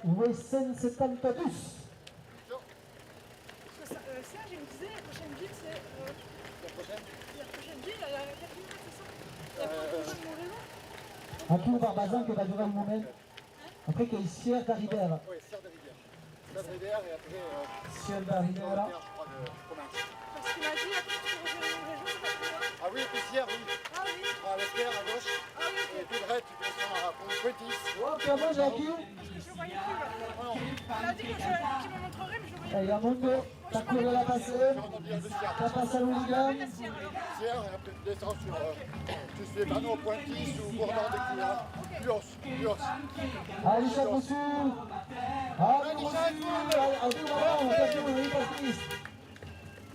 Wesen 72. Serge, il me disait, la prochaine ville, c'est... La prochaine ville, il y a 4 kilomètres, c'est ça? Il y a pas de Montréal. Aqui no Barbazan que vai jogar um momento. Après qu'il y ait Sierre da Riviera. Oui, Sierre de Rivière. Sierre de Rivière et après... Sierre da Riviera. Parce qu'il m'a dit, après tu reviens dans les régions, c'est pas plus loin. Ah oui, et puis Sierre, oui. Ah oui. À l'Esquerre, à gauche. Ah oui, ok. Et puis le reste, tu descends à Pont-Petit. Ok, moi j'ai aqui. Je voyais plus là. Il a dit qu'il me montrerait, mais je voyais plus. Il y a Mondo, t'as couru la passer. T'as passé à l'Ouligan. Sierre, et après tu descends sur... tu sais, Bano, Pointis ou Bourdon des Couleurs. Plus Allez, chaque monsieur. Allez, monsieur.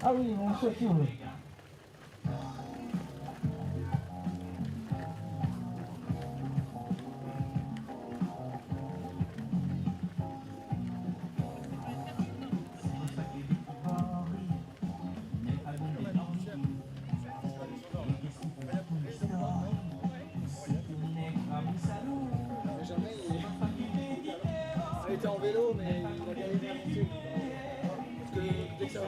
Ah oui, mon monsieur qui oui. Il était en vélo, mais il a galéré à monter. Parce que dès que ça va,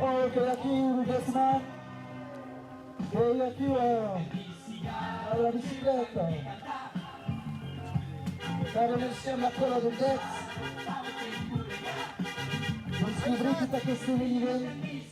Oh, que aqui o Desman. E aqui la bicicletta. Per insieme a quello del Dex. Non scoprì tutta questa livelli.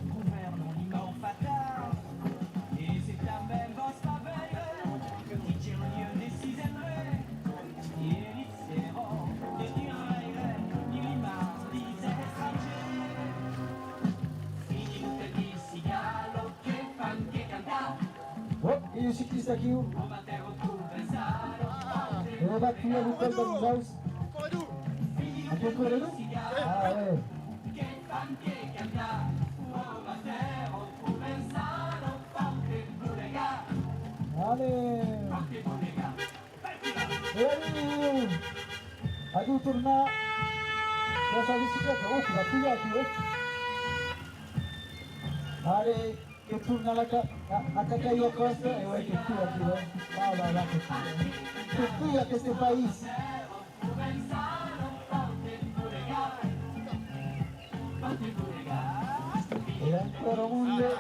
Governo E o ciclista aqui, o battu à l'école d'Anzaus. Aqui o Corredo? Ah, ouais. Allez. E aí, Adu tornar la sua bicicletta. Oh, ti va più aqui, Allez, che torna a Cacaia Costa e vuoi che tu aqui, là, che tu a questo paese. E ancora un mondo.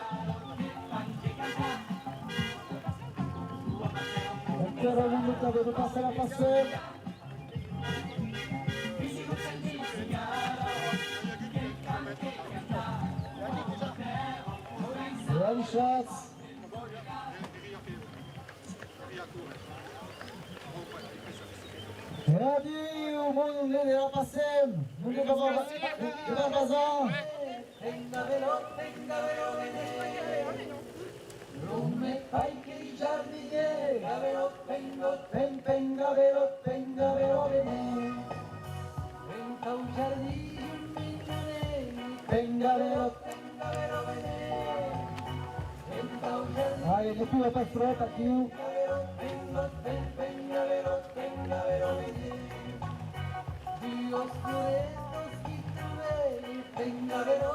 Ancora un mondo che deve passare a passare. One shot. Ready, o mundo dele era passando. Mundo da vazão. Come fai che i giardinieri venga vero venire venga un giardino venga vero venire venga un giardino Ai, le tue per fretta più. venga vero venire Dio scuretto schittueli venga vero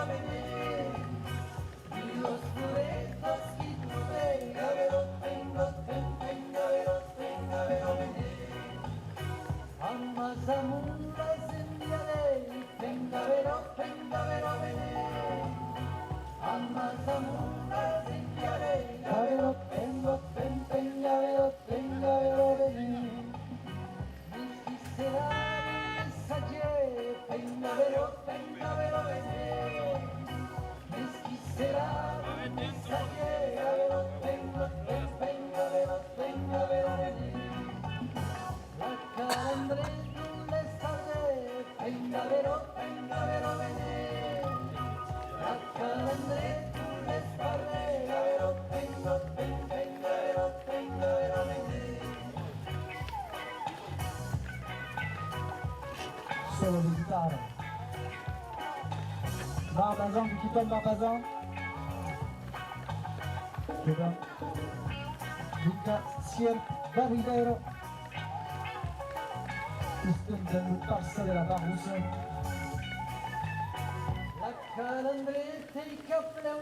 venire Dio scuretto schittueli venga vero venire Ammazza mulla sendiarei venga vero venire Ammazza mulla sendiarei venga vero venire Mi sarà un messaggero venga vero venire Mi sarà un messaggero venga vero venire La calandrella le stare venga vero venire La calandrella le stare vero venga vero venire Solo di chitarra. Barbazan, qui tombe Barbazan. Queda Luca Ciel Barridero. Ostentando passa della Barrussa. La calandretta il caffè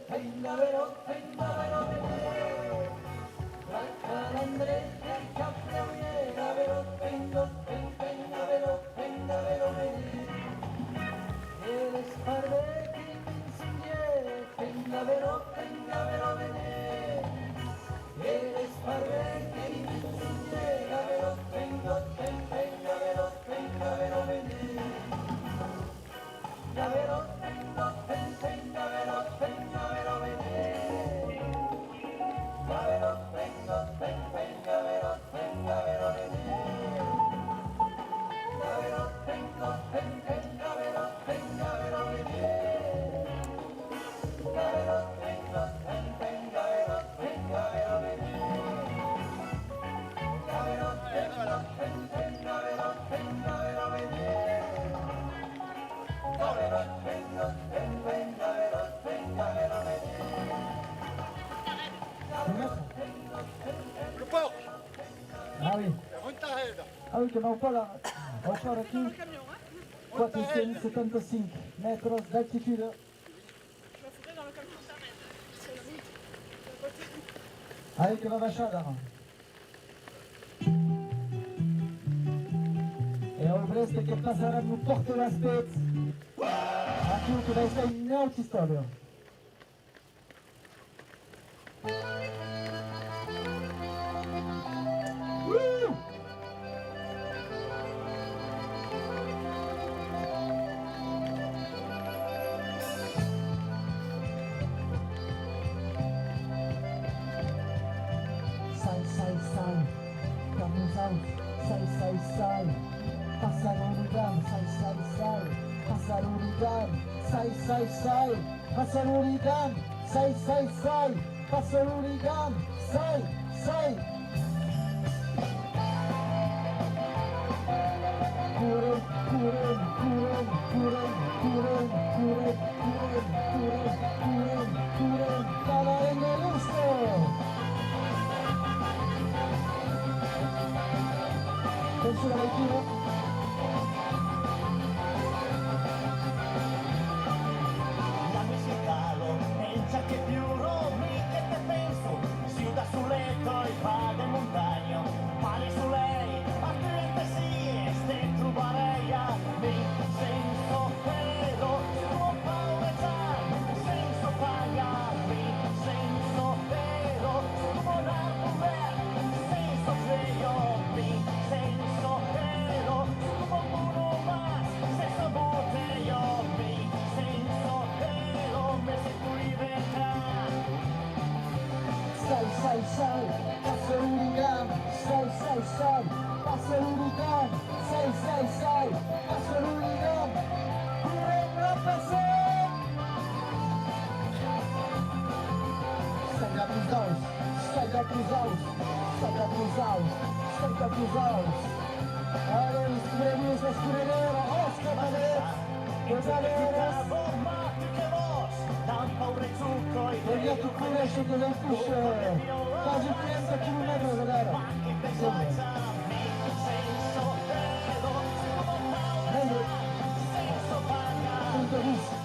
venga vero venire La calandretta il caffè venga vero venire E le sparve che insigne venga vero venire E le sparve che insigne venga vero venire Davvero venga vero venire Davvero venga vero venire Davvero venga vero venire Davvero venga vero venire Davvero vero venire Le porte. Ah oui. Runterheld. Ah oui, que non pas là. On part aqui. 475 metros d'altitude. Je vais foutre dans le camion. C'est la route. Allez, que va baixada. E o Brest che passerà no Porto das Pets. Aqui o que vai ser un'altra história. Sai, Carlos Alves, sai, Pássaro Urigano, sai, Pássaro Urigano, sai, Pássaro Urigano, sai, passa l'hooligan, 6, 6. Curen, curen, curen, curen, curen, curen, curen, curen, curen, curen, cada uno listo. Penso la lettura. La musicalo, pensa che più romi che te penso, si uda sul letto e fa del montagno, pane su lei, a te sì, ste trovarei a me, senso vero, suo paura senso paga, me, senso vero, suo narco senso sveglio, me, senso vero, suo puro mas, senso botello, me, senso vero, me se tu libertà. Sai, sai, sai, passa l'hooligan, sai, sai, sai, passa l'hooligan, sai, sai, sai, passa l'hooligan, curen la passé. Stega plus aus, stega plus aus, stega plus aus, stega plus aus. Allez, escurenis, escurenero, Oscar Madrid, Gozaleros. Voglio tu conosci che non fusce, quasi 30 km vedere. Punto vista.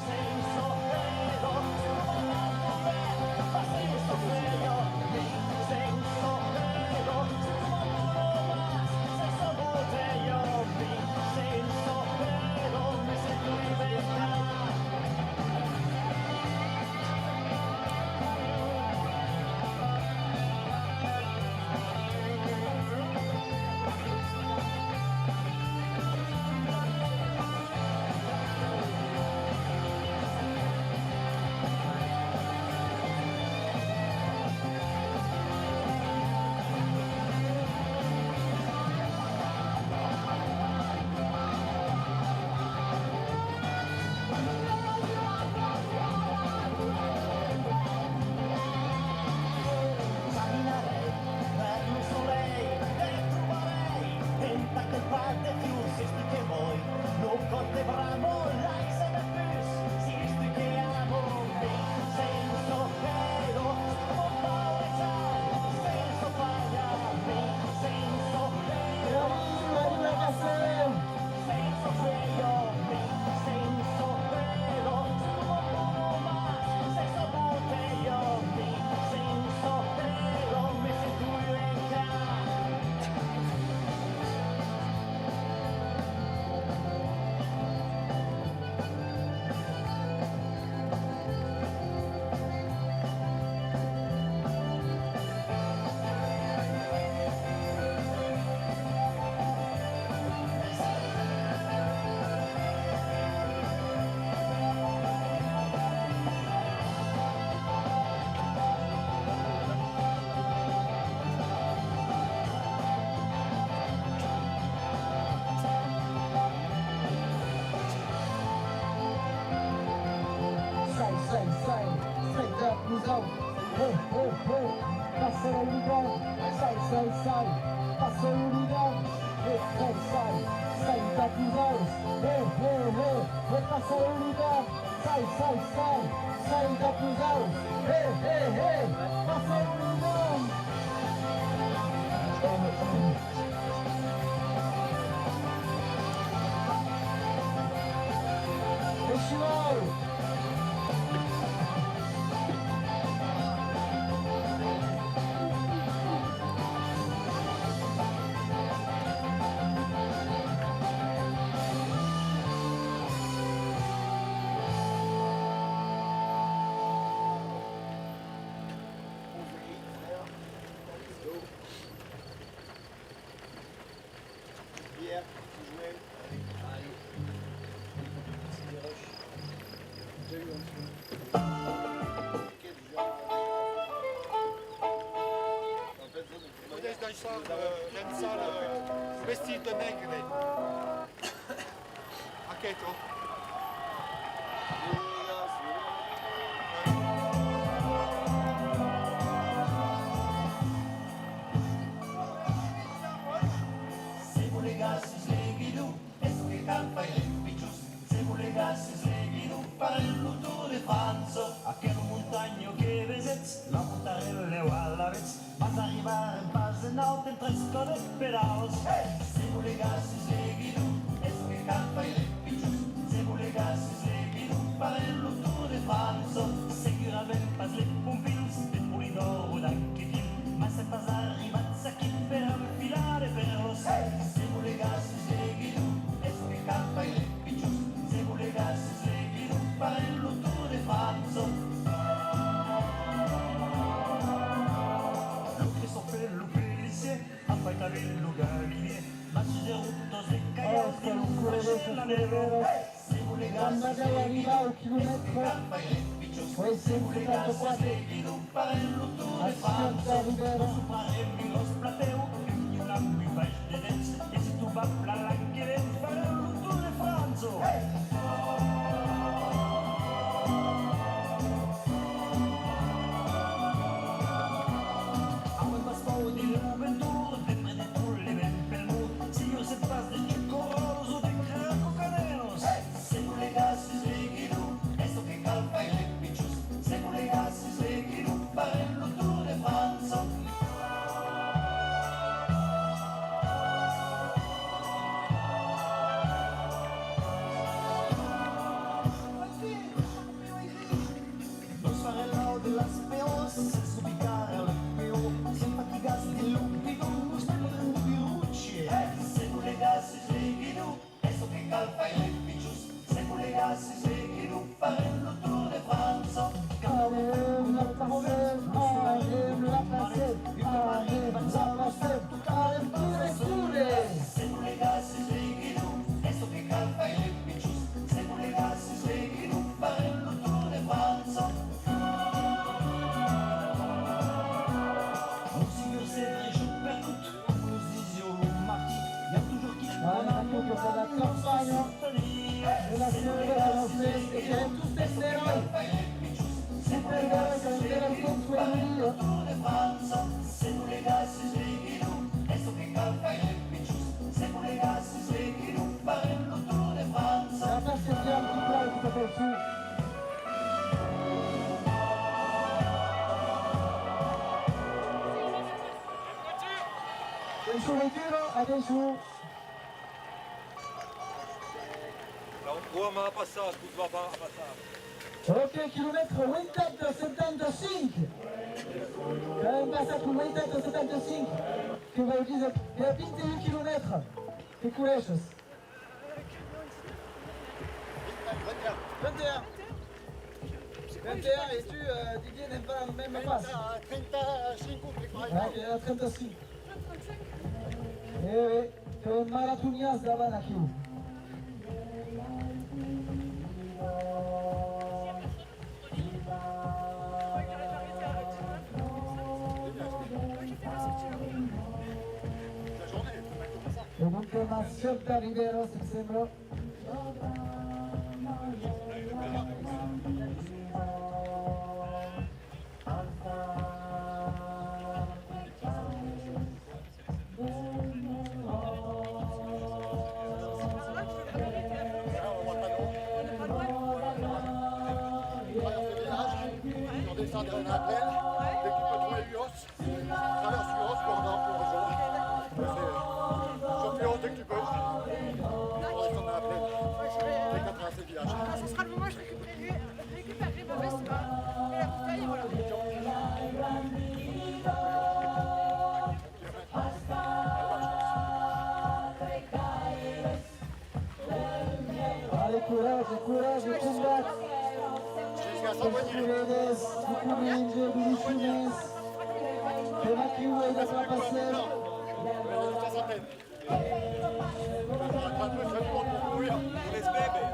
Passa l'hooligan, sai, sai, sai, passa l'hooligan, sai, sai, sai, da plus aus, passa l'hooligan, sai, sai, sai, sai, da plus aus, passa l'hooligan. Festival! Vestito negre. A che tu? pares, mas arribar en paz en alto en tres con esperados. Si vous les gars, si c'est guidou, est-ce que calpa et les pichus? Si vous les gars, si c'est guidou, par el tour de France, segurament pas les pompins, de Polidor o d'Anquequim, mas c'est pas arribat s'aquí per enfilar de perros. Si vous les gars, si c'est guidou, est-ce que calpa et les pichus? Si vous les gars, si c'est guidou, par el tour de France. Capello Galinie, ma ci derutto se cagati non fresce la nero. Se vuole gas, se arriva al chilometro, può essere un 74, a 60 Rivero, superemmi lo splateo, quindi un ambi fai de dents, e se tu va la lanchiere, fare un tour de Franzo. A quel paspo di Juventud, adesso Roma a passare, tutto va a passare. Ok, chilometro 875. Abbiamo passato 875. Che vuol dire che ha 21 km. Che courage. 21. 21 et tu, Didier, n'aime pas la même passe. 35. 35. Eh, c'è un maratonias davanti a chi. Comunque una scelta Rivero, se sembra. On descend dans la plaine, dès que tu peux trouver Uos, traverse Uos pour rejoindre. Sur Uos dès que tu peux. On descend dans la plaine. Dès que tu as traversé le village. Ce sera le moment où je récupérerai ma veste et la bouteille, voilà. Allez, courage, courage, combat. Juvenez, Bucuringe, Bucuringe, Temakiwe, la Trapassel. Les bébés.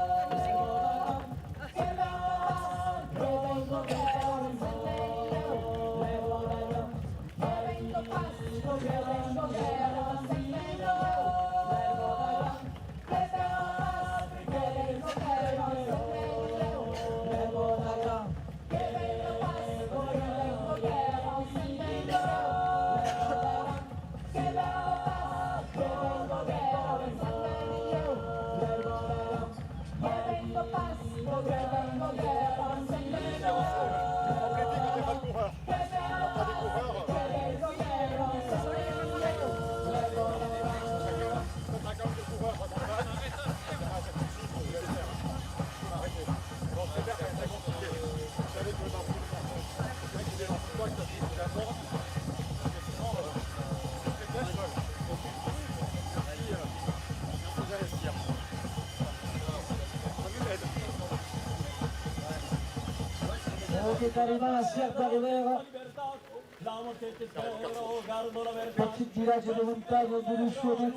D'accord. Parce que sinon, c'est bien seul. Merci d'investir. Ça m'aide. Ok, t'arrives à la Sierra Rivera. Petit village de montagne de Luchonnet.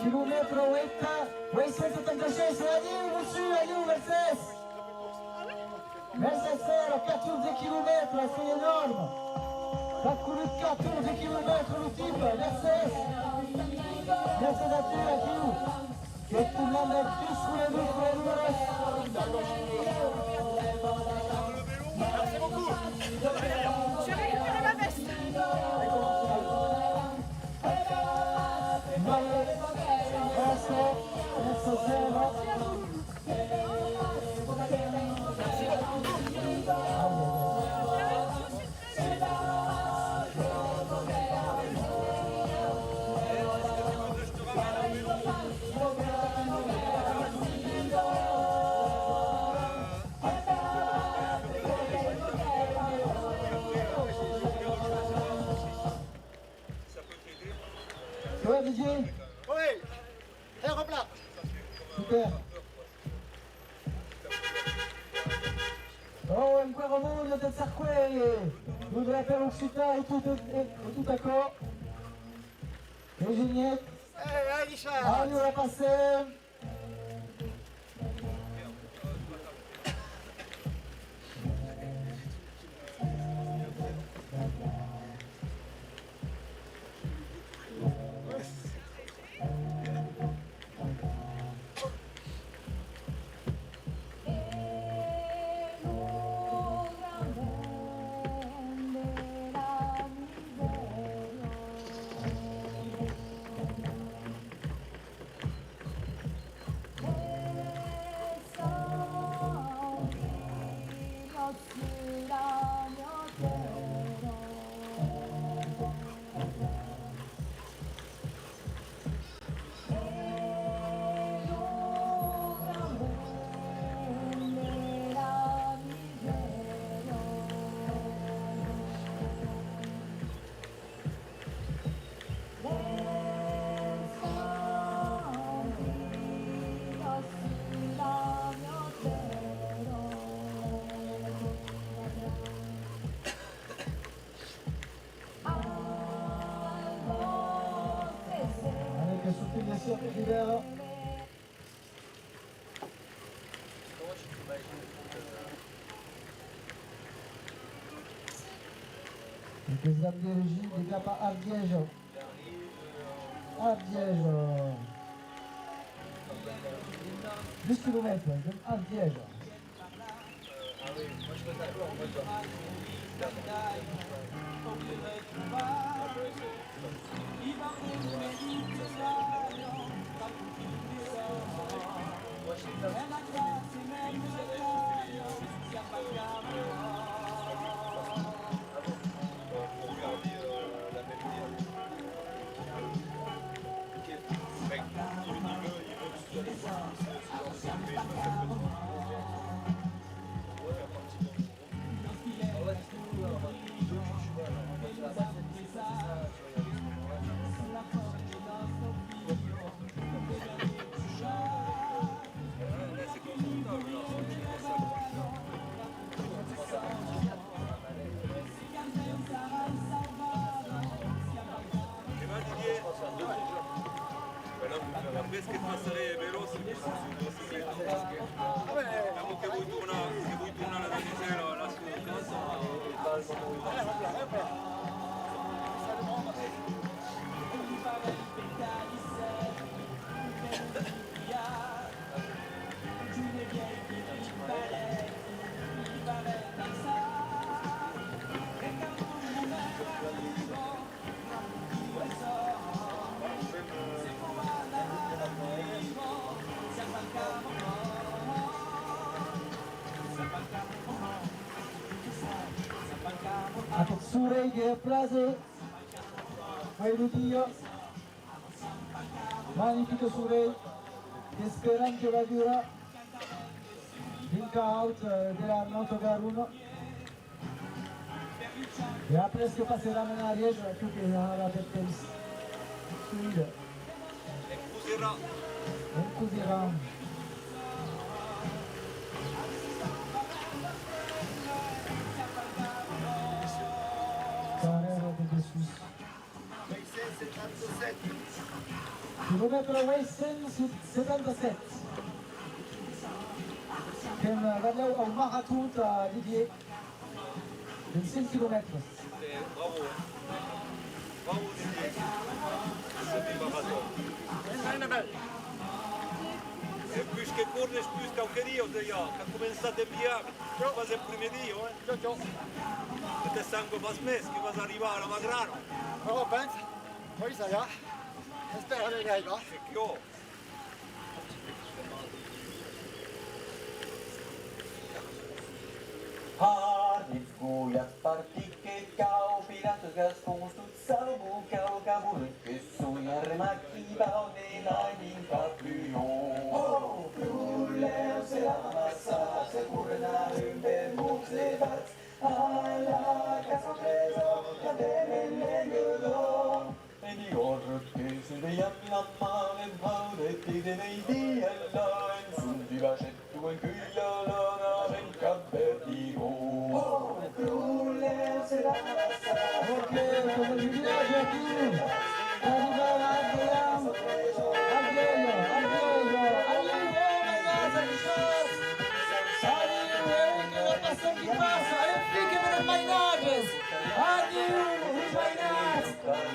Kilometro Westa 76, adieu Mercedes. Mercedes 14 km, c'est énorme. Parcouru 14 km le type, Mercedes. Mercedes adieu. Et tout le monde est tous sous les numéros. Merci beaucoup. J'ai récupéré ma veste. Ouais, Didier. Oui. Et replat. Super. Oh, ancora meglio del Sarquei. Dovrebbe per uscita e tutto d'accord. Et Juliette. Allez, on va passer. Des Abdergi, des Kappa Ardiège. Ardiège. 10 km, Ardiège. Ah oui, moi je fais d'accord, moi. che passerei veloce su bicicletta. Diciamo che vuoi tornare da Gisela alla sua casa. Atât surei de fraze, Failudio, magnifică surei, sperăm că va dura din caut de la autogar 1. Et après ce que passera en Ariège, tout est dans la tête comme fluide. Un cousira. Carrera de Jesus. Kilomètre 877. Quand alleu au marathon à Didier, 25 km. Bravo. Bravo Didier. Semi-marathon. E plus che corres, plus qualche dia, ja, che ha cominciato a inviare, quasi il primo dia, E te sangue vas mes, che vas arrivare a Magrano. Oh, pensa, poi sai, spero che arriva. E che ho. Harifkuja partikkeikau, pidätyskäs puustutsau, muukau, kaburykkyssuu, järmäkkivau, nenainin kapyoo. Plulle on selamassa, se kurnaa ympäri muutsevat, alakas on reso, ja temellen jyloo. Eni orrutkysyde jämnammainen haudettiden ei tiedällain, sun hyväsettuen kyljälana sen käppertigo. Plulle on selamassa, Ok, comme le village aquí, arriva Adrian, Adriano, ragazza di Scios, che la passa chi passa, e qui che me ne mainages,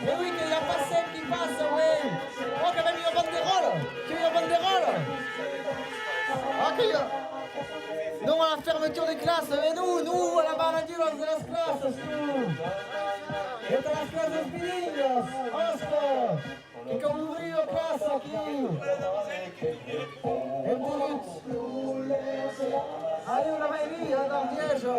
e qui che la passa chi passa, wey, oh che veniva banderola, ok, nous à la fermeture des classes, mais nous à la barragure de las classes, et de las clases niños, Osco, que como ouvriu a classe aqui, en Toulouse, allez, on la maioria dans Liège.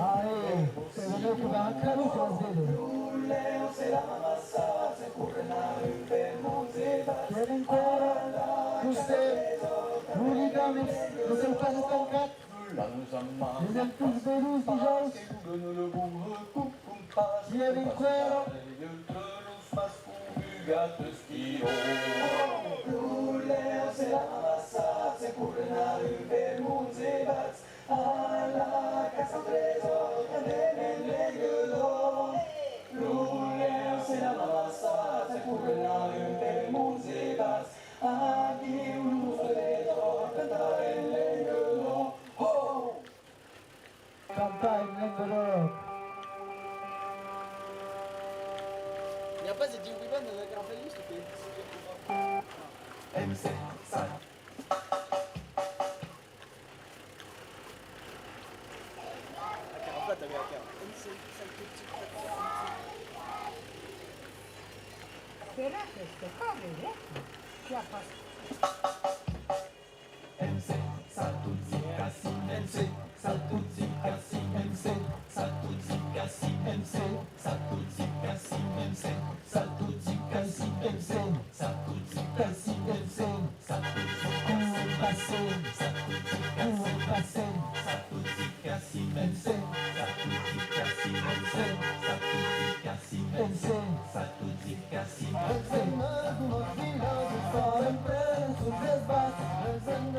Allez, c'est venu pour un cadeau pour le Chiede ancora, queste hooligans, ne sont pas estancat, les aiment tous belus dijous, chiede ancora, campagne l'enveloppe. Il n'y a pas ces Jim Weaven dans la campagnie, s'il te plaît. MC, ça. Carapace, t'avais la carte. Será que este cabe, ¿Qué ha pasado? MC, saltuzzi, cassi, MC, saltuzzi, cassi, MC, saltuzzi, cassi, MC, saltuzzi, cassi, MC, saltuzzi, cassi, MC, saltuzzi, cassi, MC, saltuzzi, cassi, saltuzzi, cassi, saltuzzi, cassi, MC, saltuzzi, cassi, MC, saltuzzi, cassi, MC, saltuzzi, cassi, MC.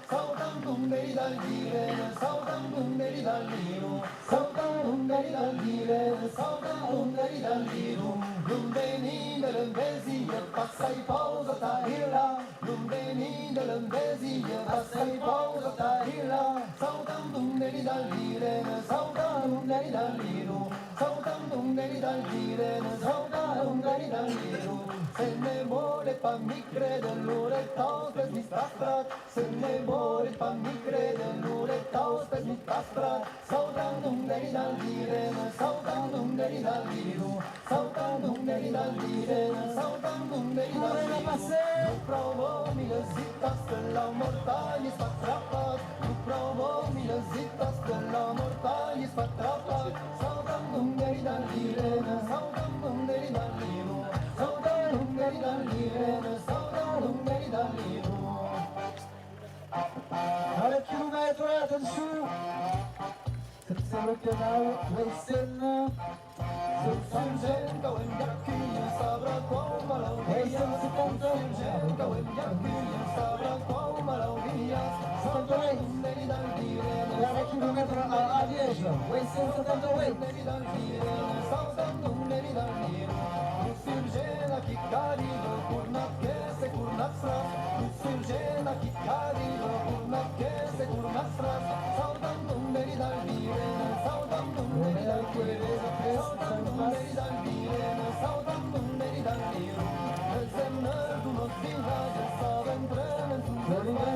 sautan dungeri dal dire, sautan dungeri dal diru, sautan dungeri dal dire, sautan dungeri dal diru, l'undeni dell'envesia passa i pausa tahilla, l'undeni dell'envesia passa i pausa tahilla, sautan dungeri dal dire, sautan dungeri dal diru, sautan dungeri dal dire, sautan dungeri dal diru, se ne vuole pa mi crede l'ore taustes mi stastrat, se ne vuole pa mi crede l'ore taustes mi stastrat, sautan dungeri dal dire, sautan dungeri dal diru, sautan dungeri dal dire, sautan dungeri dal diru, nu provo mille zitas de la mortagne spatrapat, nu provo mille zitas de la mortagne spatrapat, sautan dungeri dal dire, sautan dungeri dal diru, sautan dungeri dal dire, sautan dungeri dal diru. Allez, kilomètre, attention. C'est le canal, Wesson. Surgen, goen yakki, sabra como melodías. Surgen, goen yakki, sabra como melodías. Sautan dungeri dal dire, Allez, kilomètre à Liège, Wesson 78. sautan dungeri dal diru. Surgen a Kikarido, kurnat kese kurnat sras. Surgen a Kikarido, kurnat kese kurnat sras. Sautan dungeri dal dire, sautan dungeri dal dire, sautan dungeri dal dire, sautan dungeri dal diru. Le semneur de notre village s'aventrene sous l'espace.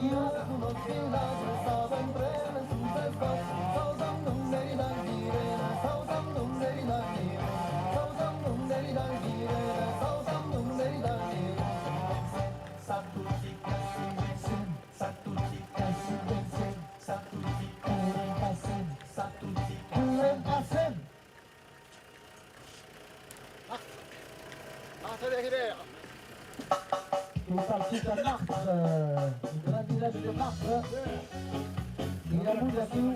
De notre village s'aventrene sous l'espace. Sautan dungeri dal dire, sautan dungeri dal dire, sautan dungeri dal dire, sautan dungeri dal dire. Satuti kassin, satuti kassin, satuti kassin, satuti kassin. Marthe Rivière. Il est parti à Martre, le grand village de Martre. Il a bougé à tout.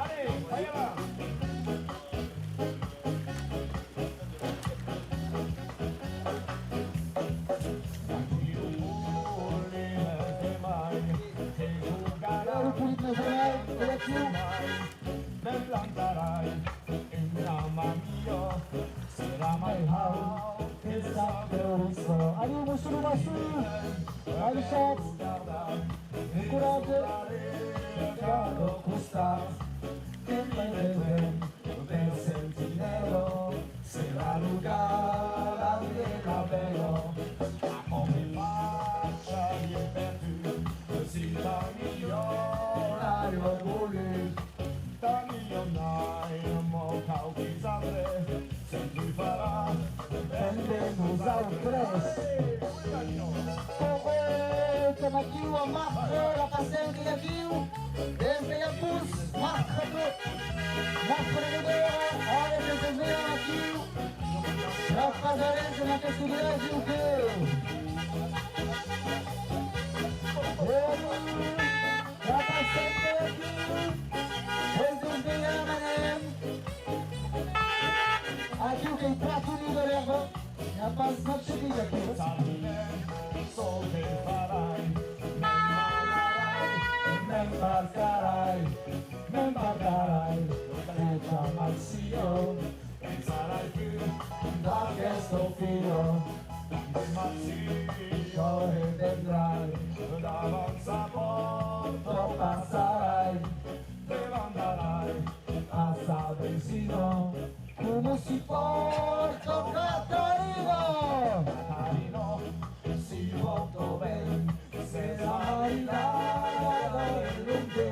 Allez, allez là. Le public national, collectif. Me plantarai en una mia, será mai hao, que Terrorista. Allez, monsieur le massou. Allez, chante. Encourage. Caro custa, que me deben del sentinelo, será lugar de navego, a mi faccia bien perdu, si da milionario voler, da milionario mo cauquizable, se tu farà, Vendemos ao Cres. Estamos aqui, o Marco, la paciente aqui, desde a Pus, Marco, Marco Regueira, olha que vocês viram aqui, já fazeremos na festividade o quê? La paciente aqui, desde a Manem, aqui o que é prato de leva, a paz não chega aqui. so che farai, me imbarcarai, e chiamarsi e sarai più da questo filo, di mazzio e vedrai, davanti porto passarai, te mandarai a Sabresino, Come si porta Catarino? Catarino, si molto bene, se la marinara è lunga,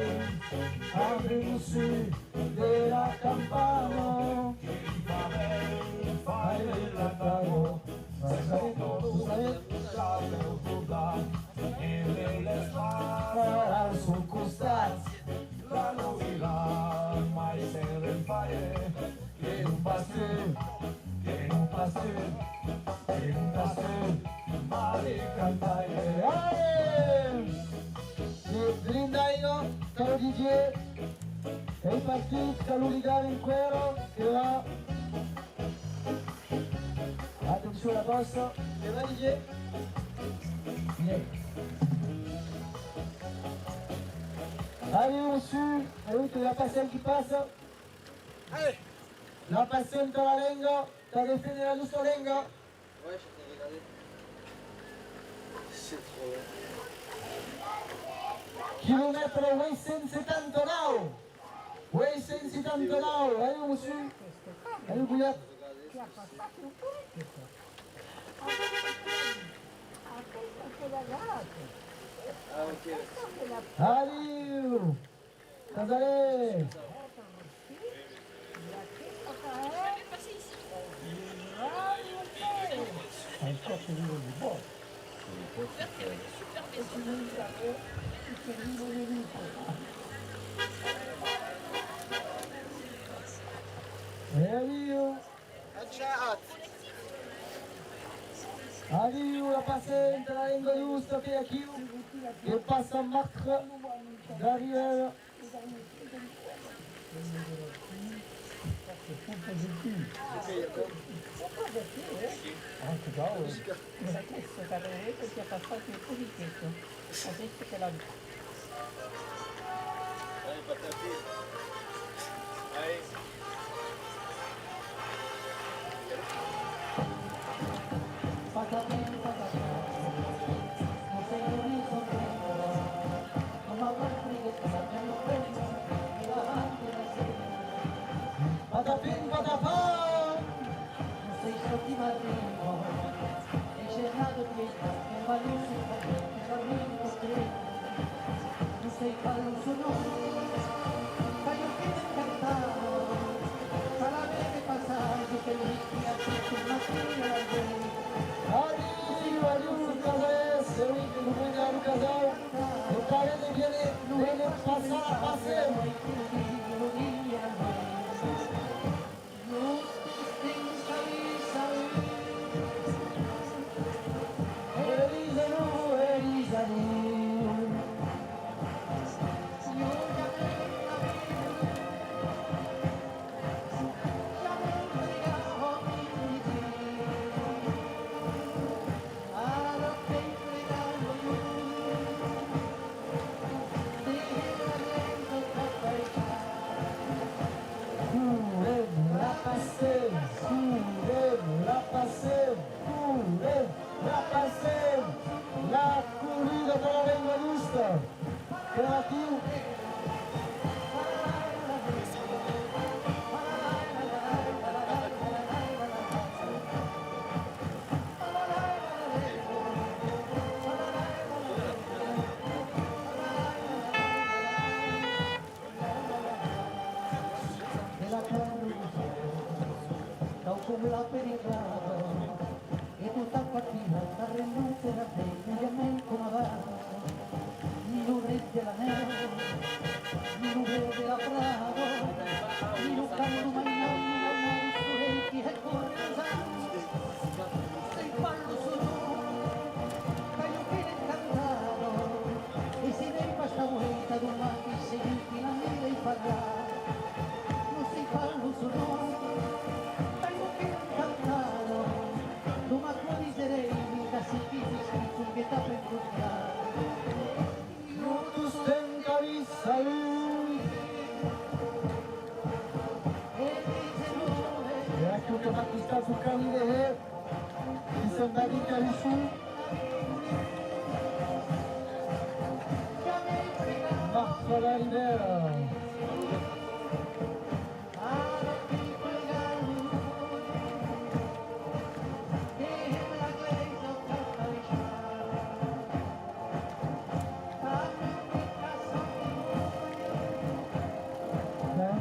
Avremo su della campana, che ti fa bene, fai il tago, tu sai, l'altro buda, e nelle spade farà sul costato, la novità, mai se ne fai, che non passi, che non passi, che non passi, male cantare. Grindaio, caro DJ, è partito Caluligare in cuero, che va. Attenzione a posto, che va DJ? Allez, on suit. Allez, que la pasión qui passe. Allez. La pasión con la lengua. T'as défini la douce lengua. Ouais, je t'ai regardé. C'est trop bien. Kilomètre 879. 879. Allez, on suit. Allez, Bouillat. Ah, ok. Allez, allez. Allez, Allez, la passée de la lingua giusta che è qui, che passa a Marc derrière. Patapim, patapam! Non sei stati marino, hai cercato dietro, che valore che cammino te. Non sei fallo sono, fai un che cantavo, fa la vede passare che lì a tutto il mattino la vedi. Arriva, casale, se lui che non viene a casale, non parete viene passare a passare. La corrida per la lingua giusta, creativo. Come la perigrado e tutta mattina sta rendute da te cambiamento una vara ni lo regge la neve ni lo vede la bravo ni lo canto mai non la mai studenti e corresano sei fallo solo fai un che cantaro e se ne basta vuelta domani seguiti la mela e parlare non sei fallo solo ma quali sarei da sentire che sta per incontrare io tu stentavi salute e a tutto ma chi sta sul camminare mi sembra di cari su Marco la Rivera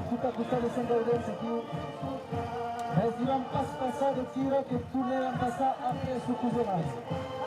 tutta questa descendenza più si va passare il tiro che tu ne vai passare anche su Cusenazzo.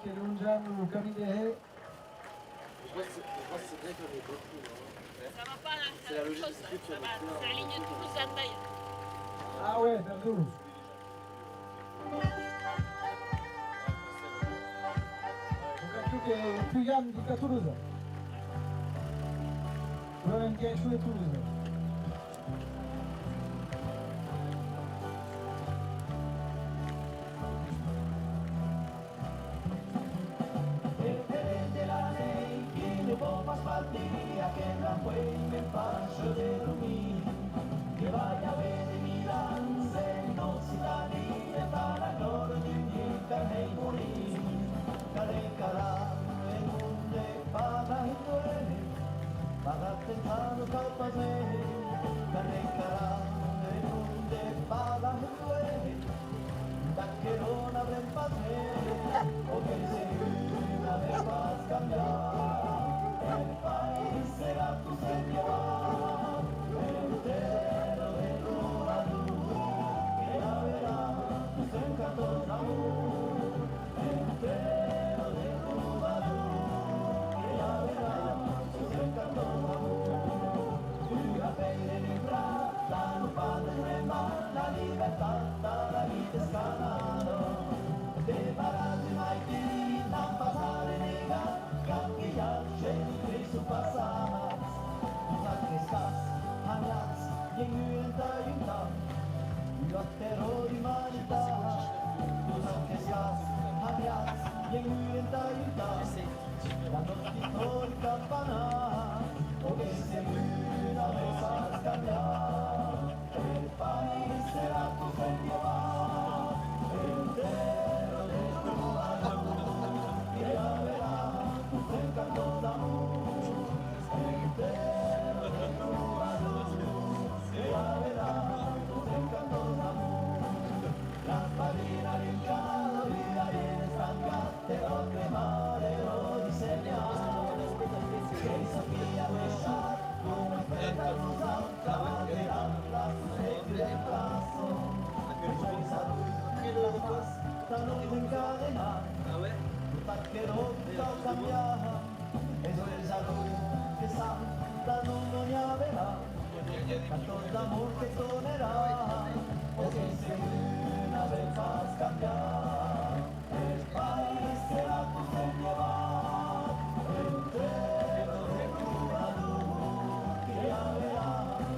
Kelunjan ou Kamidehe. Ça va pas, c'est la même chose, ça. Ça va, c'est la ligne Toulouse-Andaï. Ah ouais, vers Toulouse. Donc tu es plus jeune qu'à Toulouse. Tu as un gars joué Toulouse. Que la puede paso de dormir, que vaya a ver de Milán, se no si da ni de para gloria de mi carne y morir, carecará en un de para y duele, para tentando capas de, carecará en un de para y duele, taquerón abre el paseo, o que se una vez más cambiar. El país será tu señor, entero de juventud, que ya verá tus encantos de amor. Entero de juventud, que ya verá tus encantos de amor. Tu café de librar, la lupa de remar, la libertad, la vida escalada. De parar de Maití, la pasar en ella. Cambiar, Jenny, su pasar. Du estás, hablas, y en junta, yo terror y maldad. Du estás, hablas, y en junta, la noche y campana, porque se una vez a cambiar. El país será tu señor, entero de tu amor, y ya verás. Encantos de amor, entero de juventud, que ya verás tus encantos de amor. Las marinas limpiadas, vida bien estancada, cremadero diseñado, que Sofía besar, como espera cruzar, la bandera, las sueños del plazo, que salud, que la paz, tan encadenada. Taquero que cambiar, eso es algo que Santa no me verá. Cantos de amor que sonará, porque si una vez vas a cambiar, el país será tu señor, entero de juventud, que ya verá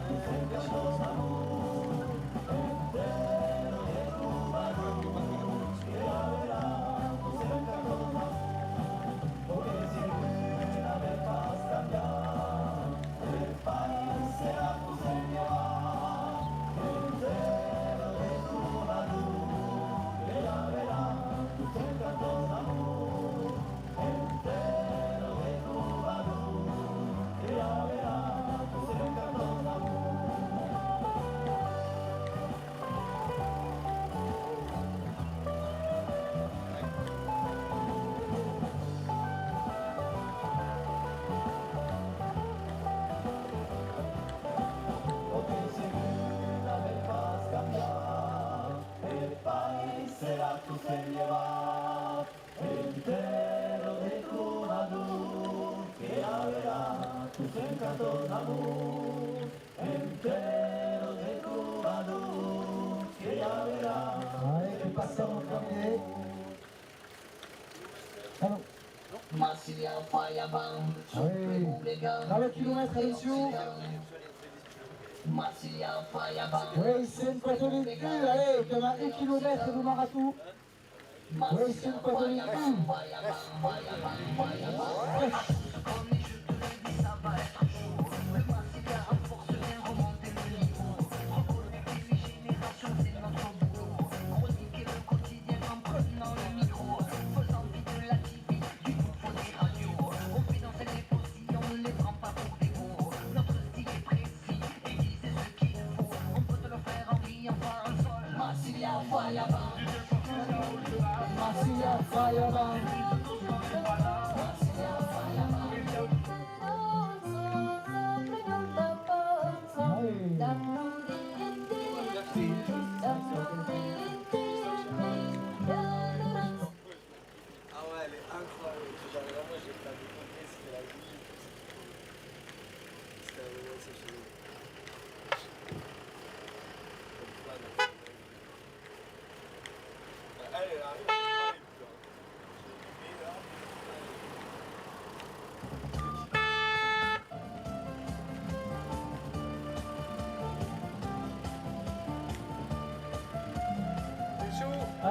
tus encantos de amor, entero de juventud, que ya verá tus encantos de amor. Porque si una vez vas a cambiar, el país será tu señor, entero de juventud, que ya verá tus encantos de amor, entero de juventud, que ya verá tus encantos de amor. Será tu señor, entero de juventud, que ya verá tus encantos de amor, entero de juventud, que ya verá. Allez, que passons Kamidehe. Allons. Oui. Dans le kilomètre, Alessio. Oui, c'est une Catholique 1, allez, comme à 1 km du marathon. Oui, c'est une Catholique 1.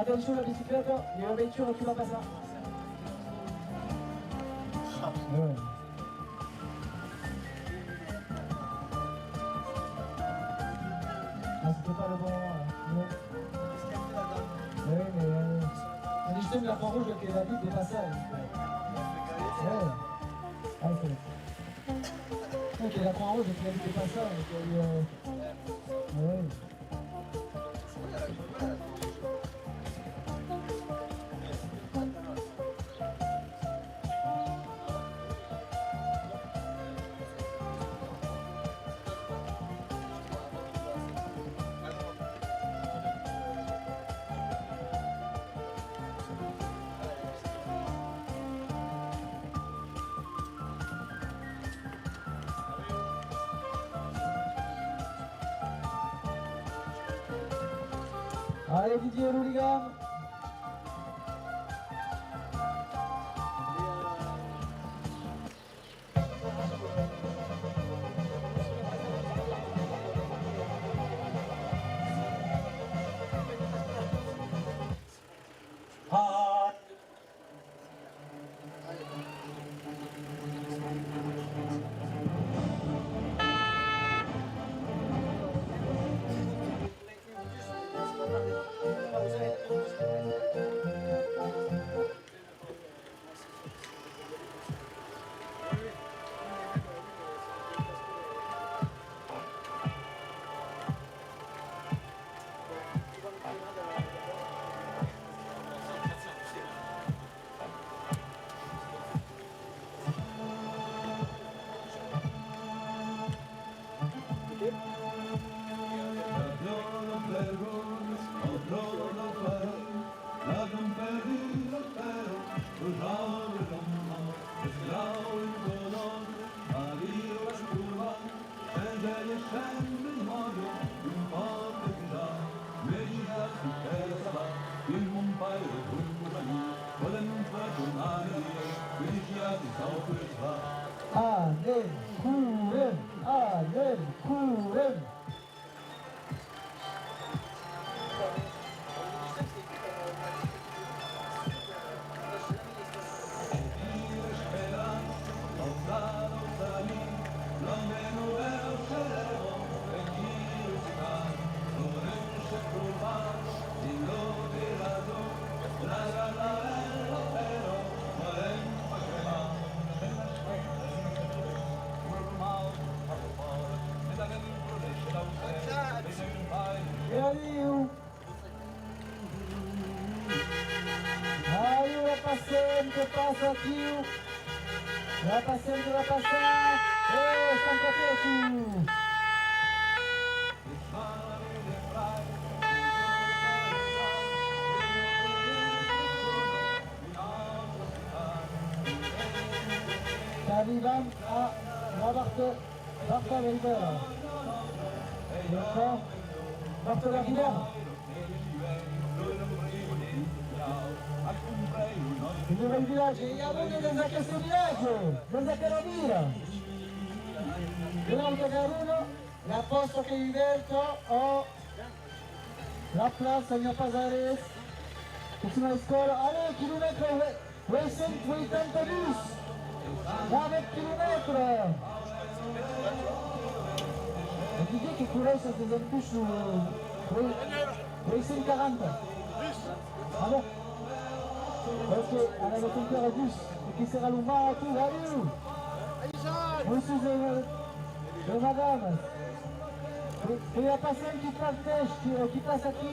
Attention la bicyclette, il y a une voiture qui va passer. Ouais. Ah, c'était pas le bon moment là. Non. Oui, mais c'est juste la Croix-Rouge qui est vite des passages. Ouais. Ah, c'est ok, la Croix-Rouge qui a vite des passages. Ouais. Allez Didier Louligan. La paciente va passar. San Capeto. Arrivant a Marta Rivera. Marta Rivera. Viva il villaggio, e avuto da questo villaggio, da Carovira. Durante Caruno, la posta che diverto o la plaza mia Pazares, che sono le scuole, allez, chilometro, 280 bus, 9 km. E ti dico che Couresse è un bus su 240. Allora? Parce qu'on a notre cœur à bus, et qui sera l'oumba à tout, allez! Monsieur de madame, il y a personne qui partage, qui passe à qui?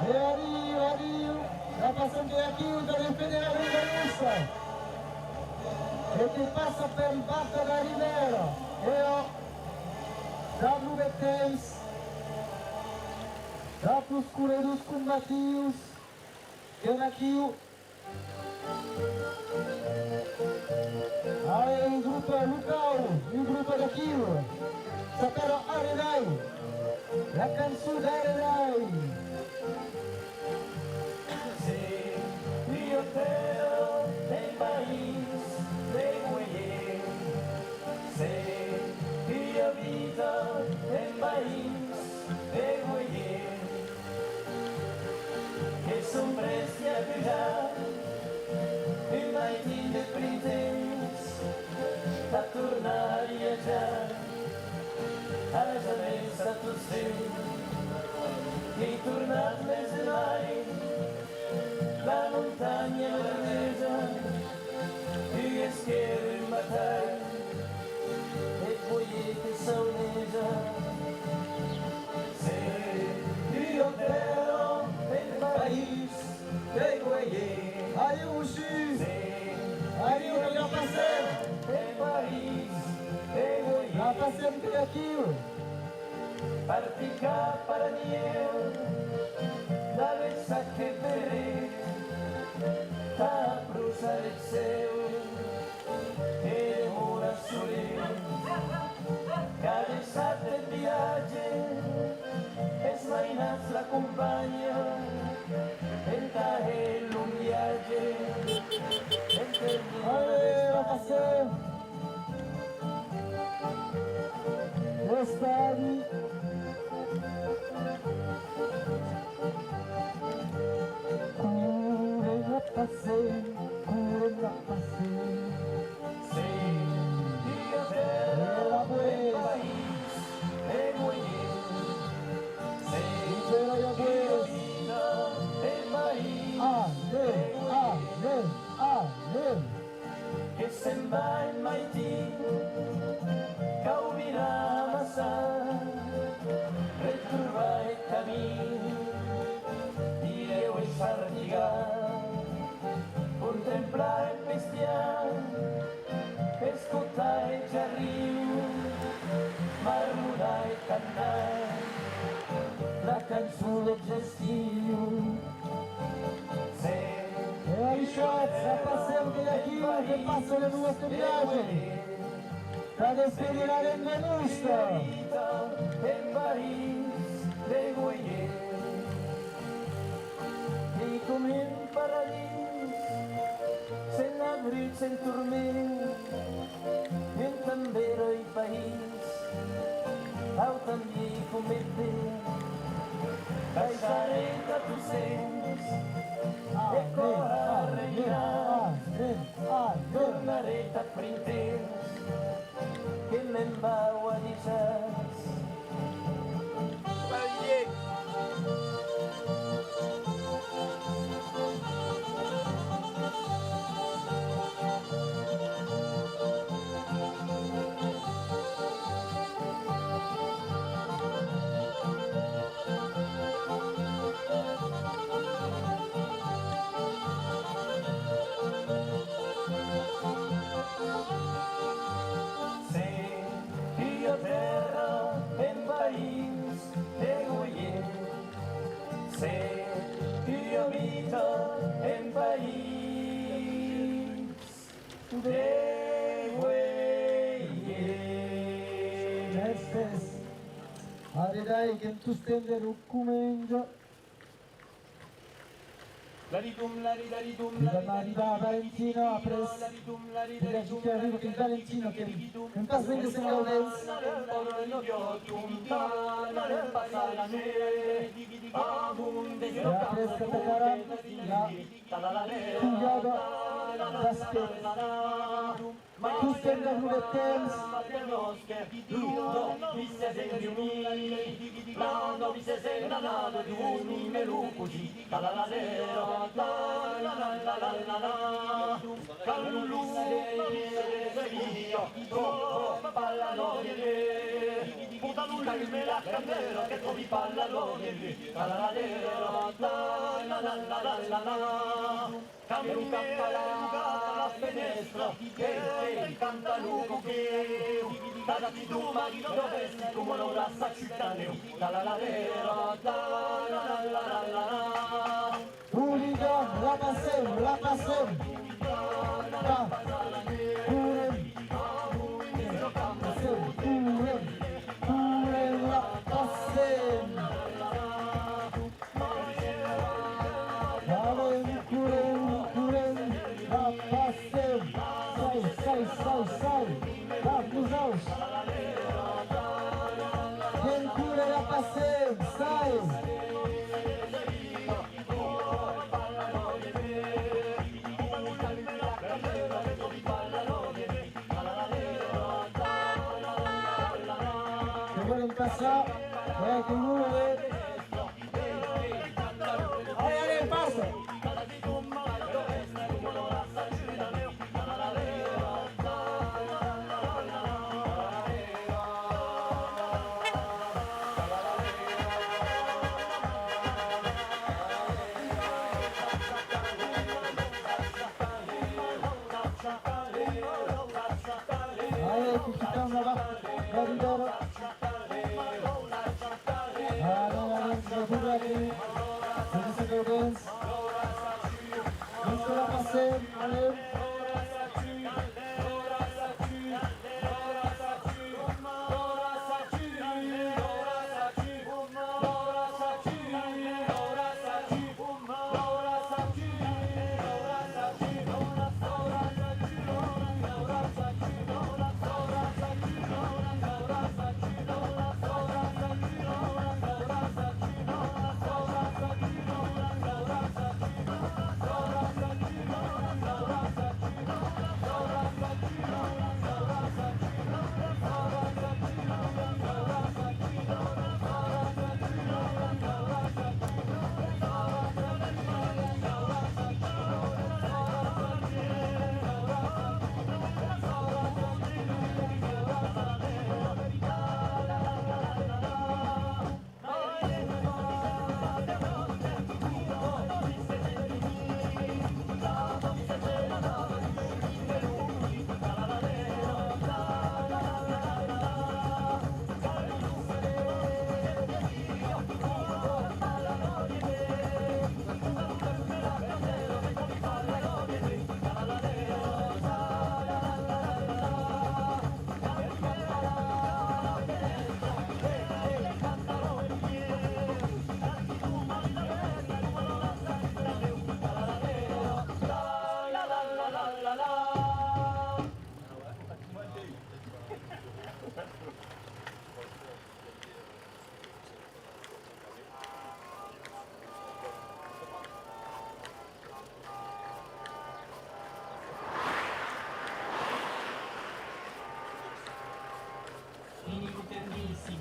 Et arrive, la personne qui est à qui, vous allez fédérer une liste. E che passa per il Barca da Rivera e ho WTMs da plus curedus combatius che na chiu hai il gruppo Lucao, il gruppo da chiu sapero Aredai la canzone da Aredai Sì, io te país de Goyer, que s'empressi a pujar un matí de printemps, a tornar a viatjar, a més a tot seu, i tornat més de mai, la muntanya vermella, i esquerra un batall, et Goyer que sauneja. Du hotel en Paris de Goyer. Allez où je suis? Allez où la passer? En Paris de Goyer. La passer creative. Parti cap a la nieu, dave sacre pere, ta prusa del seu, e mura soler, cada sat de viatge, es mainats l'acompanya, en tahel un viatge, Allez, la passer. Estadi. Courez la passer. La pues. Allez. Que se'n va en Maití, que ho mirà massa, retrobar el camí, direu és fartigar, contemplar el bestiar, escoltar el jarriu, marmorar el cantar, la cançó del gestiu. La pasemos de aquí, que paso de nuestro viaje. La despedida del Venusta. En París de Goyer. I com en paradís, sent abril, sent turment, en tambera i país, au també com el vent, baixarem a tu sents, e cora reirà, tornaré a printemps, que me'n vau a deixar. En país de Goyer. Mestes. Aridai que tu stende ruccumengia. Il arriva Valentino a pres. Il a dit arriva che Valentino che non sta sveglia se non lo e a pres che tocarà la jugada basket. Tu stende rubettens. Che trovi palla Cambia un la finestra che canta lupo che cada ti tu marito dovessi come lo rassa cittadino la la la la Hooligan, la pasem, la pasem. Sai, vai, vai, vai, vai, passer, sai. Che vuole in casa, che vuole. Allez, passe. Allez, tout qui tombe là-bas, va leader. Allez, vous allez. C'est du secondes. Juste la passer, allez.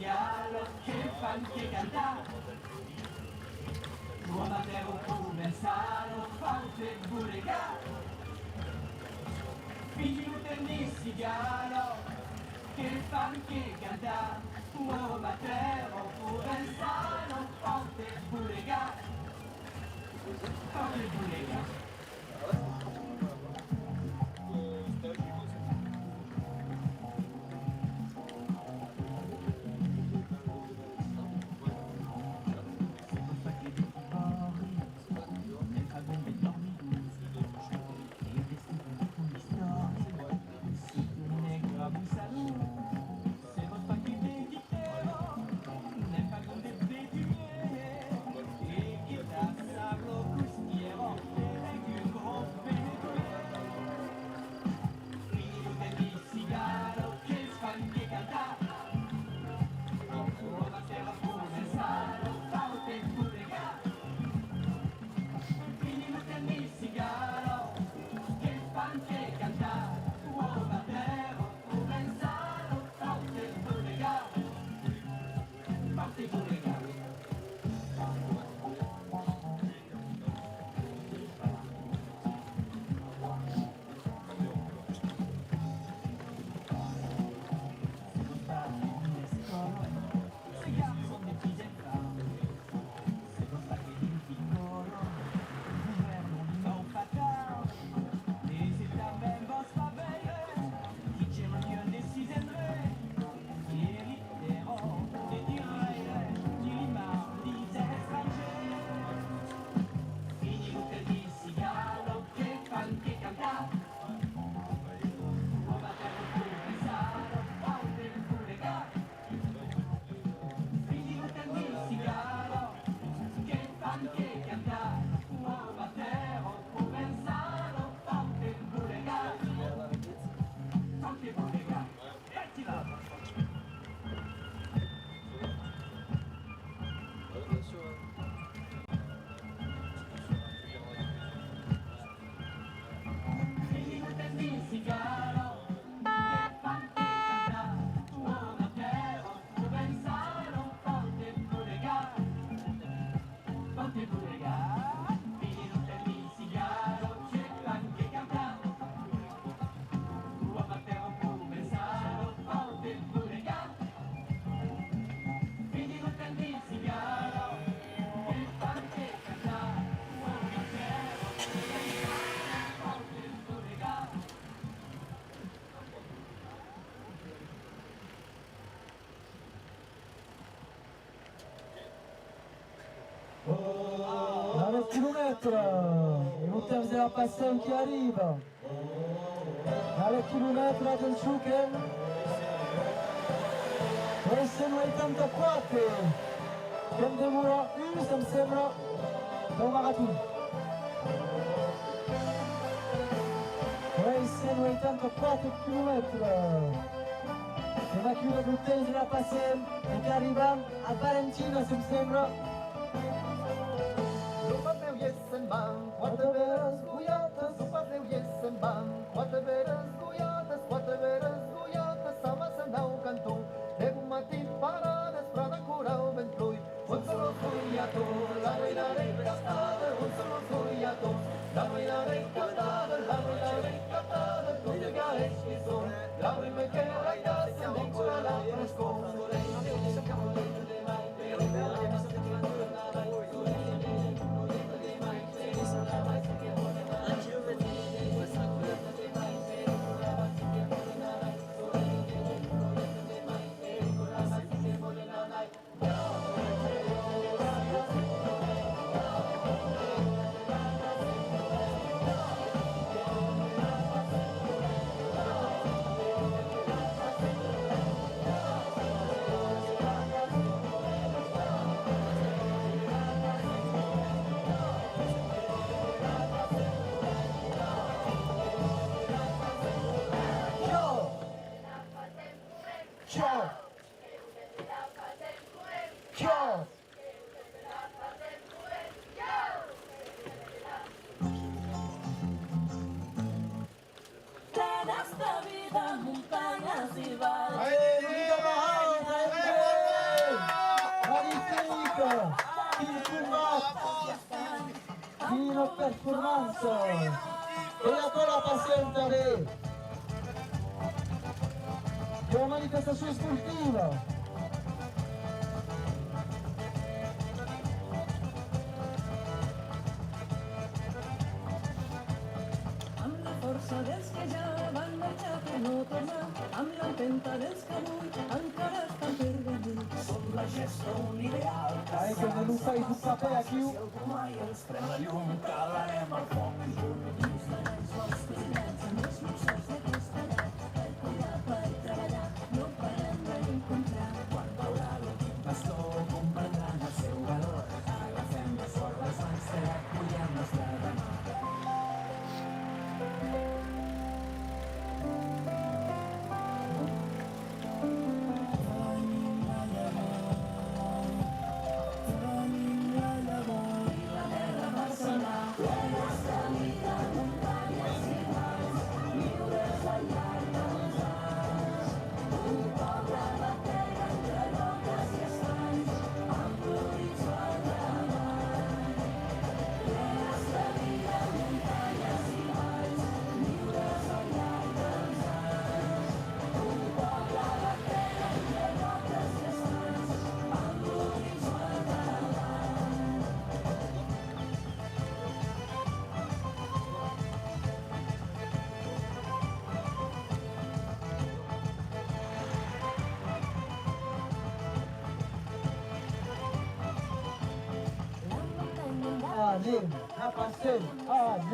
cigalo che fan che cantare. L'uomo a te un commensalo, fante buregare. Figli di cigalo che fan che cantare. L'uomo a te un commensalo, fante buregare. Fante buregare. Et vous faisait la passion qui arrive. À le kilomètre del Schuken. E se non è tanto quattro. Che demora mi sembra da un maratona. E se non è tanto 4 km. E va chiudere l'utente della passion e che arriva a Valentino, se mi sembra. Poate veres guiates, poate iesen ban, poate veres guiates, sama se nau cantu, de un matin parades, prada curau ventrui, un solo guiato, la reina recatada, un solo guiato, la reina recatada, tu te gaes que son, la reina que raida, se ancora la fresco, Fino performance e ancora paziente di una manifestazione sportiva. Amb la força dels que ja van marxar per no tornar, amb l'empenta dels que avui encara estan per venir. Som la gesta un ideal que Anche nel Facebook sapere a chi mai ens pren la llum, calarem el foc i junts farem els presidents amb els luxos d'aquesta edat per cuidar, per treballar, no parem d'encontrar. Quan veurà l'últim pastor comprendran el seu valor. Agafem més fort les mans que recullem nostre demà. Anem a passeig, anem.